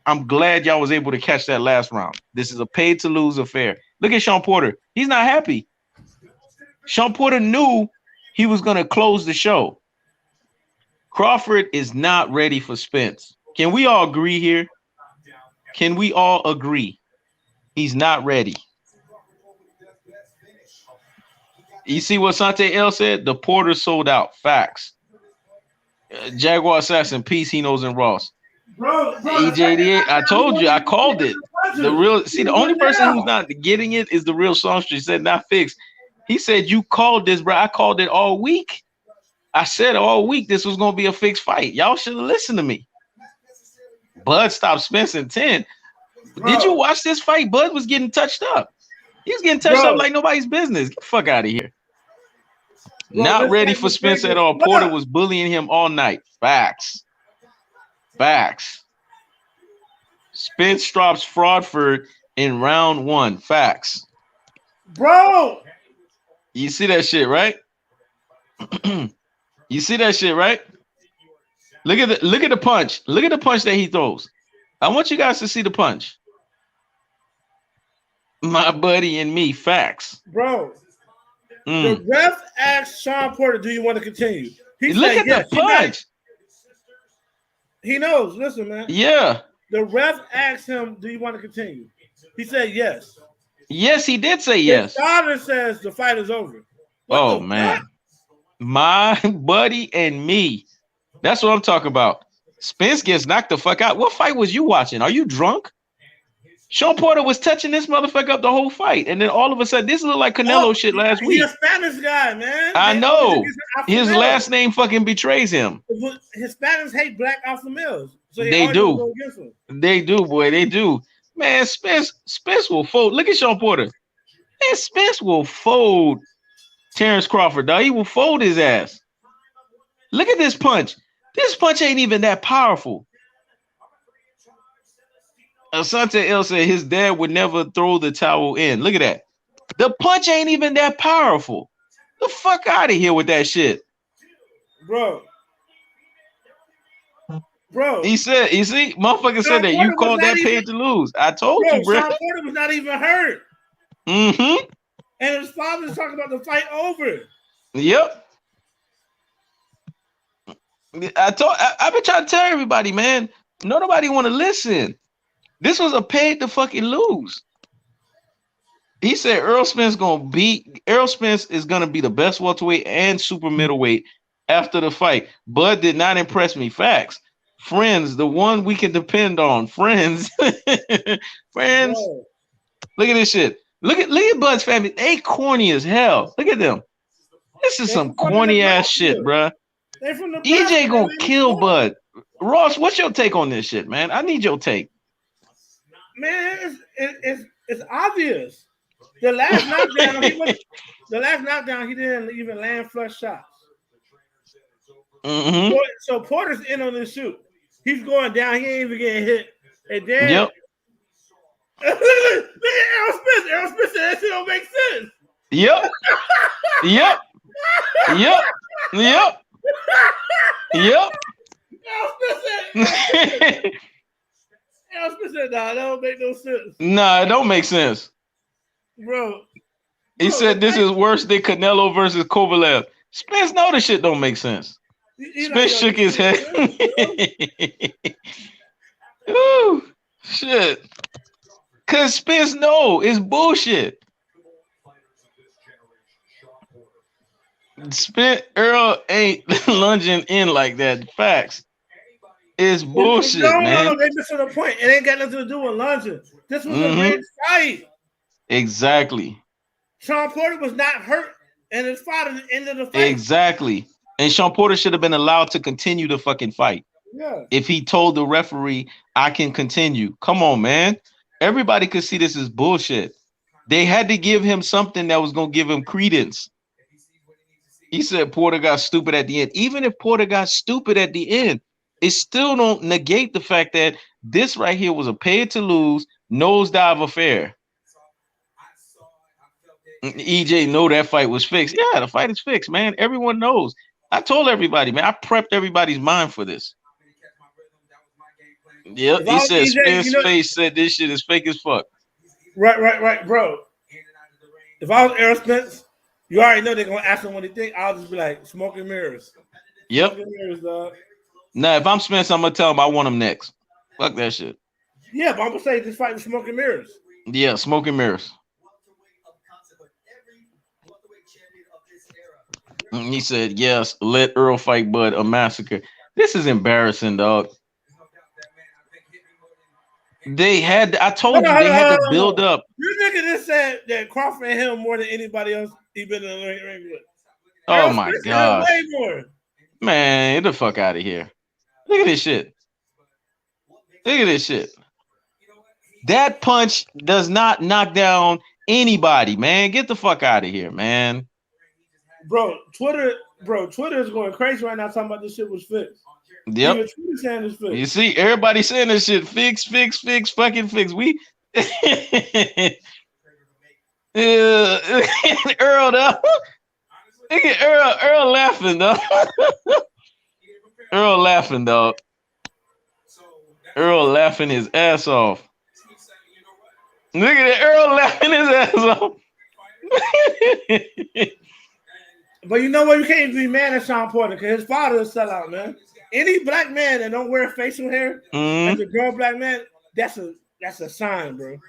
I'm glad y'all was able to catch that last round. This is a paid to lose affair. Look at Shawn Porter. He's not happy. Shawn Porter knew he was going to close the show. Crawford is not ready for Spence. Can we all agree here? Can we all agree? He's not ready. You see what Sante L said? The Porter sold out. Facts. Jaguar Assassin, peace, he knows and Ross. Bro, EJ88, I told you, I called it. The only person who's not getting it is the real songster. He said not fixed. He said you called this, bro. I called it all week. I said all week this was gonna be a fixed fight. Y'all should have listened to me. Bud stopped Spence in 10. Bro. Did you watch this fight? Bud was getting touched up. He was getting touched up like nobody's business. Get the fuck out of here. Bro, not ready for Spence at all. Porter was bullying him all night. Facts. Facts. Spence drops Crawford in round 1. Facts. Bro. You see that shit, right? You see that shit, right? Look at the punch. Look at the punch that he throws. I want you guys to see the punch. My buddy and me, facts. Bro. The ref asked Shawn Porter, do you want to continue? He look at yes. The punch. He knows. Listen, man. Yeah. The ref asked him, do you want to continue? He said yes. Yes, he did say yes. His father says the fight is over. Oh, man. My buddy and me. That's what I'm talking about. Spence gets knocked the fuck out. What fight was you watching? Are you drunk? Shawn Porter was touching this motherfucker up the whole fight. And then all of a sudden, this looked like Canelo shit last week. He's a Spanish guy, man. I know. His last name fucking betrays him. Hispanics hate black alpha males. So they do. They do, boy. They do. Man, Spence will fold. Look at Shawn Porter. Man, Spence will fold Terence Crawford, dog. He will fold his ass. Look at this punch. This punch ain't even that powerful. Asante L said his dad would never throw the towel in. Look at that. The punch ain't even that powerful. The fuck out of here with that shit. Bro. He said, you see, motherfucker said that you called that paid to lose. I told you, bro. Shawn Porter was not even hurt. Mm-hmm. And his father's talking about the fight over. Yep. I've been trying to tell everybody, man. Nobody want to listen. This was a paid to fucking lose. He said Errol Spence is gonna be the best welterweight and super middleweight after the fight. Bud did not impress me. Facts. Friends, the one we can depend on. Friends. Friends. Bro, Look at this shit. Look at Bud's family. They corny as hell. Look at them. This is they some from corny ass Nebraska. shit, bruh. They from Nebraska. EJ gonna man. kill Bud. Ross, what's your take on this shit, man? I need your take. Man, it's obvious. The last knockdown, he didn't even land flush shots. Mm-hmm. So Porter's in on this shoot. He's going down. He ain't even getting hit. And then Yep. look at Errol Spence. Errol Spence said that shit don't make sense. Yep. Yep. Yep. Yep. Yep. Errol Spence said, nah, that don't make no sense. Nah, it don't make sense. Bro. He said this is worse than Canelo versus Kovalev. Spence know the shit don't make sense. Spence shook his head. Ooh, shit. Cause Spence know it's bullshit. Earl ain't lunging in like that. Facts. It's bullshit, man. No, they missing the point. It ain't got nothing to do with lunging. This was a great fight. Exactly. Shawn Porter was not hurt and his fought at the end of the fight. Exactly. And Shawn Porter should have been allowed to continue the fucking fight. Yeah. If he told the referee, I can continue. Come on, man. Everybody could see this is bullshit. They had to give him something that was going to give him credence. He said Porter got stupid at the end. Even if Porter got stupid at the end, it still don't negate the fact that this right here was a paid to lose nosedive affair. EJ know that fight was fixed. Yeah, the fight is fixed, man. Everyone knows. I told everybody, man. I prepped everybody's mind for this. Yep, he said Spence face said this shit is fake as fuck. Right, bro. If I was Errol Spence, you already know they're gonna ask him what he think. I'll just be like, smoke and mirrors. Yep. Smoke and mirrors, dog. Now, if I'm Spence, I'm gonna tell him I want him next. Fuck that shit. Yeah, but I'm gonna say this fight with smoke and mirrors. Yeah, smoke and mirrors. He said, yes, let Earl fight Bud, a massacre. This is embarrassing, dog. I told you they had to build up. You nigga just said that Crawford and him more than anybody else he been in the ring with. Oh my god. Way more. Man, get the fuck out of here. Look at this shit. Look at this shit. That punch does not knock down anybody, man. Get the fuck out of here, man. Bro, Twitter is going crazy right now talking about this shit was fixed. Yep. Even Twitter saying it's fixed. You see, everybody saying this shit fix, fucking fix. We Earl though. Look at Earl laughing though. Earl laughing, dog. Earl laughing his ass off. Look at that, Earl laughing his ass off. But you know what? You can't be mad at Shawn Porter because his father is a sellout, man. Any black man that don't wear facial hair, as a grown black man, that's a sign, bro.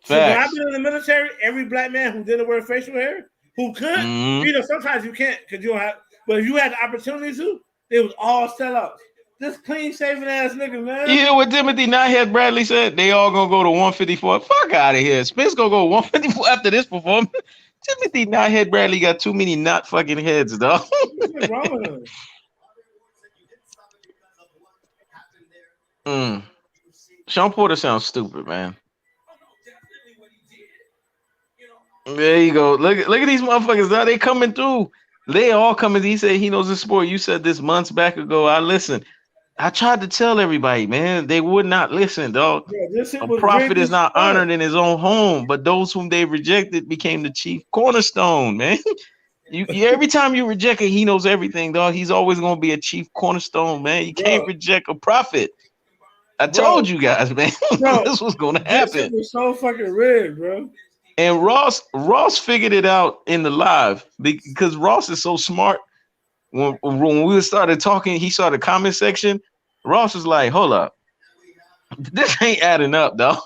So when I've been in the military, every black man who didn't wear facial hair, who could, you know, sometimes you can't because you don't have, but if you had the opportunity to, it was all sellouts. This clean shaven ass nigga, man. You hear what Timothy Knothead Bradley said? They all gonna go to 154. Fuck out of here. Spence gonna go 154 after this performance. Timothy Knothead Bradley got too many not fucking heads, dog. What's wrong with him? Shawn Porter sounds stupid, man. There you go. Look at these motherfuckers. Now they coming through. They all coming. He said he knows the sport. You said this months back ago. I listened. I tried to tell everybody, man. They would not listen, dog. Yeah, a prophet is not honored in his own home, but those whom they rejected became the chief cornerstone, man. You every time you reject it, he knows everything, dog. He's always gonna be a chief cornerstone, man. You can't reject a prophet. I told you guys, man. This was gonna happen. This shit was so fucking rigged, bro. And Ross figured it out in the live because Ross is so smart. When we started talking, he saw the comment section. Ross was like, hold up. This ain't adding up, though.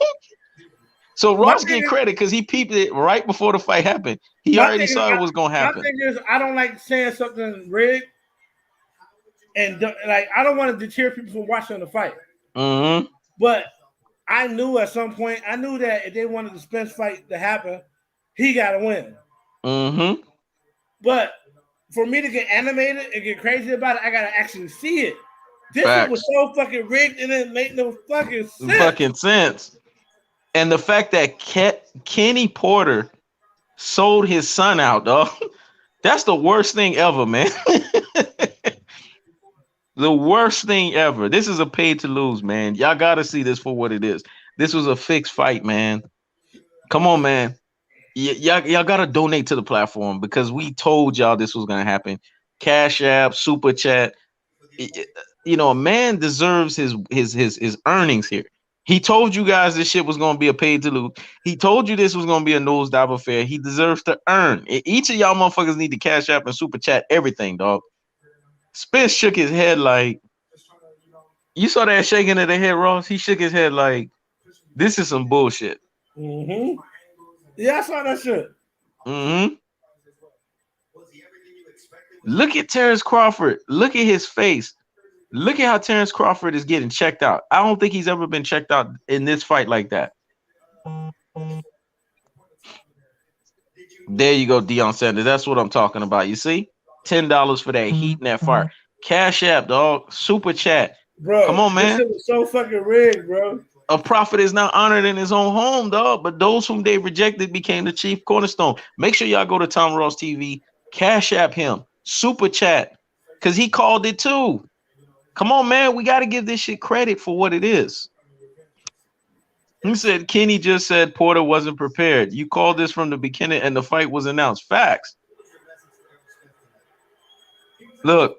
So My Ross thing get is, credit because he peeped it right before the fight happened. He my already thing is, saw it was gonna my happen. thing is, I don't like saying something rigged, and like I don't want to deter people from watching the fight. Mm-hmm. But I knew at some point, I knew that if they wanted the Spence fight to happen, he got to win. Mm-hmm. But for me to get animated and get crazy about it, I got to actually see it. This shit was Facts. so fucking rigged and it made no fucking sense. Fucking sense. And the fact that Kenny Porter sold his son out, dog. That's the worst thing ever, man. The worst thing ever. This is a pay to lose, man. Y'all gotta see this for what it is. This was a fixed fight, man. Come on, man. Y'all gotta donate to the platform because we told y'all this was gonna happen. Cash App, Super Chat. You know, a man deserves his earnings here. He told you guys this shit was gonna be a paid to lose. He told you this was gonna be a nosedive affair. He deserves to earn. Each of y'all motherfuckers need to Cash App and Super Chat everything, dog. Spence shook his head like you saw that shaking of the head, Ross. He shook his head like this is some bullshit. Mm-hmm. Yeah, I saw that shit. Mm-hmm. Look at Terence Crawford. Look at his face. Look at how Terence Crawford is getting checked out. I don't think he's ever been checked out in this fight like that. There you go, Deion Sanders. That's what I'm talking about. You see? $10 for that heat and that fire. Cash App, dog. Super Chat. Come Bro, on, this man. shit was so fucking rigged, bro. A prophet is not honored in his own home, dog. But those whom they rejected became the chief cornerstone. Make sure y'all go to Tom Ross TV. Cash App him. Super Chat. Because he called it too. Come on, man. We got to give this shit credit for what it is. He said Kenny just said Porter wasn't prepared. You called this from the beginning and the fight was announced. Facts. Look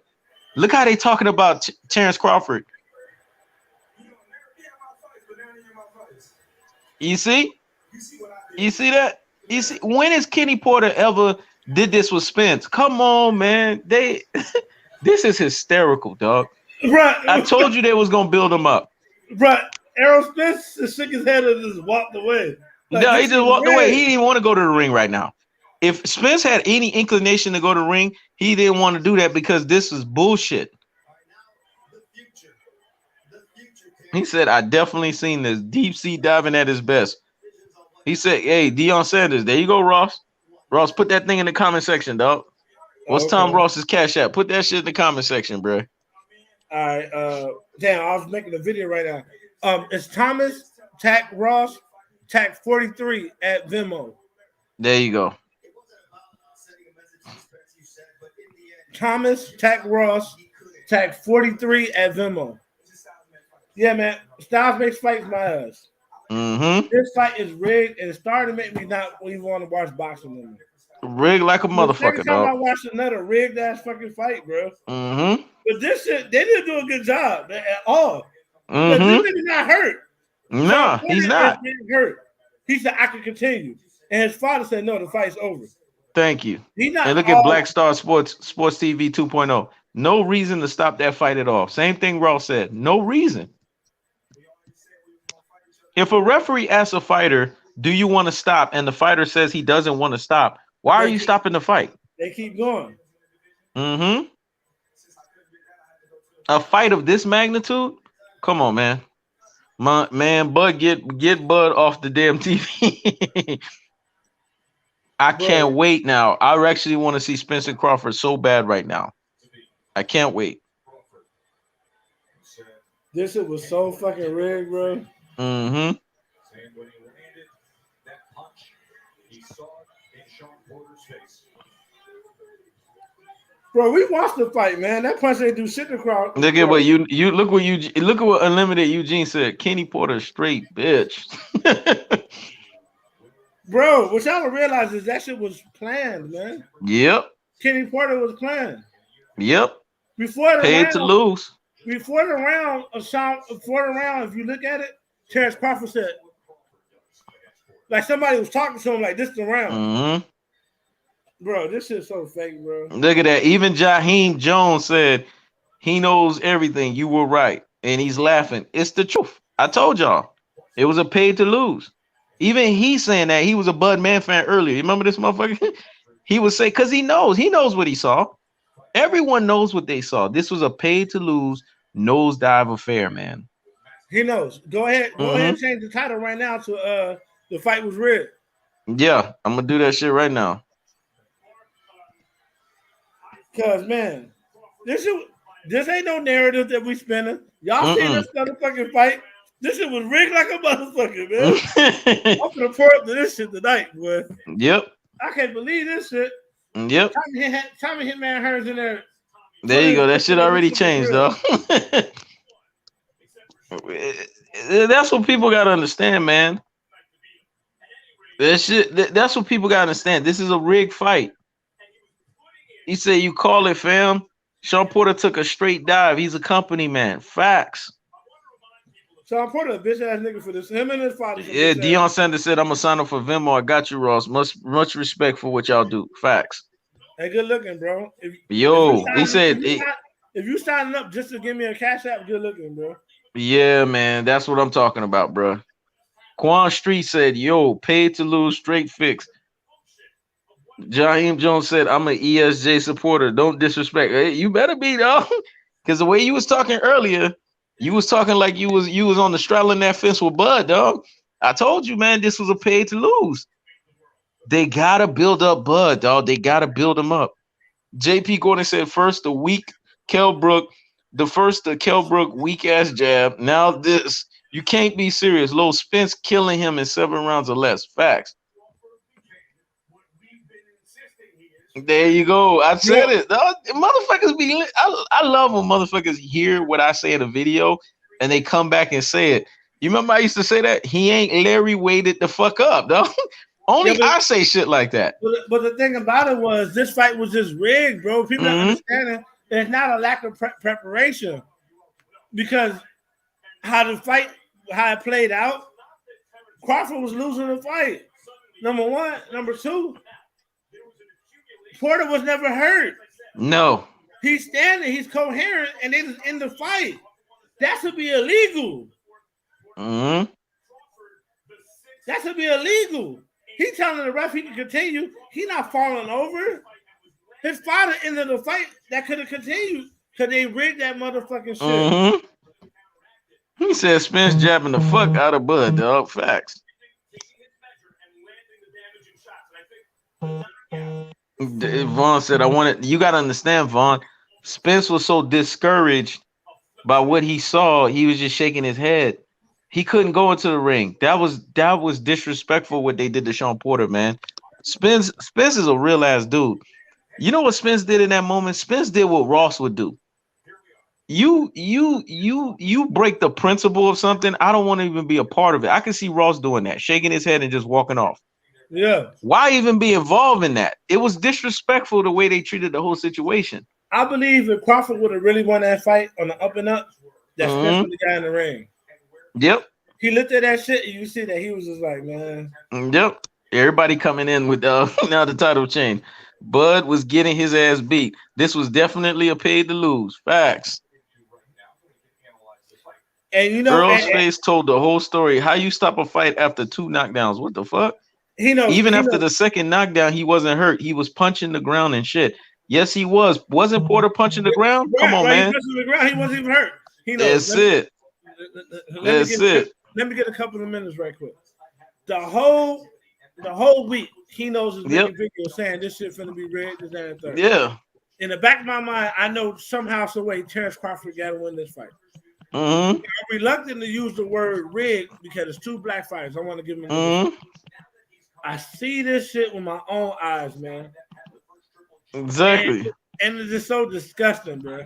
how they talking about Terence Crawford. You see? You see that? You see, when has Kenny Porter ever did this with Spence? Come on, man. This is hysterical, dog. Right. I told you they was gonna build him up. Right. Errol Spence just shook his head and just walked away. Like, No, he just walked away. He didn't even want to go to the ring right now. If Spence had any inclination to go to the ring, he didn't want to do that because this is bullshit. He said, I definitely seen this deep sea diving at his best. He said, hey, Deion Sanders, there you go, Ross. Ross, put that thing in the comment section, dog. What's Tom Ross's Cash App? Put that shit in the comment section, bro. All right. Damn, I was making a video right now. It's Thomas Tack Ross Tack 43 at Venmo. There you go. Thomas Tack Ross Tack 43 at Venmo. Yeah, man. Styles makes fights my ass. Mm-hmm. This fight is rigged, and it started to make me not even want to watch boxing anymore. Rigged like a motherfucker, dog. I watched another rigged ass fucking fight, bro. Mm-hmm. But this shit, they didn't do a good job at all. Mm-hmm. This nigga not hurt. No, he's not. Hurt. He said I can continue, and his father said no, the fight's over. Thank you. He's not. And look at Black Star Sports TV 2.0. No reason to stop that fight at all. Same thing Ross said. No reason. If a referee asks a fighter, do you want to stop? And the fighter says he doesn't want to stop. Why are you stopping the fight? They keep going. Mm-hmm. A fight of this magnitude? Come on, man. Man, Bud, get Bud off the damn TV. I can't wait now. I actually want to see Spencer Crawford so bad right now. I can't wait. This shit was so fucking rigged, bro. Mm-hmm. Bro, we watched the fight, man. That punch ain't do shit to Crawford. Look at what look at what Unlimited Eugene said. Kenny Porter straight bitch. Bro, what y'all don't realize is that shit was planned, man. Yep. Kenny Porter was planned. Yep. Before the paid round, to lose. Before the round, if you look at it, Terence Crawford said, like somebody was talking to him like this is the round. Mm-hmm. Bro, this shit's so fake, bro. Look at that. Even Jaheim Jones said he knows everything. You were right. And he's laughing. It's the truth. I told y'all it was a paid to lose. Even he saying that he was a Bud Man fan earlier. You remember this motherfucker? He would say because he knows what he saw. Everyone knows what they saw. This was a paid to lose nosedive affair, man. He knows. Go ahead and Mm-hmm. change the title right now to the fight was rigged. Yeah, I'm gonna do that shit right now. Cause man, this ain't no narrative that we spinning. Y'all seen Mm-mm. this motherfucking fight? This shit was rigged like a motherfucker, man. I'm gonna pour up to this shit tonight, boy. Yep. I can't believe this shit. Yep. Tommy Hitman Hearns in there. There you go. That shit already changed, though. That's what people gotta understand, man. That's what people gotta understand. This is a rigged fight. He said, "You call it, fam." Shawn Porter took a straight dive. He's a company man. Facts. Shawn Porter, a bitch ass nigga for this. Him and his father. Yeah, Deion Sanders said, "I'm gonna sign up for Venmo. I got you, Ross. Much respect for what y'all do. Facts." Hey, good looking, bro. He said, if you signing up just to give me a cash app, good looking, bro. "Yeah, man, that's what I'm talking about, bro." Quan Street said, "Yo, paid to lose, straight fix." Jaheim Jones said, "I'm an ESJ supporter. Don't disrespect." Hey, you better be, though, because the way you was talking earlier, you was talking like you was on the straddling that fence with Bud, dog. I told you, man, this was a paid to lose. They gotta build up Bud, dog. They gotta build him up. JP Gordon said, "First the weak Kelbrook, the Kelbrook weak ass jab. Now this, you can't be serious. Low Spence killing him in 7 rounds or less. Facts." There you go. I said it. Motherfuckers be. I love when motherfuckers hear what I say in a video and they come back and say it. You remember I used to say that? He ain't Larry weighted the fuck up, though. Only I say shit like that. But the thing about it was this fight was just rigged, bro. People don't understand it. It's not a lack of preparation. Because how it played out, Crawford was losing the fight. Number one. Number two, Porter was never hurt. No. He's standing, he's coherent, and they just end the fight. That should be illegal. Mm-hmm. That should be illegal. He telling the ref he can continue. He not falling over. His father ended the fight that could have continued because they rigged that motherfucking shit. Mm-hmm. He said Spence jabbing the fuck out of Bud, dog. Facts. Vaughn said, you got to understand, Vaughn. Spence was so discouraged by what he saw, he was just shaking his head. He couldn't go into the ring. That was disrespectful what they did to Shawn Porter, man. Spence is a real ass dude. You know what Spence did in that moment? Spence did what Ross would do. You break the principle of something. I don't want to even be a part of it. I can see Ross doing that, shaking his head and just walking off. Yeah. Why even be involved in that? It was disrespectful the way they treated the whole situation. I believe if Crawford would have really won that fight on the up and up, that Spence was the guy in the ring. Yep. He looked at that shit and you see that he was just like, man. Yep. Everybody coming in with now the title change. Bud was getting his ass beat. This was definitely a paid to lose. Facts. And you know, Earl's face told the whole story. How you stop a fight after 2 knockdowns? What the fuck? Even after the second knockdown, he wasn't hurt. He was punching the ground and shit. Yes, he was. Wasn't Porter punching the ground? Come on, man. He punching the ground. He wasn't even hurt. He knows. That's it. That's it. Let me get a couple of minutes right quick. The whole week, he knows his video saying this shit finna be rigged, this, that, and third. Yeah. In the back of my mind, I know somehow, some way, Terence Crawford got to win this fight. Mm-hmm. I'm reluctant to use the word rigged because it's 2 black fighters. I want to give him. I see this shit with my own eyes, man. Exactly. And it's just so disgusting, bro.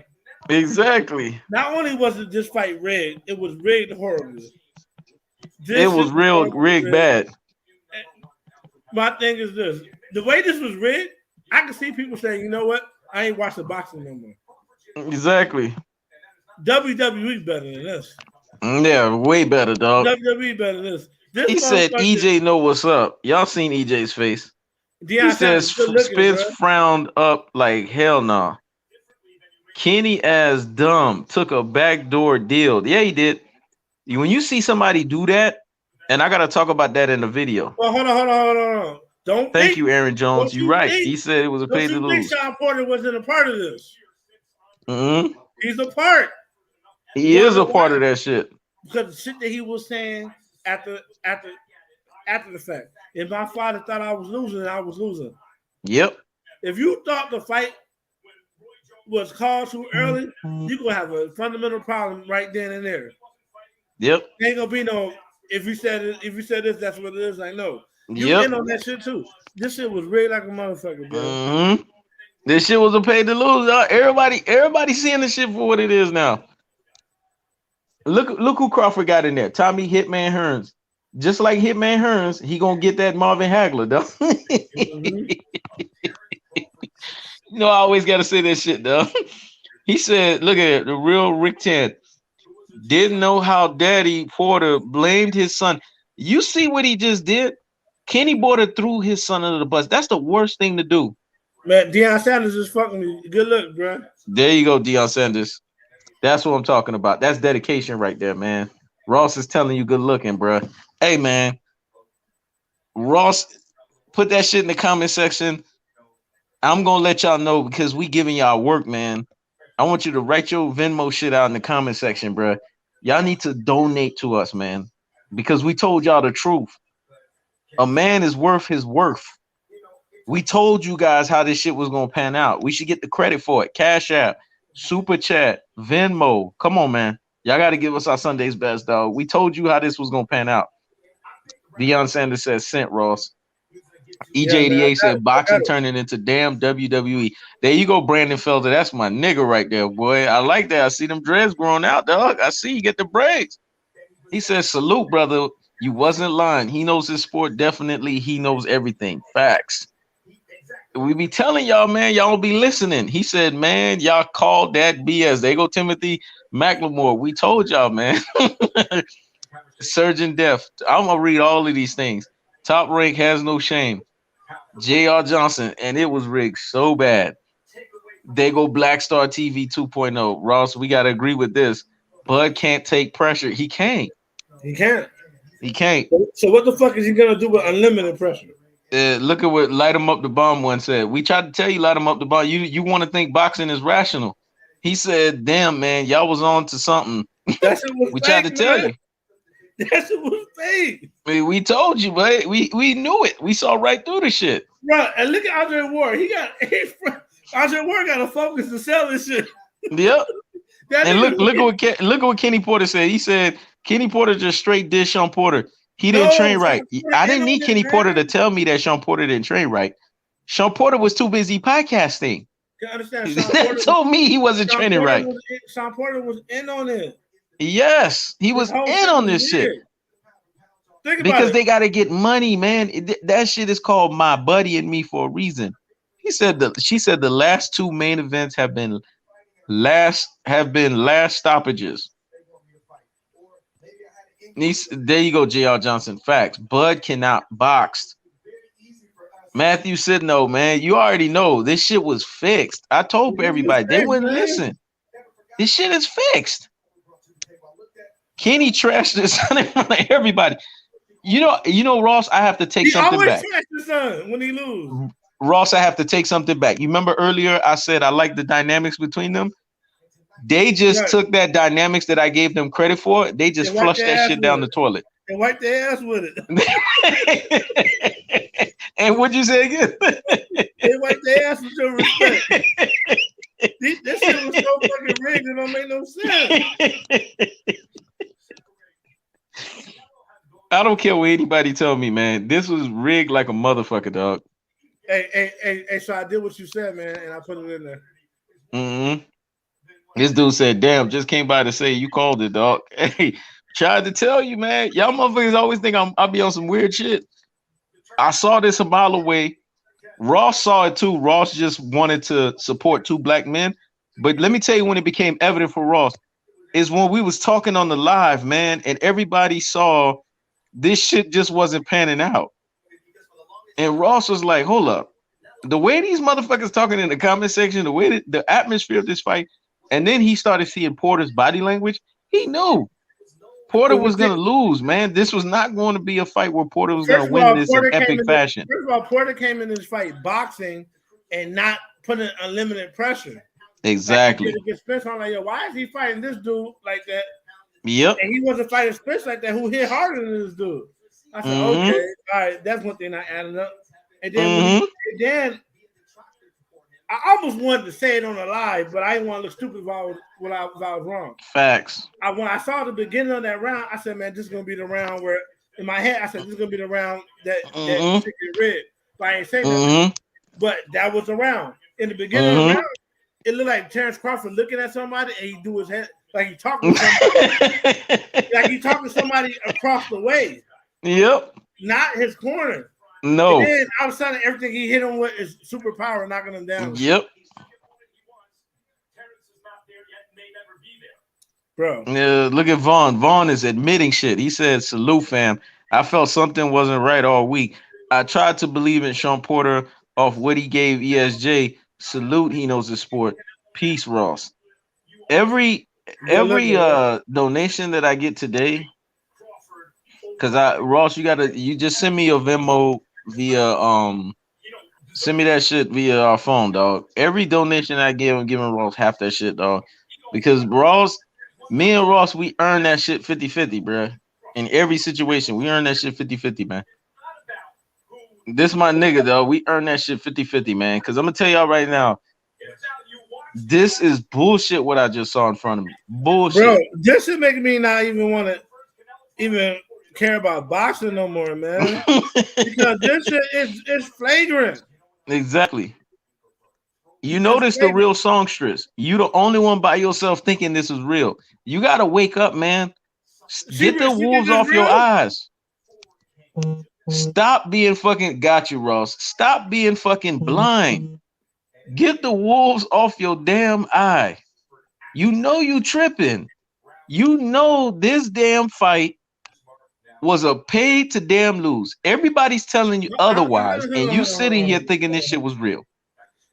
Exactly. Not only was it this fight rigged, it was rigged horribly. It was real rigged bad. My thing is this: the way this was rigged, I can see people saying, "You know what? I ain't watching boxing no more." Exactly. WWE better than this. Yeah, way better, dog. WWE better than this. He said, "EJ know what's up." Y'all seen EJ's face? He says Spence frowned up like hell nah. Kenny as dumb took a backdoor deal. Yeah, he did. When you see somebody do that, and I gotta talk about that in the video. Well, hold on. Thank you, Aaron Jones. You're right. He said it was a don't pay to you think lose. Shawn Porter wasn't a part of this? Mm-hmm. He's a part. He is a part of that shit. Because the shit that he was saying after the fact. If my father thought I was losing, I was losing. Yep. If you thought the fight was called too early, you're gonna have a fundamental problem right then and there. Yep. Ain't gonna be no if you said this, that's what it is. Like no. You in on that shit too. This shit was rigged like a motherfucker, bro. Mm-hmm. This shit was a pay to lose. Everybody seeing this shit for what it is now. Look who Crawford got in there. Tommy Hitman Hearns. Just like Hitman Hearns, he gonna get that Marvin Hagler, though. Mm-hmm. You know, I always gotta say that shit, though. He said, look at it, the real Rick Tent. Didn't know how Daddy Porter blamed his son. You see what he just did? Kenny Porter threw his son under the bus. That's the worst thing to do. Man, Deion Sanders is fucking me. Good luck, bro. There you go, Deion Sanders. That's what I'm talking about. That's dedication right there, man. Ross is telling you good looking, bro. Hey, man. Ross, put that shit in the comment section. I'm going to let y'all know because we giving y'all work, man. I want you to write your Venmo shit out in the comment section, bro. Y'all need to donate to us, man, because we told y'all the truth. A man is worth his worth. We told you guys how this shit was going to pan out. We should get the credit for it. Cash App, Super Chat, Venmo. Come on, man. Y'all got to give us our Sunday's best, dog. We told you how this was going to pan out. Deion Sanders says, "Sent Ross." EJ88 said, "Boxing turning into damn WWE." There you go, Brandon Felder. That's my nigga right there, boy. I like that. I see them dreads growing out, dog. I see you get the braids. He says, "Salute, brother. You wasn't lying. He knows his sport. Definitely, he knows everything. Facts." We be telling y'all, man, y'all don't be listening. He said, "Man, y'all called that BS." There go Timothy McLemore. We told y'all, man. Surgeon Death. I'm gonna read all of these things. Top Rank has no shame. J.R. Johnson, and it was rigged so bad. They go Black Star TV 2.0. Ross, we gotta agree with this. Bud can't take pressure. He can't. He can't. He can't. So what the fuck is he gonna do with unlimited pressure? Look at what Light 'em Up the Bomb one said. We tried to tell you, Light 'em Up the Bomb. You want to think boxing is rational? He said, "Damn, man, y'all was on to something." That shit was we fake, tried to tell man. you. That shit was fake. We told you, but we knew it. We saw right through the shit. Bro, and look at Andre Ward. Andre Ward got to focus to sell this shit. Yep. And look what Kenny Porter said. He said Kenny Porter just straight did Shawn Porter. He didn't train right. I didn't need Kenny Porter to tell me that Shawn Porter didn't train right. Shawn Porter was too busy podcasting. You understand? He told me he wasn't training right. Shawn Porter was in on it. Yes, he was in on this shit. Because they got to get money, man. That shit is called My Buddy and Me for a reason. She said the last two main events have been last stoppages. There you go, J.R. Johnson. Facts. Bud cannot box. Matthew said, "No, man. You already know this shit was fixed." I told everybody they wouldn't listen. This shit is fixed. Kenny trashed his son in front of everybody. You know, Ross. I have to take something back. He always trashed his son when he lose. Ross, I have to take something back. You remember earlier I said I like the dynamics between them. They just took that dynamics that I gave them credit for. They just flushed that shit down the toilet. And wiped their ass with it. And what'd you say again? They wiped their ass with your respect. This shit was so fucking rigged, it don't make no sense. I don't care what anybody tell me, man. This was rigged like a motherfucker, dog. Hey, so I did what you said, man, and I put it in there. Mm-hmm. This dude said, "Damn, just came by to say you called it, dog." Hey, tried to tell you, man. Y'all motherfuckers always think I'll be on some weird shit. I saw this a mile away. Ross saw it too. Ross just wanted to support two black men. But let me tell you when it became evident for Ross is when we was talking on the live, man, and everybody saw this shit just wasn't panning out. And Ross was like, "Hold up. The way these motherfuckers talking in the comment section, the way that the atmosphere of this fight," and then he started seeing Porter's body language. He knew. Porter was gonna lose, man. This was not going to be a fight where Porter was gonna win this in epic fashion. First of all, Porter came in this fight boxing and not putting unlimited pressure. Exactly. Like, Spence, I'm like, yo, why is he fighting this dude like that? Yep. And he wasn't fighting Spence like that, who hit harder than this dude. I said, okay, all right, that's one thing I added up. And then, I almost wanted to say it on the live, but I didn't want to look stupid if I was wrong. Facts. When I saw the beginning of that round, I said, man, this is going to be the round where, in my head, I said, this is going to be the round that shit get red. But I ain't saying nothing. But that was the round. In the beginning of the round, it looked like Terence Crawford looking at somebody and he do his head like he talking to somebody. Like he talking to somebody across the way. Yep. Not his corner. No. And then all of a sudden, everything he hit him with is superpower, knocking him down. Yep. Bro. Look at Vaughn. Vaughn is admitting shit. He said, salute, fam. I felt something wasn't right all week. I tried to believe in Shawn Porter off what he gave ESJ. Salute, he knows the sport. Peace, Ross. Every donation that I get today, because Ross, you just send me your Venmo via send me that shit via our phone, dog. Every donation I give, I'm giving Ross half that shit, dog. Because Ross, me and Ross, we earn that shit 50-50, bro. In every situation, we earn that shit 50-50, man. This my nigga, though. We earn that shit 50-50, man. Because I'm gonna tell y'all right now, this is bullshit what I just saw in front of me. Bullshit. Bro, this should make me not even want to even care about boxing no more, man. Because this shit is flagrant. Exactly. You notice the real songstress. You the only one by yourself thinking this is real. You gotta wake up, man. Get the wolves off your eyes. Stop being fucking got you, Ross. Stop being fucking blind. Get the wolves off your damn eye. You know you tripping. You know this damn fight was a paid to damn lose. Everybody's telling you otherwise, and you sitting here thinking this shit was real.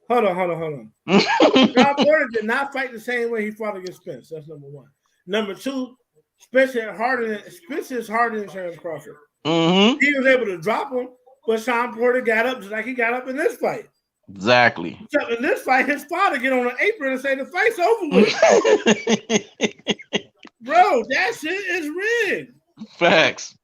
Hold on. Shawn Porter did not fight the same way he fought against Spence. That's number one. Number two, Spence is harder than Terence Crawford. He was able to drop him, but Shawn Porter got up just like he got up in this fight. Exactly. So in this fight, his father get on an apron and say the fight's over with. Bro, that shit is rigged. Facts.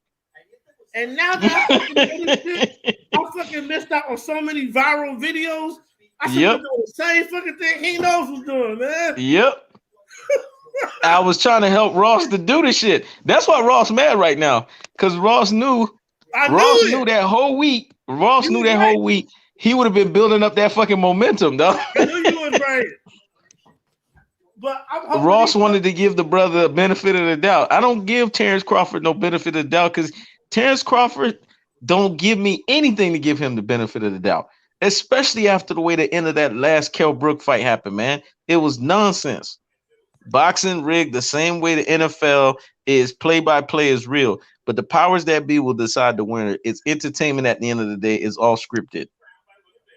And now that I fucking missed out on so many viral videos. I should have doing the same fucking thing he knows was doing, man. Yep. I was trying to help Ross to do the shit. That's why Ross mad right now. Because Ross knew that whole week. Ross knew that whole week he would have been building up that fucking momentum, though. I knew you was right. But Ross wanted to give the brother a benefit of the doubt. I don't give Terence Crawford no benefit of the doubt because Terence Crawford don't give me anything to give him the benefit of the doubt, especially after the way the end of that last Kell Brook fight happened, man. It was nonsense. Boxing rigged the same way the NFL is play-by-play is real, but the powers that be will decide the winner. It's entertainment at the end of the day. It's all scripted.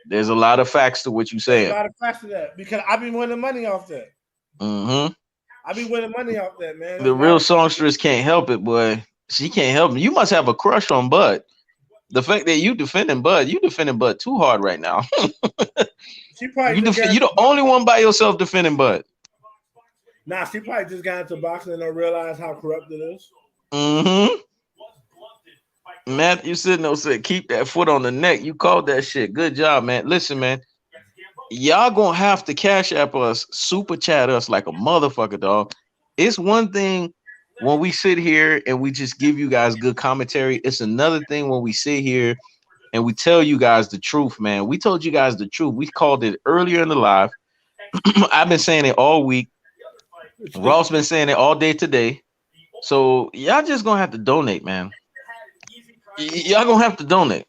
There's a lot of facts to what you're saying. There's a lot of facts to that because I've been winning money off that. I've been winning money off that, man. The real songstress can't help it, boy. She can't help it. You must have a crush on Bud. The fact that you defending Bud too hard right now. She probably you the only one by yourself defending Bud. Nah, she probably just got into boxing and don't realize how corrupt it is. Matthew Sidno said, keep that foot on the neck. You called that shit. Good job, man. Listen, man. Y'all gonna have to cash app us, super chat us like a motherfucker, dog. It's one thing when we sit here and we just give you guys good commentary. It's another thing when we sit here and we tell you guys the truth, man. We told you guys the truth. We called it earlier in the live. I've been saying it all week. Ross been saying it all day today. So y'all just gonna have to donate, man. Y'all gonna have to donate.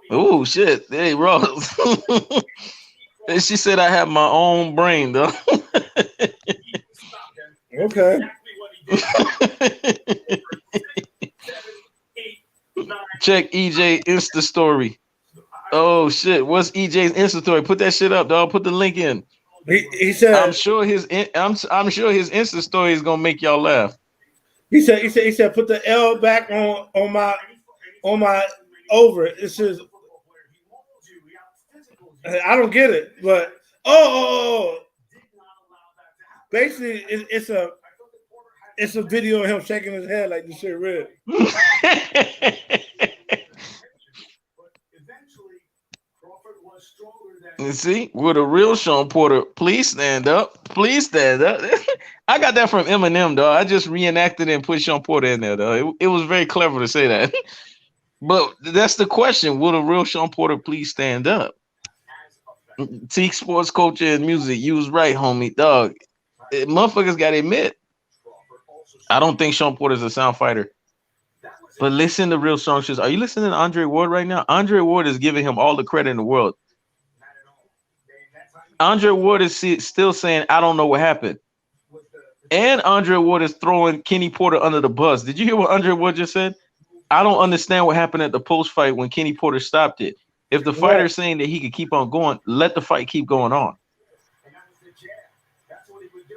Oh shit. Hey, Ross. And she said I have my own brain, though. Okay. Check EJ Insta story. Oh shit. What's EJ's Insta story? Put that shit up, dog. Put the link in. He said I'm sure his Insta story is gonna make y'all laugh. He said put the L back on my over. It says I don't get it, but basically it's a video of him shaking his head like the shit red. You see, with a real Shawn Porter, please stand up. Please stand up. I got that from Eminem, though. I just reenacted and put Shawn Porter in there, though. It was very clever to say that. But that's the question. Would a real Shawn Porter please stand up? Teak sports culture and music. You was right, homie. Dog. Motherfuckers got to admit, I don't think Shawn Porter's a sound fighter. But listen to real songsters. Are you listening to Andre Ward right now? Andre Ward is giving him all the credit in the world. Andre Ward is still saying, I don't know what happened. And Andre Ward is throwing Kenny Porter under the bus. Did you hear what Andre Ward just said? I don't understand what happened at the post fight when Kenny Porter stopped it. If the fighter is saying that he could keep on going, let the fight keep going on.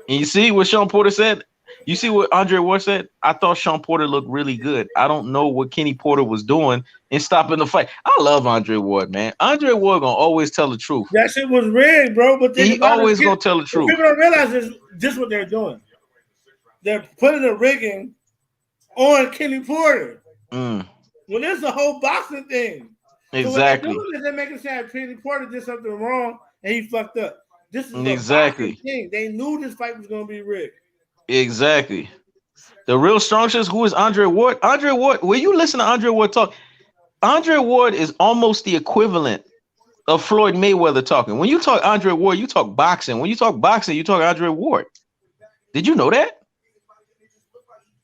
And you see what Shawn Porter said? You see what Andre Ward said? I thought Shawn Porter looked really good. I don't know what Kenny Porter was doing in stopping the fight. I love Andre Ward, man. Andre Ward gonna always tell the truth. That shit was rigged, bro. But he always gonna tell the truth. People don't realize this. This is what they're doing. They're putting the rigging on Kenny Porter. Well, this is a whole boxing thing. Exactly. So what they're doing is they're making it sound Kenny Porter did something wrong and he fucked up. This is exactly thing. They knew this fight was gonna be rigged. Exactly. The real strongest. Who is Andre Ward? Andre Ward. When you listen to Andre Ward talk, Andre Ward is almost the equivalent of Floyd Mayweather talking. When you talk Andre Ward, you talk boxing. When you talk boxing, you talk Andre Ward. Did you know that?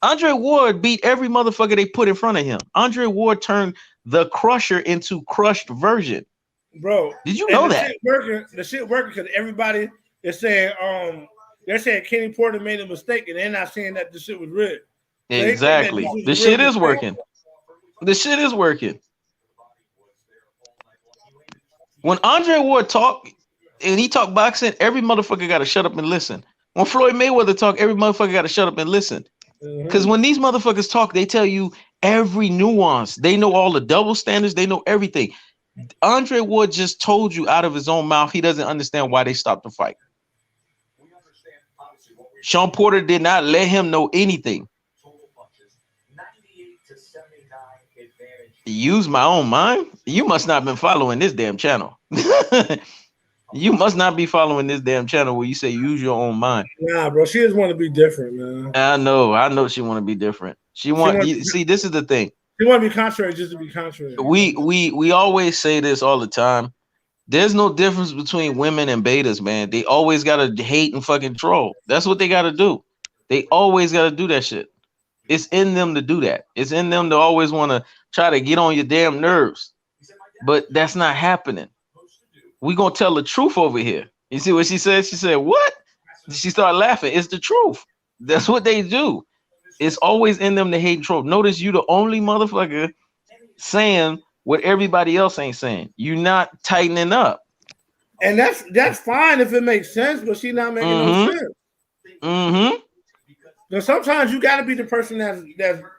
Andre Ward beat every motherfucker they put in front of him. Andre Ward turned the Crusher into crushed version. Bro, did you know that? The shit working because everybody is saying they're saying Kenny Porter made a mistake, and they're not saying that the shit was rigged. Exactly. The shit is working. The shit is working. When Andre Ward talk and he talk boxing, every motherfucker got to shut up and listen. When Floyd Mayweather talk, every motherfucker got to shut up and listen. Because when these motherfuckers talk, they tell you every nuance. They know all the double standards. They know everything. Andre Ward just told you out of his own mouth he doesn't understand why they stopped the fight. Shawn Porter did not let him know anything. Use my own mind? You must not have been following this damn channel. You must not be following this damn channel where you say use your own mind. Nah, bro, she just want to be different, man. I know she want to be different. See, this is the thing. She want to be contrary just to be contrary. We always say this all the time. There's no difference between women and betas, man. They always gotta hate and fucking troll. That's what they gotta do. They always gotta do that shit. It's in them to do that. It's in them to always want to try to get on your damn nerves. But that's not happening. We gonna tell the truth over here. You see what she said? She said, what? She started laughing. It's the truth. That's what they do. It's always in them to hate and troll. Notice you the only motherfucker saying what everybody else ain't saying. You're not tightening up. And that's fine if it makes sense, but she's not making no sense. Because sometimes you got to be the person that's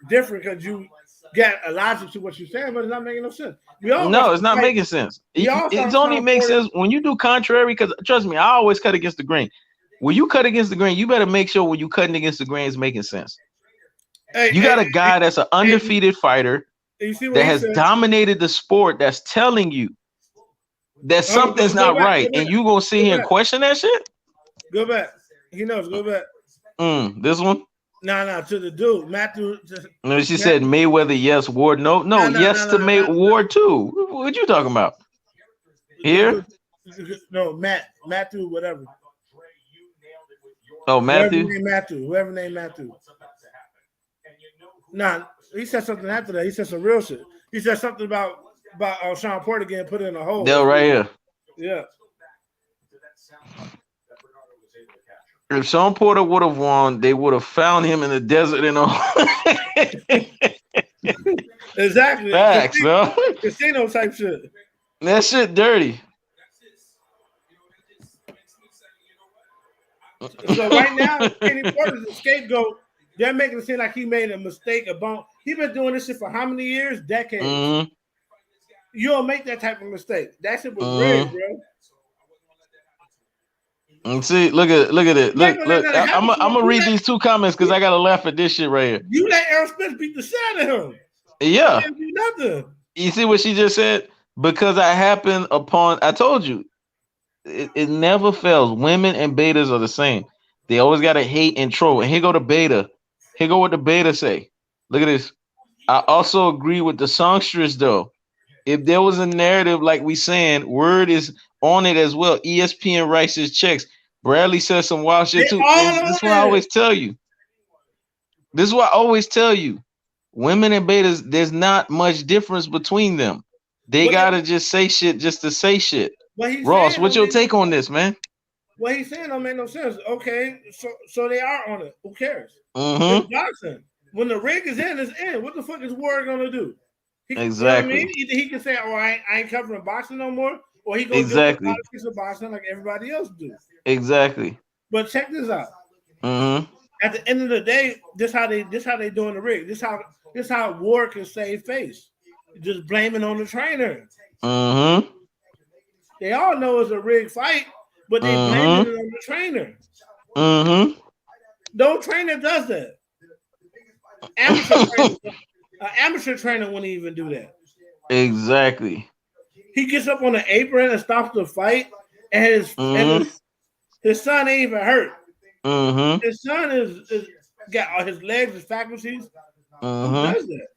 different because you got a logic to what you're saying, but it's not making no sense. No, it's not making sense. It only makes sense when you do contrary, because trust me, I always cut against the grain. When you cut against the grain, you better make sure when you cutting against the grain is making sense. You got a guy that's an undefeated fighter that has dominated the sport, that's telling you that something's not right, and you gonna sit here and question that shit? Go back. He knows. Go back. This one? No, to the dude, Matthew. No, she said Mayweather, yes. Ward, no. Yes to Ward too. What you talking about? Here? No, Matthew, whatever. Oh, Matthew. Whoever named Matthew. Nah, he said something after that. He said some real shit. He said something about Shawn Porter getting put in a hole. They're right here. Yeah. If Shawn Porter would have won, they would have found him in the desert in a Exactly. Facts, bro. Casino type shit. That shit dirty. So right now, Kenny Porter's a scapegoat They're making it seem like he made a mistake, a bump. He been doing this shit for how many years? Decades. Mm-hmm. You don't make that type of mistake. That shit was rigged, Mm-hmm. bro. And see, look at it. You ain't Look, gonna let look. nothing I'm happen to him. gonna read these two comments because I gotta laugh at this shit right here. You let Errol Spence beat the shit out of him. He Yeah. didn't do nothing. You see what she just said? Because I happened upon. I told you, it never fails. Women and betas are the same. They always gotta hate and troll. And here go the beta. Here go what the beta say. Look at this. I also agree with the songstress though. If there was a narrative like we saying, word is on it as well. ESPN writes his checks. Bradley says some wild They shit too. all This on is what I it. always tell you. This is what I always tell you. Women and betas, there's not much difference between them. They What, they, gotta just say shit just to say shit. what he's Ross, saying what's don't your make take on this, man? what he's saying don't make no sense. Okay, so they are on it. Who cares? It's Mm-hmm. boxing. When the rig is in, it's in. What the fuck is Ward gonna do? You know what I mean? Exactly. Either he can say, "Oh, I ain't covering boxing no more," or he gonna deal with the Exactly. politics of boxing like everybody else do. Exactly. But check this out. Mm-hmm. At the end of the day, this how they doing the rig. This how Ward can save face. Just blaming on the trainer. Mm-hmm. They all know it's a rigged fight, but they blaming it Mm-hmm. on the trainer. Mm-hmm. No trainer does that. Amateur trainer, an amateur trainer wouldn't even do that. Exactly. He gets up on the apron and stops the fight, and Mm-hmm. his son ain't even hurt. Mm-hmm. His son is got all his legs, his faculties. Who Mm-hmm. does that?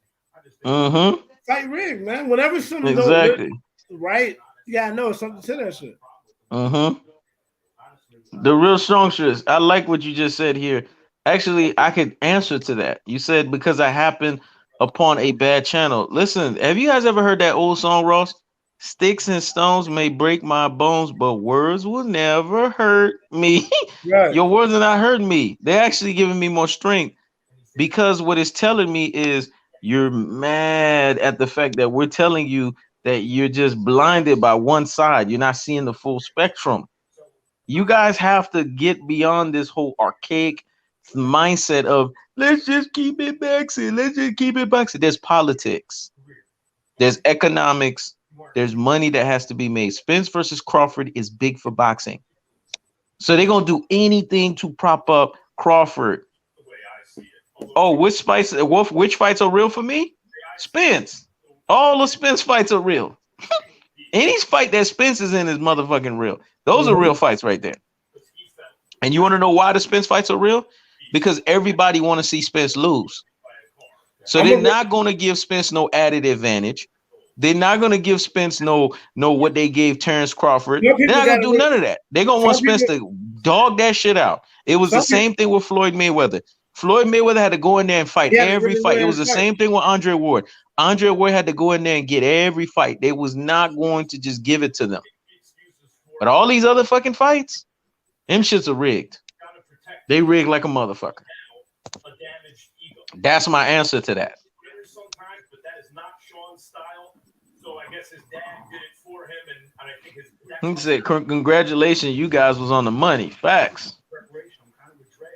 Mm-hmm. Fight rigged, man. Whenever something don't look Exactly. right, you gotta know something to that shit. Mm-hmm. The real songstress. I like what you just said here. Actually, I could answer to that. You said because I happened upon a bad channel. Listen, have you guys ever heard that old song, Ross? Sticks and stones may break my bones, but words will never hurt me. Right. Your words are not hurting me. They're actually giving me more strength because what it's telling me is you're mad at the fact that we're telling you that you're just blinded by one side. You're not seeing the full spectrum. You guys have to get beyond this whole archaic mindset of let's just keep it boxing. Let's just keep it boxing. There's politics, there's economics, there's money that has to be made. Spence versus Crawford is big for boxing. So they're gonna do anything to prop up Crawford. Oh, which fights are real for me? Spence. All the Spence fights are real. Any fight that Spence is in is motherfucking real. Those are real Mm-hmm. fights right there. And you want to know why the Spence fights are real? Because everybody want to see Spence lose. So I'm they're a not going to give Spence no added advantage. They're not going to give Spence no what they gave Terence Crawford. some They're people not going gotta to do none of that. They're going to want some Spence people to dog that shit out. It was the some people same thing with Floyd Mayweather. Floyd Mayweather had to go in there and fight he had to every really fight. It win was his the fight. same thing with Andre Ward. Andre Ward had to go in there and get every fight. They was not going to just give it to them. But all these other fucking fights, them shits are rigged. They rigged like a motherfucker. That's my answer to that. He said, "Congratulations, you guys was on the money." Facts.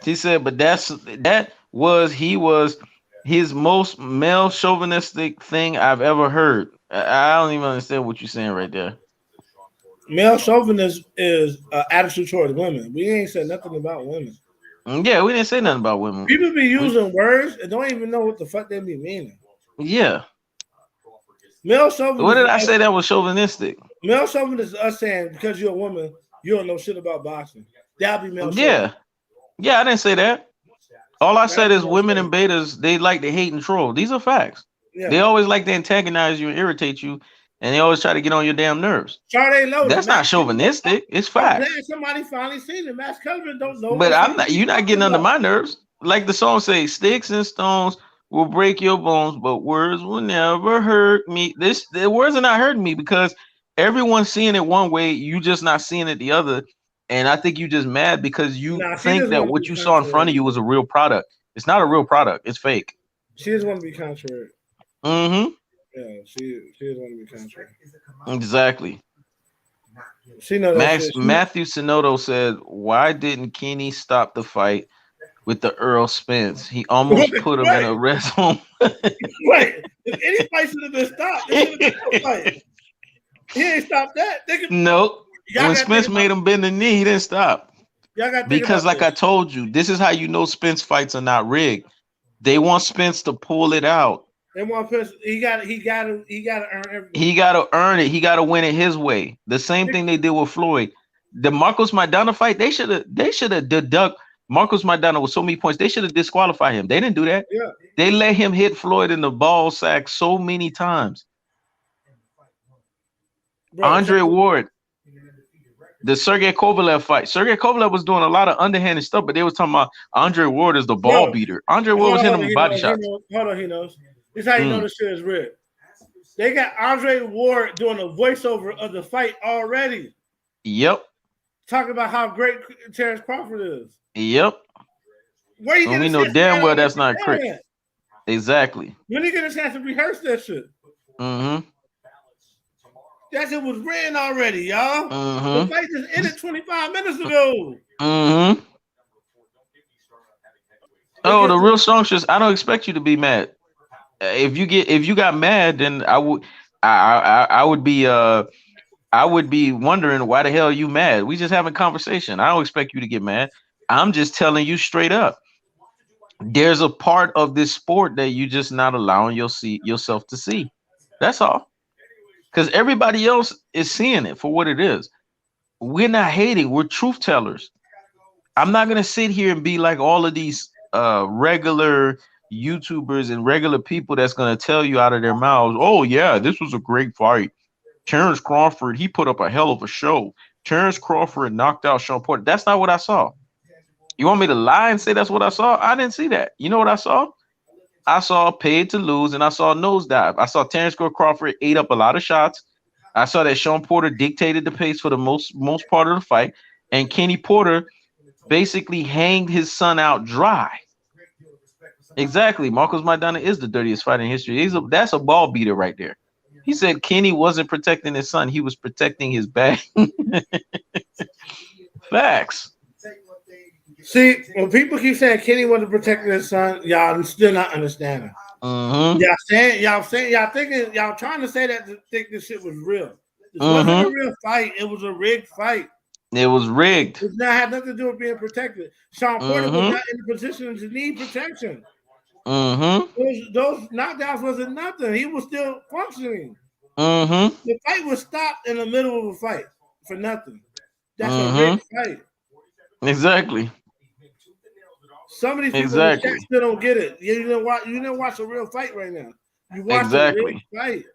He said, but that was he was his most male chauvinistic thing I've ever heard. I don't even understand what you're saying right there. Male chauvinism is attitude toward women. We ain't said nothing about women. Yeah, we didn't say nothing about women. People be using words and don't even know what the fuck they be meaning. Yeah. Male What chauvinism did I say that was chauvinistic? Male chauvinism is us saying because you're a woman, you don't know shit about boxing. That'll be male chauvinism. Yeah. Yeah, I didn't say that. All I That'll said be is male women and chauvinism. betas, they like to hate and troll. These are facts. Yeah. They always like to antagonize you and irritate you, and they always try to get on your damn nerves. Sade loaded. That's not chauvinistic. It's I'm facts. glad somebody finally seen it. Max Kellerman don't know what But the fuck I'm not. he's You're not talking getting under about. my nerves. Like the song says, "Sticks and stones will break your bones, but words will never hurt me." The words are not hurting me because everyone's seeing it one way. You just not seeing it the other. And I think you just mad because you Nah, she think just that want to what be you saw in front of contrary. you was a real product. It's not a real product. It's fake. She just want to be contrary. Mm-hmm. Yeah, she just want to be contrary. Exactly. She know that shit. Matthew Sonoto said, "Why didn't Keeney stop the fight? with the Earl Spence. He almost put him in Right, a rest home. right. If any fight should have been stopped, it should have been no fight. He ain't stopped that. Nope. Y'all When got to think Spence about. made him bend the knee, he didn't stop. Y'all got to think Because, about like this. I told you, this is how you know Spence fights are not rigged. They want Spence to pull it out. And one person, he got to earn everything. He got to earn it. He got to win it his way. The same thing they did with Floyd. The Marcos Maidana fight, they should have deduct Marcos Maidana with so many points. They should have disqualified him. They didn't do that. Yeah, They let him hit Floyd in the ball sack so many times. bro. Andre Ward, the Sergey Kovalev fight. Sergey Kovalev was doing a lot of underhanded stuff, but they was talking about Andre Ward is the ball Bro, beater. Andre Ward was hitting him with body shots. Hold on, he knows. This is how you know Mm. this shit is real. They got Andre Ward doing a voiceover of the fight already, Yep. talking about how great Terence Crawford is. Yep. Where you And get we a know chance to damn well write that's all not that Chris. shit down? Exactly. When you get a chance to rehearse that shit? Mm-hmm. That shit was written already, y'all. The Mm-hmm. fight just ended 25 minutes ago. Mm-hmm. Oh, the real songstress, I don't expect you to be mad. If you got mad, then I would be wondering why the hell you mad. We just having conversation. I don't expect you to get mad. I'm just telling you straight up. There's a part of this sport that you just not allowing yourself to see. That's all. Because everybody else is seeing it for what it is. We're not hating. We're truth tellers. I'm not gonna sit here and be like all of these regular YouTubers and regular people that's gonna tell you out of their mouths, "Oh yeah, this was a great fight. Terence Crawford, he put up a hell of a show. Terence Crawford knocked out Shawn Porter." That's not what I saw. You want me to lie and say that's what I saw? I didn't see that. You know what I saw? I saw paid to lose and I saw nosedive. I saw Terence Crawford ate up a lot of shots. I saw that Shawn Porter dictated the pace for the most part of the fight, and Kenny Porter basically hanged his son out dry. Exactly. Marcos Maidana is the dirtiest fighter in history. That's a ball beater right there. He said Kenny wasn't protecting his son. He was protecting his bag. Facts. See, when people keep saying Kenny wasn't protecting his son, y'all still not understanding. Mm-hmm. Y'all thinking, y'all trying to say that to think this shit was real. This wasn't a real fight. It was a rigged fight. It was rigged. It had nothing to do with being protected. Shawn Porter was not in the position to need protection. Those knockdowns wasn't nothing. He was still functioning. The fight was stopped in the middle of a fight for nothing. That's a rigged fight. Exactly. Some of these people in the chat still don't get it. You didn't watch a real fight right now. You watched a rigged fight.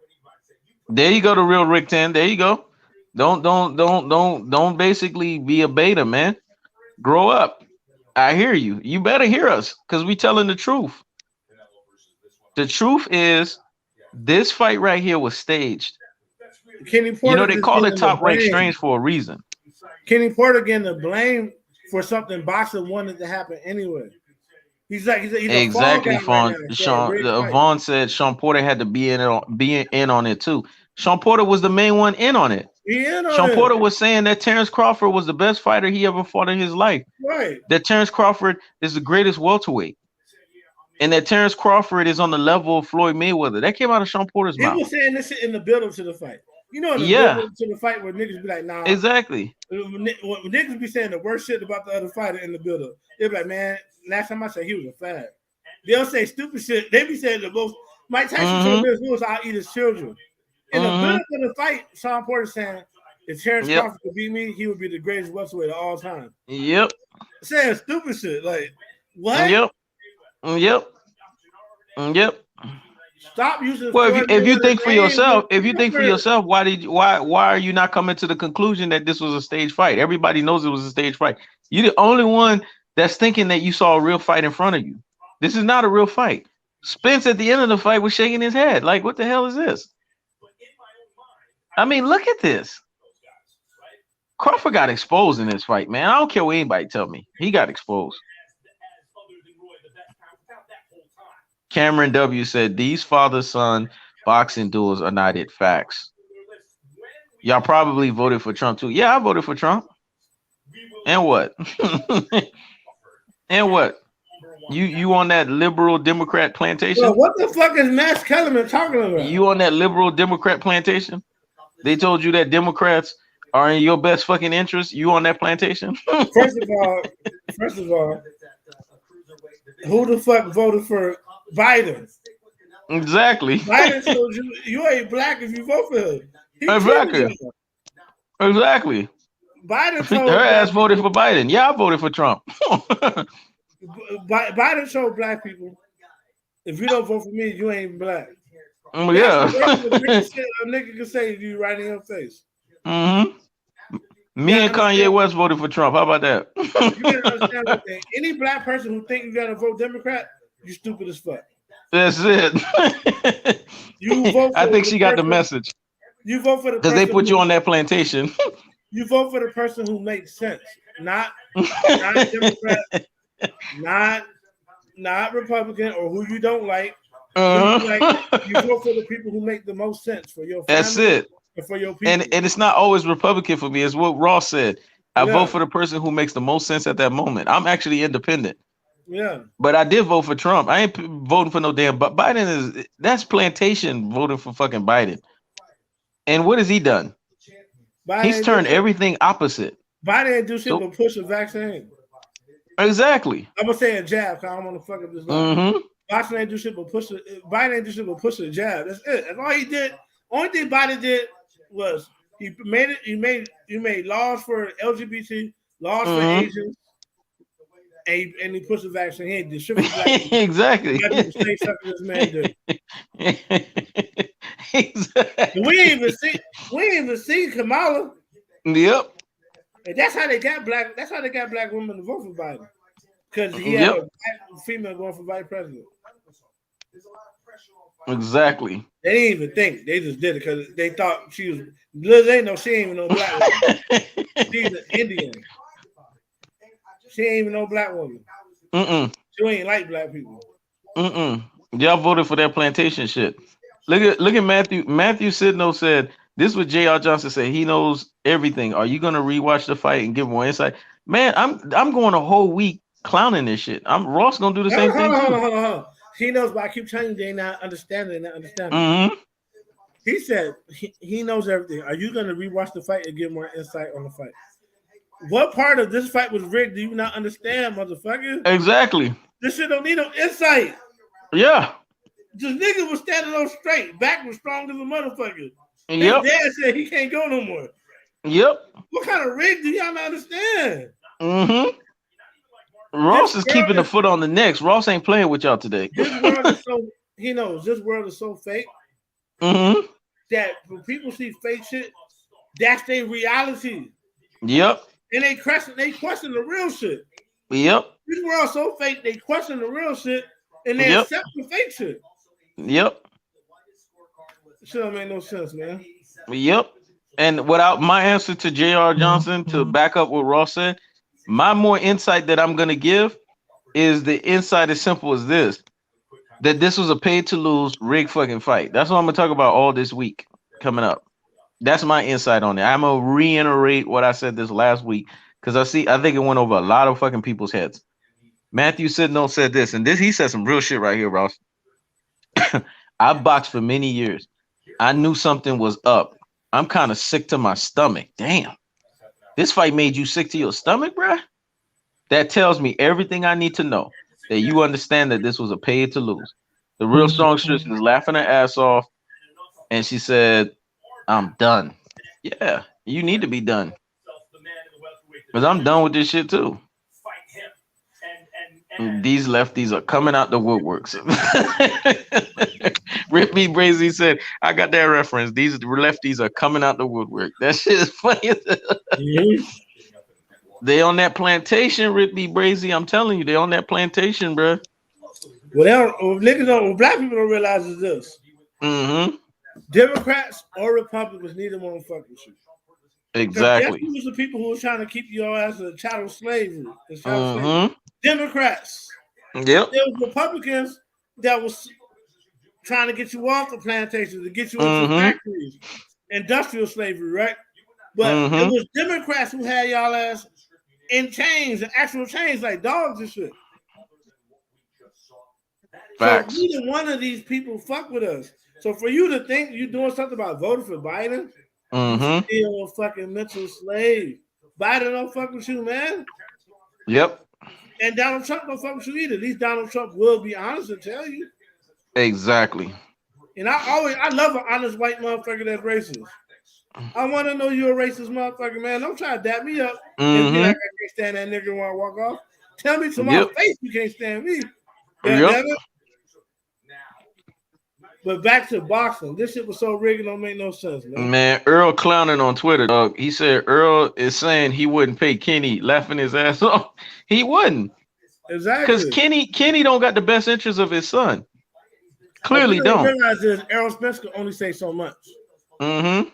There you go, the real Rick 10. There you go. Don't basically be a beta, man. Grow up. I hear you. You better hear us because we telling the truth. The truth is this fight right here was staged. Kenny Porter, they call it Top Rank Strange for a reason. Kenny Porter getting the blame for something boxing wanted to happen anyway. He's exactly. Right Vaughn said Shawn Porter had to be in on it too. Shawn Porter was the main one in on it. Shawn Porter was saying that Terence Crawford was the best fighter he ever fought in his life. Right. That Terence Crawford is the greatest welterweight. And that Terence Crawford is on the level of Floyd Mayweather. That came out of Shawn Porter's mouth. He was saying this shit in the build-up to the fight. In the build-up to the fight where niggas be like, nah. Exactly. When niggas be saying the worst shit about the other fighter in the build-up, they be like, man, last time I said he was a fag. They'll say stupid shit. They be saying the most. Mike Tyson told Vince Lewis, I'll eat his children. In the build-up to the fight, Shawn Porter saying, if Terence Crawford could beat me, he would be the greatest welterweight of all time. Yep. Saying stupid shit. Like, what? Yep. Stop using. Well, if you think for yourself, why are you not coming to the conclusion that this was a stage fight? Everybody knows it was a stage fight. You're the only one that's thinking that you saw a real fight in front of you. This is not a real fight. Spence at the end of the fight was shaking his head like, what the hell is this? I mean, look at this. Crawford got exposed in this fight, man. I don't care what anybody tell me. He got exposed. Cameron W said, these father-son boxing duels are not it. Facts. Y'all probably voted for Trump too. Yeah, I voted for Trump. And what? And what? You on that liberal Democrat Bro, plantation? what the fuck is Max Kellerman talking about? You on that liberal Democrat plantation? They told you that Democrats are in your best fucking interest. You on that plantation? First of all, first of all, who the fuck voted for Biden? Exactly. Biden told you ain't black if you vote for him. He treated Exactly. you. Exactly. Biden Her told ass black voted for people. Biden. Yeah, I voted for Trump. Biden told black people, if you don't vote for me, you ain't black. That's the Yeah. worst nigga shit a nigga can say to you right in your face. hmm You Me gotta and Kanye understand. West voted for Trump. How about You gotta that? understand one thing. Any black person who think you gotta vote Democrat, you stupid as fuck. That's it. You vote I for think the she got the person. message You vote for the because they person put you who. on that plantation. You vote for the person who makes sense, not Democrat, not not Republican, or who you don't like. Who you like, you vote for the people who make the most sense for your That's family it. and for your And people. it's not always Republican for me. It's what Ross said. I vote Yeah, for the person who makes the most sense at that moment. I'm actually independent, yeah. but I did vote for Trump. I ain't voting for no damn. But Biden is that's plantation voting for fucking Biden. And what has he done? Biden He's ain't do turned shit. everything opposite. Biden ain't do shit So but push a vaccine. exactly. I'm gonna say a jab because I don't want to fuck up this line. Mm-hmm. Biden ain't do shit but push. Biden ain't do shit but push a jab. That's it. That's all he did. Only thing Biden did was he made it. He made laws for LGBT, laws for Mm-hmm. Asians, and he pushed the vaccine. He ain't did shit for black people. exactly. Black people stay sucking this man dick. And exactly. we ain't even see Kamala. Yep. And that's how they got black. That's how they got black women to vote for Biden because he had a Yep. black female going for vice president. Exactly. They didn't even think. They just did it because they thought she was. They know she ain't even no black woman. She's an Indian. She ain't even no black woman. Mm-mm. She ain't like black people. Mm-mm. Y'all voted for that plantation shit. Look at Matthew. Matthew Sidno said this. What J.R. Johnson said. He knows everything. Are you gonna rewatch the fight and give more insight? Man, I'm going a whole week clowning this shit. I'm Ross gonna do the same thing too. Hold on. He knows, but I keep telling you they not understanding. Not understanding. Mm-hmm. He said he knows everything. Are you gonna rewatch the fight and get more insight on the fight? What part of this fight was rigged? Do you not understand, motherfucker? Exactly. This shit don't need no insight. Yeah. This nigga was standing on straight. Back was strong as a motherfucker. His Yep. dad said he can't go no more. Yep. What kind of rig do y'all not understand? Mm-hmm. This Ross is world keeping the is foot on the necks. Ross ain't playing with y'all today. this world is so he knows this world is so fake mm-hmm. that when people see fake shit, that's their reality. Yep. And they question the real shit. Yep. This world so fake, they question the real shit and they Yep. accept the fake shit. Yep. Shit don't make no sense, man. Yep. And without my answer to J.R. Johnson to back up what Ross said, my more insight that I'm gonna give is the insight as simple as this: that this was a paid to lose rig fucking fight. That's what I'm gonna talk about all this week coming up. That's my insight on it. I'm gonna reiterate what I said this last week because I think it went over a lot of fucking people's heads. Matthew Sidno said this, and this he said some real shit right here, Ross. I boxed for many years. I knew something was up. I'm kind of sick to my stomach. Damn. This fight made you sick to your stomach, bruh? That tells me everything I need to know. That you understand that this was a paid to lose. The real strong sister is laughing her ass off, and she said, I'm done. Yeah, you need to be done. Because I'm done with this shit too. These lefties are coming out the woodworks. Rip Me Brazy said, I got that reference. These lefties are coming out the woodwork. That shit is funny. Mm-hmm. They on that plantation, Rip Me Brazy. I'm telling you, they on that plantation, bro. What niggas don't, what black people don't realize is this. Mm-hmm. Democrats or Republicans, neither one fuck with you. Because guess Exactly. who was the people who were trying to keep your ass a chattel slavery? Mm-hmm. Democrats. Yep. There was Republicans that was trying to get you off the plantations, to get you into Mm-hmm. factories, industrial slavery, right? But it Mm-hmm. was Democrats who had y'all ass in chains, and actual chains like dogs and shit. So Facts. neither one of these people fuck with us. So for you to think you're doing something about voting for Biden, you Mm-hmm. still a fucking mental slave. Biden don't fuck with you, man. Yep. And Donald Trump don't fuck with you either. At least Donald Trump will be honest and tell you. Exactly. And I love an honest white motherfucker that's racist. I want to know you're a racist motherfucker, man. Don't try to dap me up and be like, I Mm-hmm. can't stand that nigga when I walk off. Tell me to my Yep. face you can't stand me. God Yep. damn it. But back to boxing. This shit was so rigged, it don't make no sense, man. Man, Earl clowning on Twitter, dog. He said Earl is saying he wouldn't pay Kenny, laughing his ass off. He wouldn't. Because Exactly. Kenny don't got the best interest of his son. But Clearly people don't don't. realize is Errol Spence could only say so much. Mm-hmm.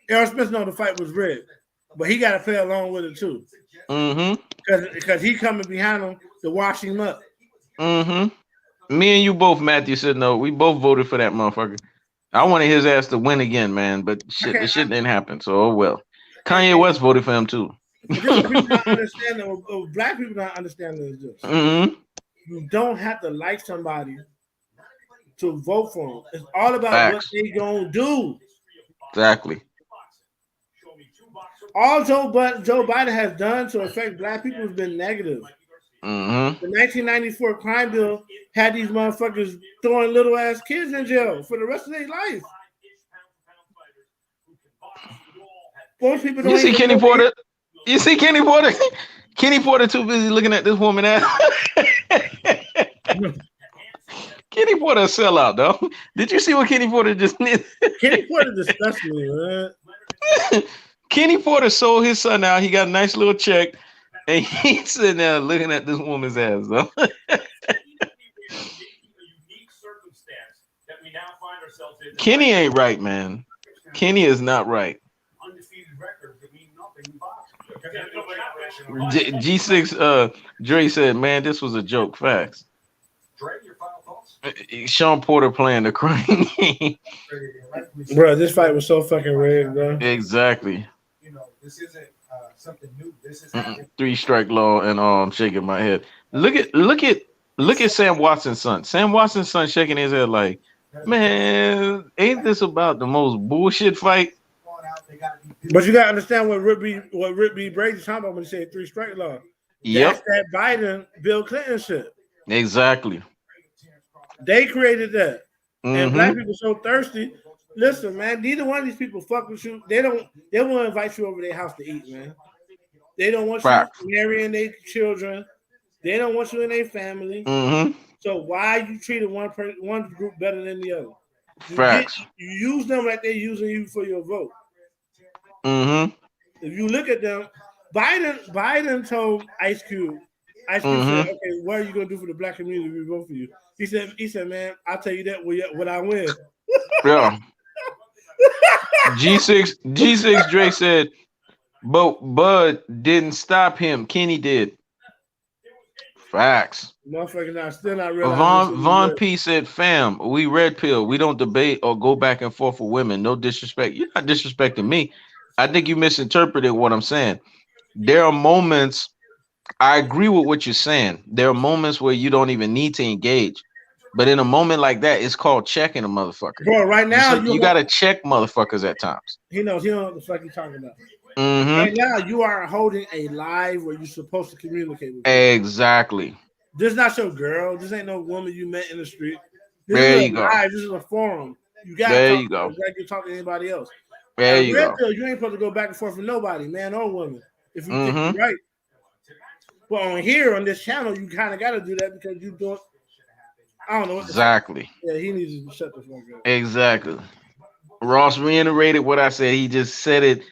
Errol Spence know the fight was rigged, but he got to play along with it too. Mm-hmm. Because he coming behind him to wash him up. Mm-hmm. Me and you both, Matthew, said no. We both voted for that motherfucker. I wanted his ass to win again, man. But shit, the shit didn't happen. So oh well. Kanye West voted for him too. This is what people not understanding. What black people not understanding is this. Mm-hmm. You don't have to like somebody to vote for them. It's all about Facts. what they gonna do. Exactly. All Joe Biden has done to affect black people has been negative. Mm-hmm. The 1994 crime bill had these motherfuckers throwing little ass kids in jail for the rest of their life. Most people don't. You see Kenny Porter? You see Kenny Porter? Kenny Porter too busy looking at this woman ass. Kenny Porter a sellout, though. Did you see what Kenny Porter just did? Kenny Porter disgusts me, man. Kenny Porter sold his son out. He got a nice little check, and he's sitting there looking at this woman's ass, though. Kenny ain't right, man. Kenny is not right. G6 Dre said, man, this was a joke. Facts. Shawn Porter playing the crying game. Bro, this fight was so fucking rigged, bro. Exactly. You know, this isn't something new. This is 3-strike law, and I'm shaking my head. Look at Sam Watson's son. Sam Watson's son shaking his head like, man, ain't this about the most bullshit fight? But you gotta understand what Rip B. Brady's talking about when he said 3-strike law. Yep. That's that Biden, Bill Clinton shit. Exactly. They created that. Mm-hmm. And black people so thirsty. Listen, man, neither one of these people fuck with you. They won't invite you over their house to eat, man. They don't want you marrying their children. They don't want you in their family. Mm-hmm. So why you treated one group better than the other? Facts. You use them like they're using you for your vote. Mm-hmm. If you look at them, Biden told Ice Cube said, okay, what are you gonna do for the black community if we vote for you? He said, man, I'll tell you that when I win. Yeah. G6 Dre said, but Bud didn't stop him. Kenny did. Facts. Motherfucker, now still not realizing. Von P said, fam, we red pill. We don't debate or go back and forth with women. No disrespect. You're not disrespecting me. I think you misinterpreted what I'm saying. There are moments, I agree with what you're saying. There are moments where you don't even need to engage. But in a moment like that, it's called checking a motherfucker. Bro, right now, you got to check motherfuckers at times. He knows what the fuck he's talking about. Mm-hmm. Right now, you are holding a live where you're supposed to communicate with people. Exactly. This is not your girl. This ain't no woman you met in the street. There you go. Live. This is a forum. You got there to you go. like you talk to anybody else. There you go. You ain't supposed to go back and forth with nobody, man or woman, if you think you're right. But on here, on this channel, you kind of got to do that because you don't. I don't know. Exactly. Yeah, he needs to shut the fuck up. Exactly. Ross reiterated what I said. He just said it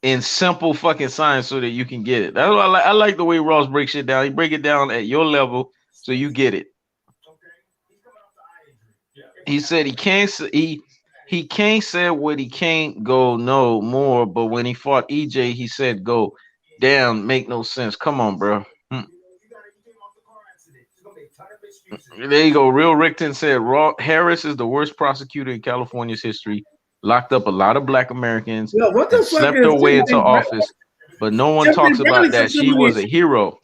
in simple fucking science so that you can get it. That's what I like the way Ross breaks shit down. He break it down at your level so you get it. He said he can't say what he can't go no more, but when he fought EJ, he said go. Damn, make no sense. Come on, bro. There you go. Real Rickton said Harris is the worst prosecutor in California's history. Locked up a lot of black Americans. Yo, what the fuck slept her way into office, but no one talks about that. She was a hero.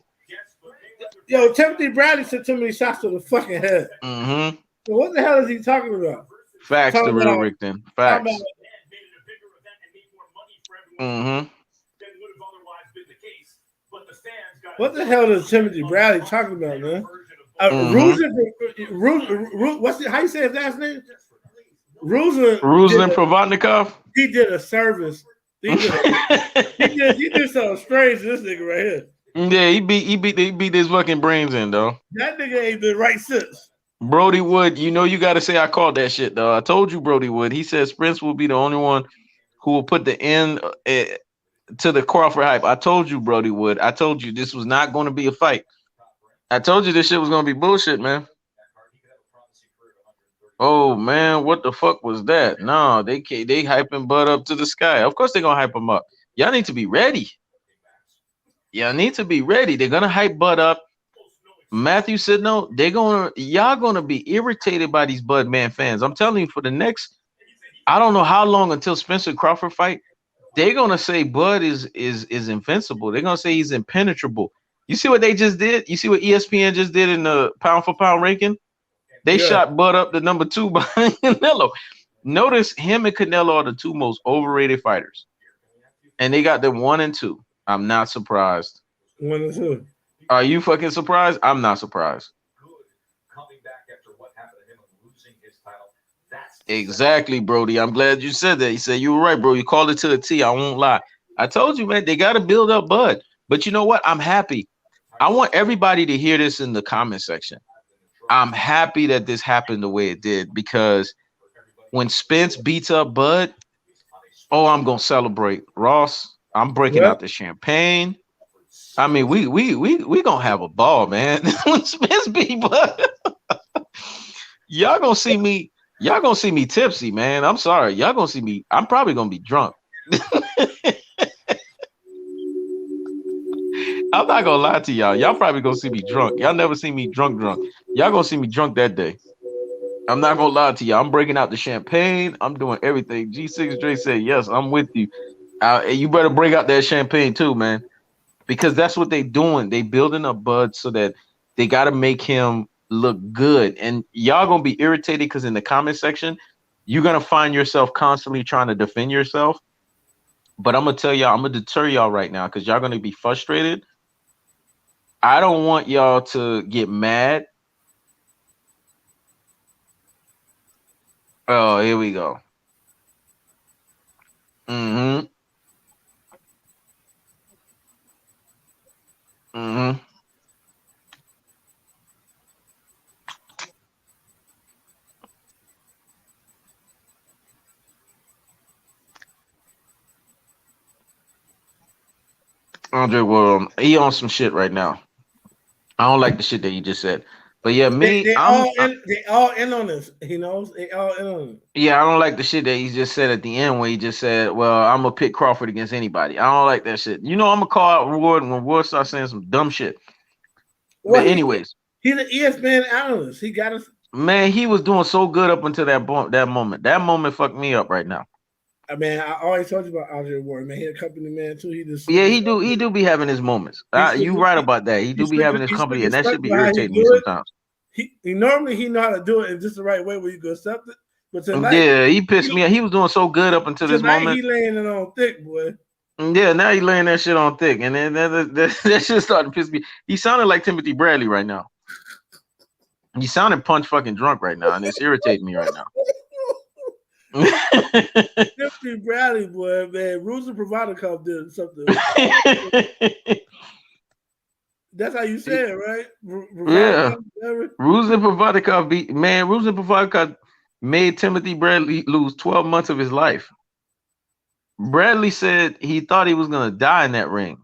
Yo, Timothy Bradley took too many shots to the fucking head. Mm-hmm. So what the hell is he talking about? Facts, the Talking real about, Rick then. talking Facts. about, Mm-hmm. what the hell is Timothy Bradley talking about, man? Mm-hmm. What's it? How you say his last name? Ruslan Provodnikov. he did a service. He did something strange to this nigga right here. Yeah, he beat his fucking brains in, though. That nigga ain't been right since. Brody Wood, you know you got to say I called that shit, though. I told you Brody Wood. He said Spence will be the only one who will put the end to the Crawford hype. I told you Brody Wood. I told you this was not going to be a fight. I told you this shit was going to be bullshit, man. Oh man, what the fuck was that? No, they hyping Bud up to the sky. Of course they're gonna hype him up. Y'all need to be ready. Y'all need to be ready. They're gonna hype Bud up. Matthew said no. Y'all gonna be irritated by these Bud Man fans. I'm telling you, for the next, I don't know how long until Spencer Crawford fight. They're gonna say Bud is invincible. They're gonna say he's impenetrable. You see what they just did? You see what ESPN just did in the pound for pound ranking? They shot Bud up to number 2 behind Canelo. Notice him and Canelo are the 2 most overrated fighters. And they got them 1 and 2. I'm not surprised. 1 and 2. Are you fucking surprised? I'm not surprised. Exactly, Brody. I'm glad you said that. He said you were right, bro. You called it to a T. I won't lie. I told you, man, they got to build up Bud. But you know what? I'm happy. I want everybody to hear this in the comment section. I'm happy that this happened the way it did, because when Spence beats up Bud, oh, I'm gonna celebrate. Ross, I'm breaking out the champagne. I mean, we gonna have a ball, man. When Spence beat Bud, y'all gonna see me tipsy, man. I'm sorry, y'all gonna see me. I'm probably gonna be drunk. I'm not gonna lie to y'all. Y'all probably gonna see me drunk. Y'all never see me drunk. Y'all gonna see me drunk that day. I'm not gonna lie to y'all. I'm breaking out the champagne. I'm doing everything. G6 Dre said, yes, I'm with you. You better bring out that champagne too, man. Because that's what they doing. They building up Bud so that they gotta make him look good. And y'all gonna be irritated because in the comment section, you're gonna find yourself constantly trying to defend yourself. But I'm gonna tell y'all, I'm gonna deter y'all right now because y'all gonna be frustrated. I don't want y'all to get mad. Oh, here we go. Mm-hmm. Mm-hmm. Andre, well, he on some shit right now. I don't like the shit that you just said. But yeah, they all in on this. He knows they all in on it. Yeah, I don't like the shit that he just said at the end when he just said, well, I'm gonna pick Crawford against anybody. I don't like that shit. You know, I'm gonna call out Ward when Ward starts saying some dumb shit. Well, but anyways, he's an ESPN analyst. He got us. Man, he was doing so good up until that moment. That moment fucked me up right now. I mean, I always told you about Andre Ward, man. He a company man too. He just he do be having his moments. You right about that. He do be having his company, and that should be irritating me sometimes. He normally he know how to do it in just the right way where you can accept it. But tonight, yeah, he pissed me off. He was doing so good up until this moment. He laying it on thick, boy. Yeah, now he laying that shit on thick, and then that shit started to piss me. He sounded like Timothy Bradley right now. He sounded punch fucking drunk right now, and it's irritating me right now. Timothy Bradley, boy, man. Ruslan Provodnikov did something. That's how you say it, right? Yeah. Ruslan Provodnikov made Timothy Bradley lose 12 months of his life. Bradley said he thought he was gonna die in that ring.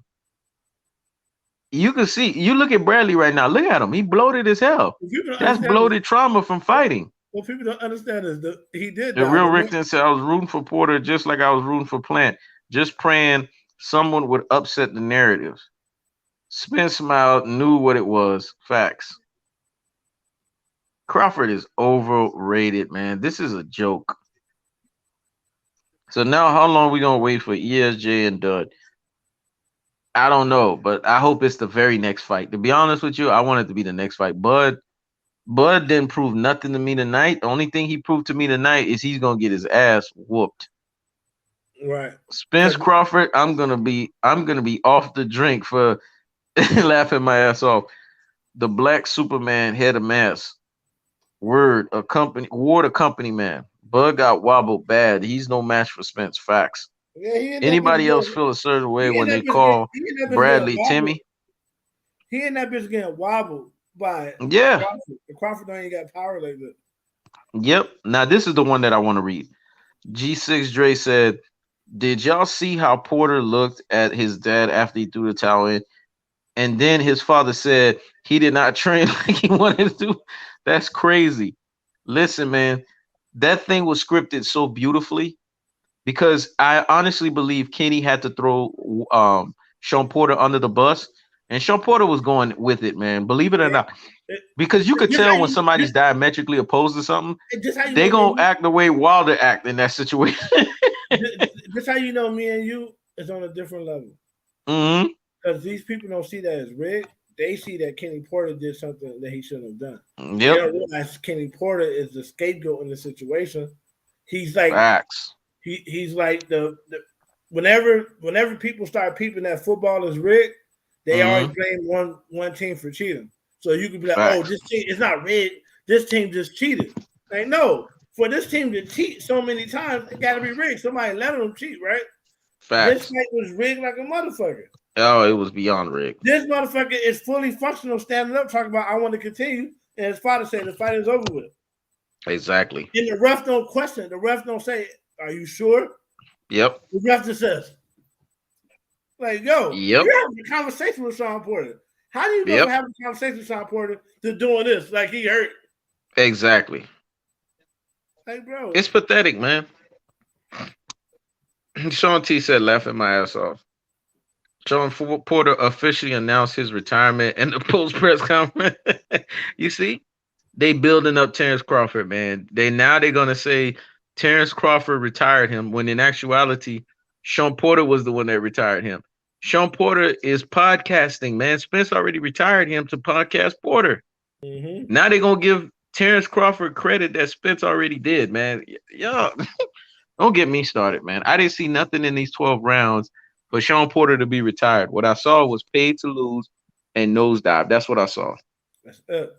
You can see, you look at Bradley right now. Look at him. He bloated as hell. That's bloated trauma from fighting. What people don't understand is that he did. The real Rickton said, I was rooting for Porter just like I was rooting for Plant, just praying someone would upset the narratives. Spence smiled, knew what it was. Facts. Crawford is overrated, man. This is a joke. So now how long are we going to wait for ESJ and Dud? I don't know, but I hope it's the very next fight. To be honest with you, I want it to be the next fight. Bud didn't prove nothing to me tonight. The only thing he proved to me tonight is he's gonna get his ass whooped. Right. Spence Crawford, I'm gonna be off the drink for laughing my ass off. The black Superman head of mask. Ward a company man. Bud got wobbled bad. He's no match for Spence. Facts. Yeah, he in that bitch Anybody else getting. feel a certain way He in when that they bitch getting. call He in that bitch getting Bradley wobbled. Timmy? He in that bitch getting wobbled by Yeah. Crawford. The Crawford don't even got power like that. Yep. Now this is the one that I want to read. G6 Dre said, "Did y'all see how Porter looked at his dad after he threw the towel in? And then his father said he did not train like he wanted to. That's crazy. Listen, man, that thing was scripted so beautifully because I honestly believe Kenny had to throw Shawn Porter under the bus, and Shawn Porter was going with it, man. Believe it or not, because you could This how tell when you. somebody's diametrically opposed to something, This how you they know me. gonna act the way Wilder act in that situation. This how you know me and you is on a different level. Hmm. Because these people don't see that as rigged. They see that Kenny Porter did something that he shouldn't have done. They Yep. don't realize Kenny Porter is the scapegoat in the situation. He's like Facts. he's like the whenever people start peeping that football is rigged, they always Hmm. blame one team for cheating. So you could be like, oh, Facts. this team it's not rigged. This team just cheated. Like, no, for this team to cheat so many times, it got to be rigged. Somebody let them cheat, right? This Facts. fight was rigged like a motherfucker. Oh, it was beyond rigged. This motherfucker is fully functional, standing up, talking about I want to continue, and his father said the fight is over with. Exactly. And the ref don't question it. The ref don't say, "Are you sure?" Yep. The ref just says, "Like, yo, Yep. you're having a conversation with Shawn Porter. How do you go from Yep. having a conversation with Shawn Porter to doing this? Like he hurt? Exactly. Like, bro, It's pathetic, man. Sean T said, laughing my ass off. John Porter officially announced his retirement in the post press conference. You see, they building up Terence Crawford, man. They're gonna say Terence Crawford retired him when in actuality, Shawn Porter was the one that retired him. Shawn Porter is podcasting, man. Spence already retired him to podcast Porter. Now they're gonna give Terence Crawford credit that Spence already did, man. Yo, don't get me started, man. I didn't see nothing in these 12 rounds for Shawn Porter to be retired. What I saw was paid to lose and nosedive. That's what I saw. that's it.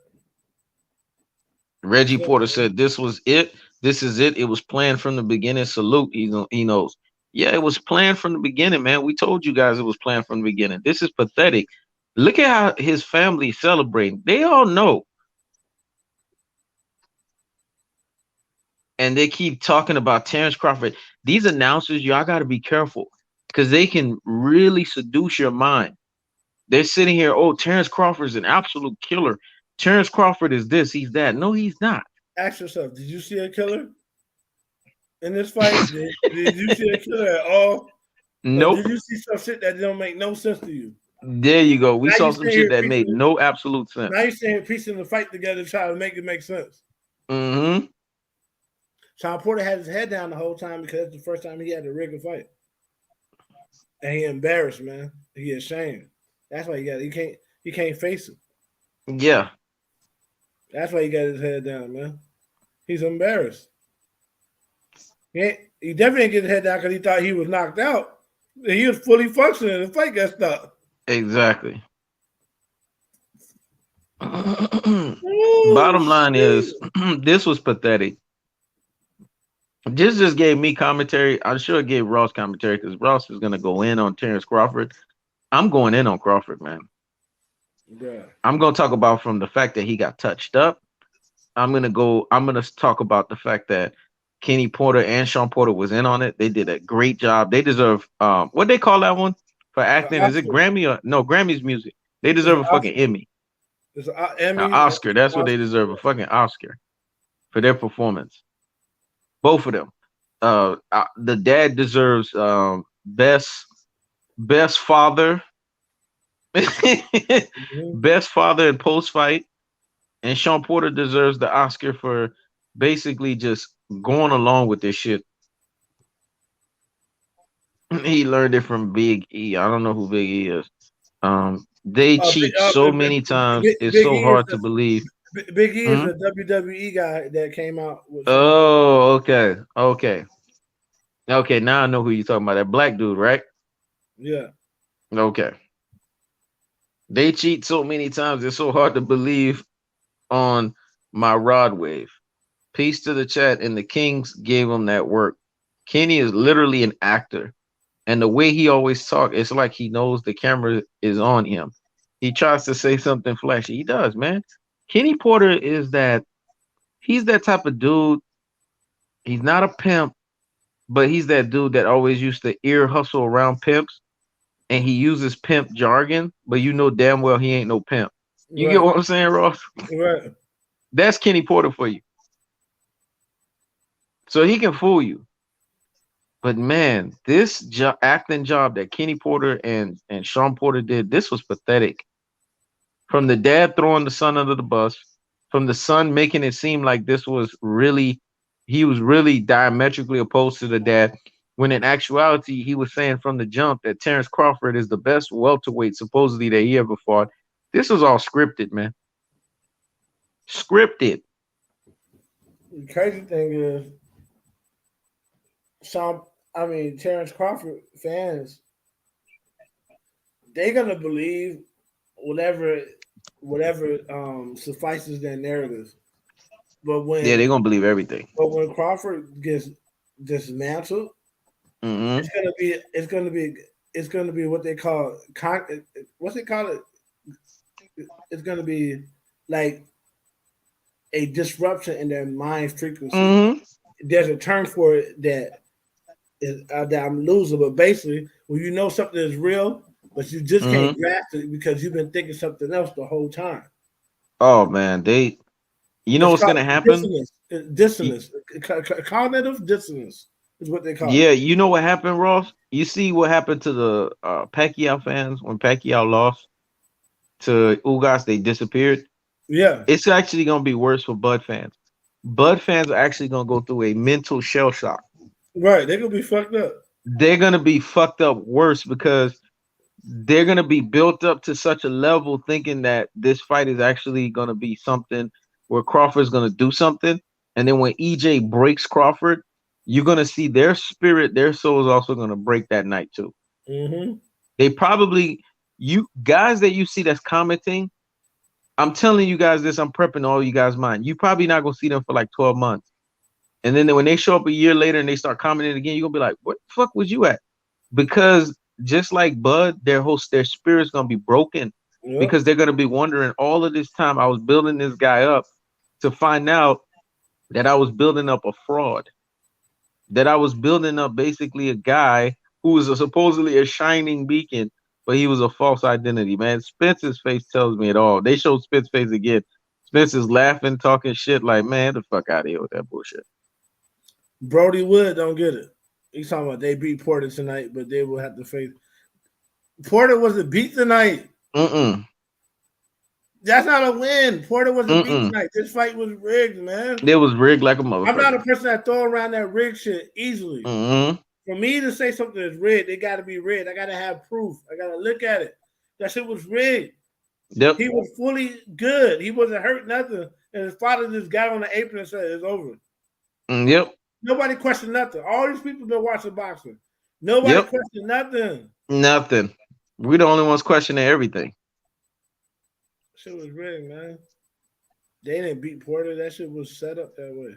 Reggie That's it, Porter man. said, "This was it. This is it. It was planned from the beginning. Salute." He knows. Yeah, it was planned from the beginning, man. We told you guys it was planned from the beginning. This is pathetic. Look at how his family celebrating. They all know. And they keep talking about Terence Crawford. These announcers, y'all got to be careful because they can really seduce your mind. They're sitting here, oh, Terence Crawford is an absolute killer. Terence Crawford is this, he's that. No, he's not. Ask yourself: did you see a killer in this fight? Did you see a killer at all? Or did Nope. you see some shit that don't make no sense to you? There you go. We Now you saw some sit shit here that made piecing. no absolute Now sense. you sit here piecing the fight together, trying to make it make sense. Mm-hmm. Shawn Porter had his head down the whole time because it's the first time he had to rig a fight, and he embarrassed, man. He ashamed. That's why he can't face it. Yeah. That's why he got his head down, man. He's embarrassed. He definitely didn't get his head down because he thought he was knocked out. He was fully functioning. The fight got stopped. Exactly. Oh, Bottom line is, this was pathetic. This just gave me commentary. I'm sure it gave Ross commentary because Ross is going to go in on Terence Crawford. I'm going in on Crawford, man. yeah. I'm going to talk about from the fact that he got touched up. I'm gonna talk about the fact that Kenny Porter and Shawn Porter was in on it. They did a great job. They deserve what they call that one for acting. Is it Oscar. Grammy or no? Grammy's music. They It's deserve an a fucking Oscar. Emmy, It's an an Emmy. Oscar. That's what they Oscar. deserve, a fucking Oscar for their performance. Both of them. The dad deserves best father, Mhm. best father in post fight, and Shawn Porter deserves the Oscar for basically just going along with this shit. He learned it from Big E. I don't know who Big E is. They cheat so many times. It's Big so E is hard to believe. Big E is Mhm. a WWE guy that came out with Shawn. Oh, okay, okay, okay. Now I know who you're talking about. That black dude, right? Yeah. Okay. They cheat so many times. It's so hard to believe on my rod wave. Peace to the chat, and the Kings gave him that work. Kenny is literally an actor, and the way he always talk, it's like he knows the camera is on him. He tries to say something flashy. He does, man. Kenny Porter is that. He's that type of dude. He's not a pimp, but he's that dude that always used to ear hustle around pimps, and he uses pimp jargon, but you know damn well he ain't no pimp. You get Right. what I'm saying, Ross? Right. That's Kenny Porter for you. So he can fool you. But man, this acting job that Kenny Porter and Shawn Porter did, this was pathetic. From the dad throwing the son under the bus, from the son making it seem like this was really, he was really diametrically opposed to the dad, when in actuality he was saying from the jump that Terence Crawford is the best welterweight supposedly that he ever fought. This was all scripted, man. Scripted. The crazy thing is, Terrence Crawford fans, they're gonna believe whatever suffices their narrative. But Yeah, when they're gonna believe everything. Crawford gets dismantled, Mm-hmm. it's gonna be what they call what's it called? It's gonna be like a disruption in their mind frequency. Mm-hmm. There's a term for it that I'm losing, but basically, when you know something is real, but you just can't Mm-hmm. grasp it because you've been thinking something else the whole time. Oh man, you know It's what's called gonna happen? dissonance. Y- Cognitive dissonance is what they call Yeah, you know what happened, Ross? You see what happened to the Pacquiao fans when Pacquiao lost to Ugas? They disappeared. it. Yeah, It's actually gonna be worse for Bud fans. Bud fans are actually gonna go through a mental shell shock. right. They're gonna be fucked up. They're gonna be fucked up worse because they're gonna be built up to such a level thinking that this fight is actually gonna be something where Crawford's gonna do something, and then when EJ breaks Crawford, you're gonna see their spirit, their soul is also gonna break that night too. Hmm. They probably, you guys that you see that's commenting, I'm telling you guys this, I'm prepping all you guys' mind. You probably not gonna see them for like 12 months. And then when they show up a year later and they start commenting again, you're gonna be like, what the fuck was you at? Because just like Bud, their spirit's gonna be broken Yep. because they're gonna be wondering all of this time I was building this guy up to find out that I was building up a fraud, that I was building up basically a guy who was supposedly a shining beacon, but he was a false identity, man. Spence's face tells me it all. They showed Spence's face again. Spence is laughing, talking shit like, man, the fuck out of here with that bullshit. Brody Wood don't get it. He's talking about they beat Porter tonight, but they will have to face Porter wasn't beat tonight. Mm-mm. That's not a win. Porter wasn't beat Mm-mm. tonight. This fight was rigged, man. It was rigged like a I'm not a motherfucker. person that throw around that rigged shit easily. Mm-hmm. For me to say something is rigged, it got to be rigged. I got to have proof. I got to look at it. That shit was rigged. Yep. He was fully good. He wasn't hurt nothing. And his father just got on the apron and said, it's over. Yep. Nobody questioned nothing. All these people been watching boxing. Nobody Yep. questioned nothing. Nothing. We the only ones questioning everything. Shit was rigged, man. They didn't beat Porter. That shit was set up that way.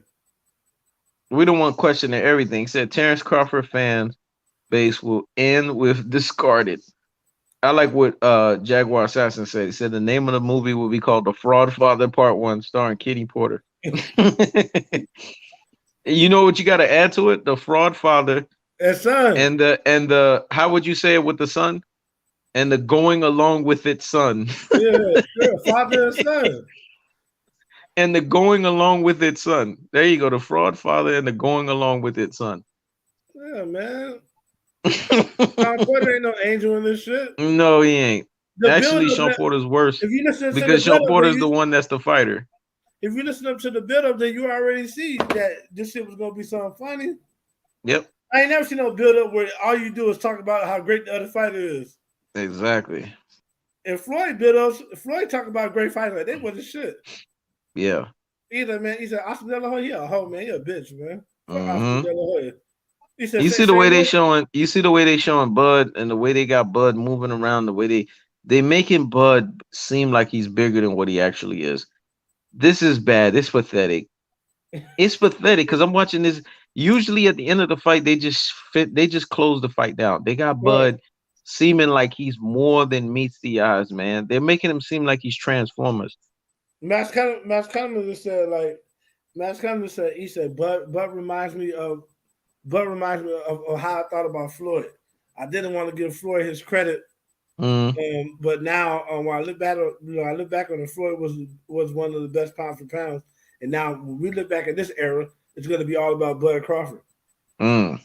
We don't want questioning everything. He said Terence Crawford fan base will end with discarded. I like what Jaguar Assassin said. He said the name of the movie will be called The Fraud Father Part 1, starring Kenny Porter. You know what you got to add to it? The Fraud Father And son. and the how would you say it with the son? And the going along with it son. Yeah, father and son. And the going along with it son. There you go. The Fraud Father and the going along with it son. Yeah, man. Shawn Porter ain't no angel in this shit. No, he ain't. The Actually, build Shawn up, Porter's worse if you listen to the because build Shawn up, Porter's the one that's the fighter. if you listen up to the build up, then you already see that this shit was gonna be something funny. Yep. I ain't never seen no build up where all you do is talk about how great the other fighter is. Exactly. And Floyd build ups, Floyd talk about great fighters like they wasn't shit. Yeah. Either man, he said Oscar De La Hoya, he a hoe man, he a bitch man. Fuck Oscar Mm-hmm. De La Hoya. He said You see the way same they way. showing. You see the way they showing Bud and the way they got Bud moving around. The way they making Bud seem like he's bigger than what he actually is. This is bad. It's pathetic. It's pathetic because I'm watching this. Usually at the end of the fight, they just fit. They just close the fight down. They got Right. Bud seeming like he's more than meets the eyes. Man, they're making him seem like he's Transformers. Max Cunningham just said like Max Cunningham said he said Bud reminds me of how I thought about Floyd. I didn't want to give Floyd his credit, Mm, but now when I look back, I look back on it, Floyd was one of the best pound for pounds, and now when we look back at this era, it's going to be all about Bud Crawford. mm.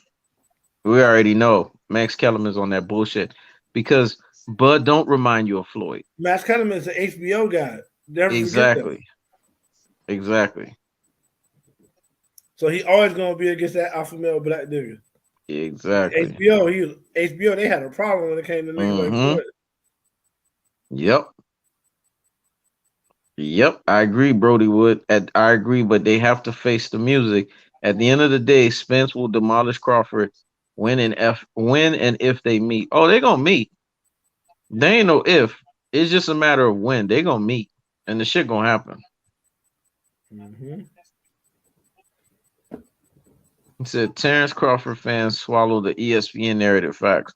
We already know Max Kellerman's on that bullshit because Bud don't remind you of Floyd. Max Cunningham is an HBO guy. Never forget that. Exactly. Exactly. So he always going to be against that alpha male black nigga. Exactly. HBO, they had a problem when it came to niggas like Mm-hmm. Floyd. Yep. Yep. I agree, Brody Wood. I agree, but they have to face the music. At the end of the day, Spence will demolish Crawford when and if they meet. Oh, they're gonna meet. They ain't no if. It's just a matter of when. They gonna meet. And the shit gonna happen. Mm-hmm. He said Terence Crawford fans swallow the ESPN narrative facts.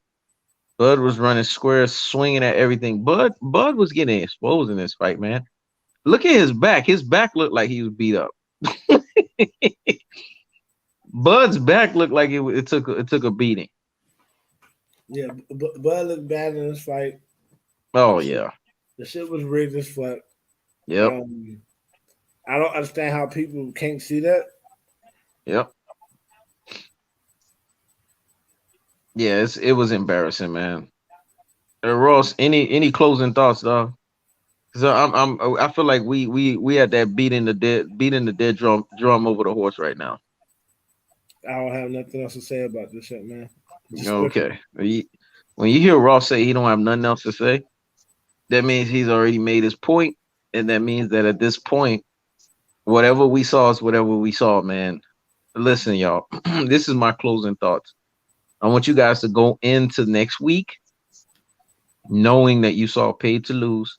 Bud was running squares, swinging at everything. Bud was getting exposed in this fight, man. Look at his back. His back looked like he was beat up. Bud's back looked like it took a beating. Yeah, Bud looked bad in this fight. Oh yeah. The shit was rigged as fuck. Yep. I don't understand how people can't see that. Yep. Yeah, it was embarrassing, man. Ross, any closing thoughts, dog? So I feel like we had that beating the dead drum over the horse right now. I don't have nothing else to say about this shit, man. Okay. When you hear Ross say he don't have nothing else to say, that means he's already made his point, and that means that at this point, whatever we saw is whatever we saw, man. Listen, y'all, this is my closing thoughts. I want you guys to go into next week knowing that you saw Paid to Lose,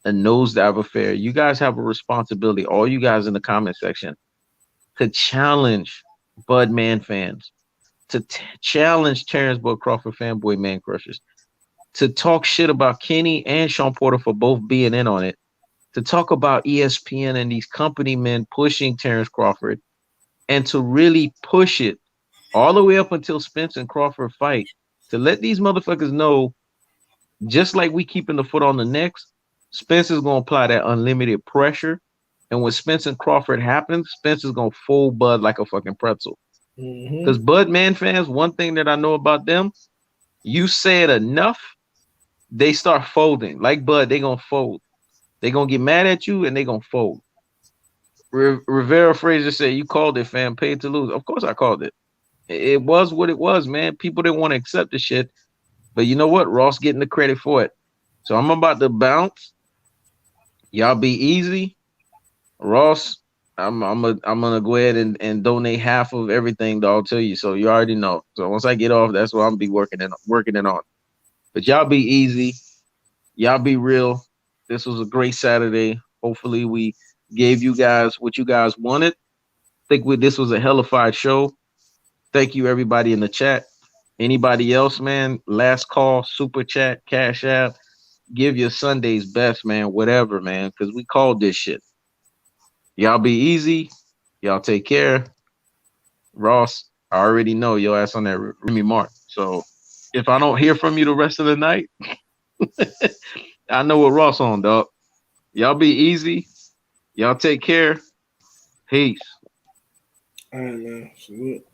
a nosedive affair. You guys have a responsibility, all you guys in the comment section, to challenge Budman fans, to challenge Terrence Bud Crawford fanboy man crushers, to talk shit about Kenny and Shawn Porter for both being in on it, to talk about ESPN and these company men pushing Terrence Crawford, and to really push it all the way up until Spence and Crawford fight, to let these motherfuckers know, just like we keeping the foot on the necks, Spence is going to apply that unlimited pressure. And when Spence and Crawford happens, Spence is going to fold Bud like a fucking pretzel. Because Bud man fans, one thing that I know about them, you say it enough, they start folding. Like Bud, they going to fold. They going to get mad at you and they going to fold. Rivera Frazier said, you called it, fam. Paid to Lose. Of course I called it. It was what it was, man. People didn't want to accept the shit. But you know what? Ross getting the credit for it. So I'm about to bounce. Y'all be easy. Ross, I'm gonna go ahead and donate half of everything, dog, to you. So you already know. So once I get off, that's what I'm be working it on. But y'all be easy. Y'all be real. This was a great Saturday. Hopefully we gave you guys what you guys wanted. This was a hellified show. Thank you everybody in the chat. Anybody else, man? Last call, super chat, cash app. Give your Sunday's best, man. Whatever, man. Because we called this shit. Y'all be easy. Y'all take care. Ross, I already know your ass on that Remy Mark. So if I don't hear from you the rest of the night, I know what Ross on, dog. Y'all be easy. Y'all take care. Peace. All right, man. Salute.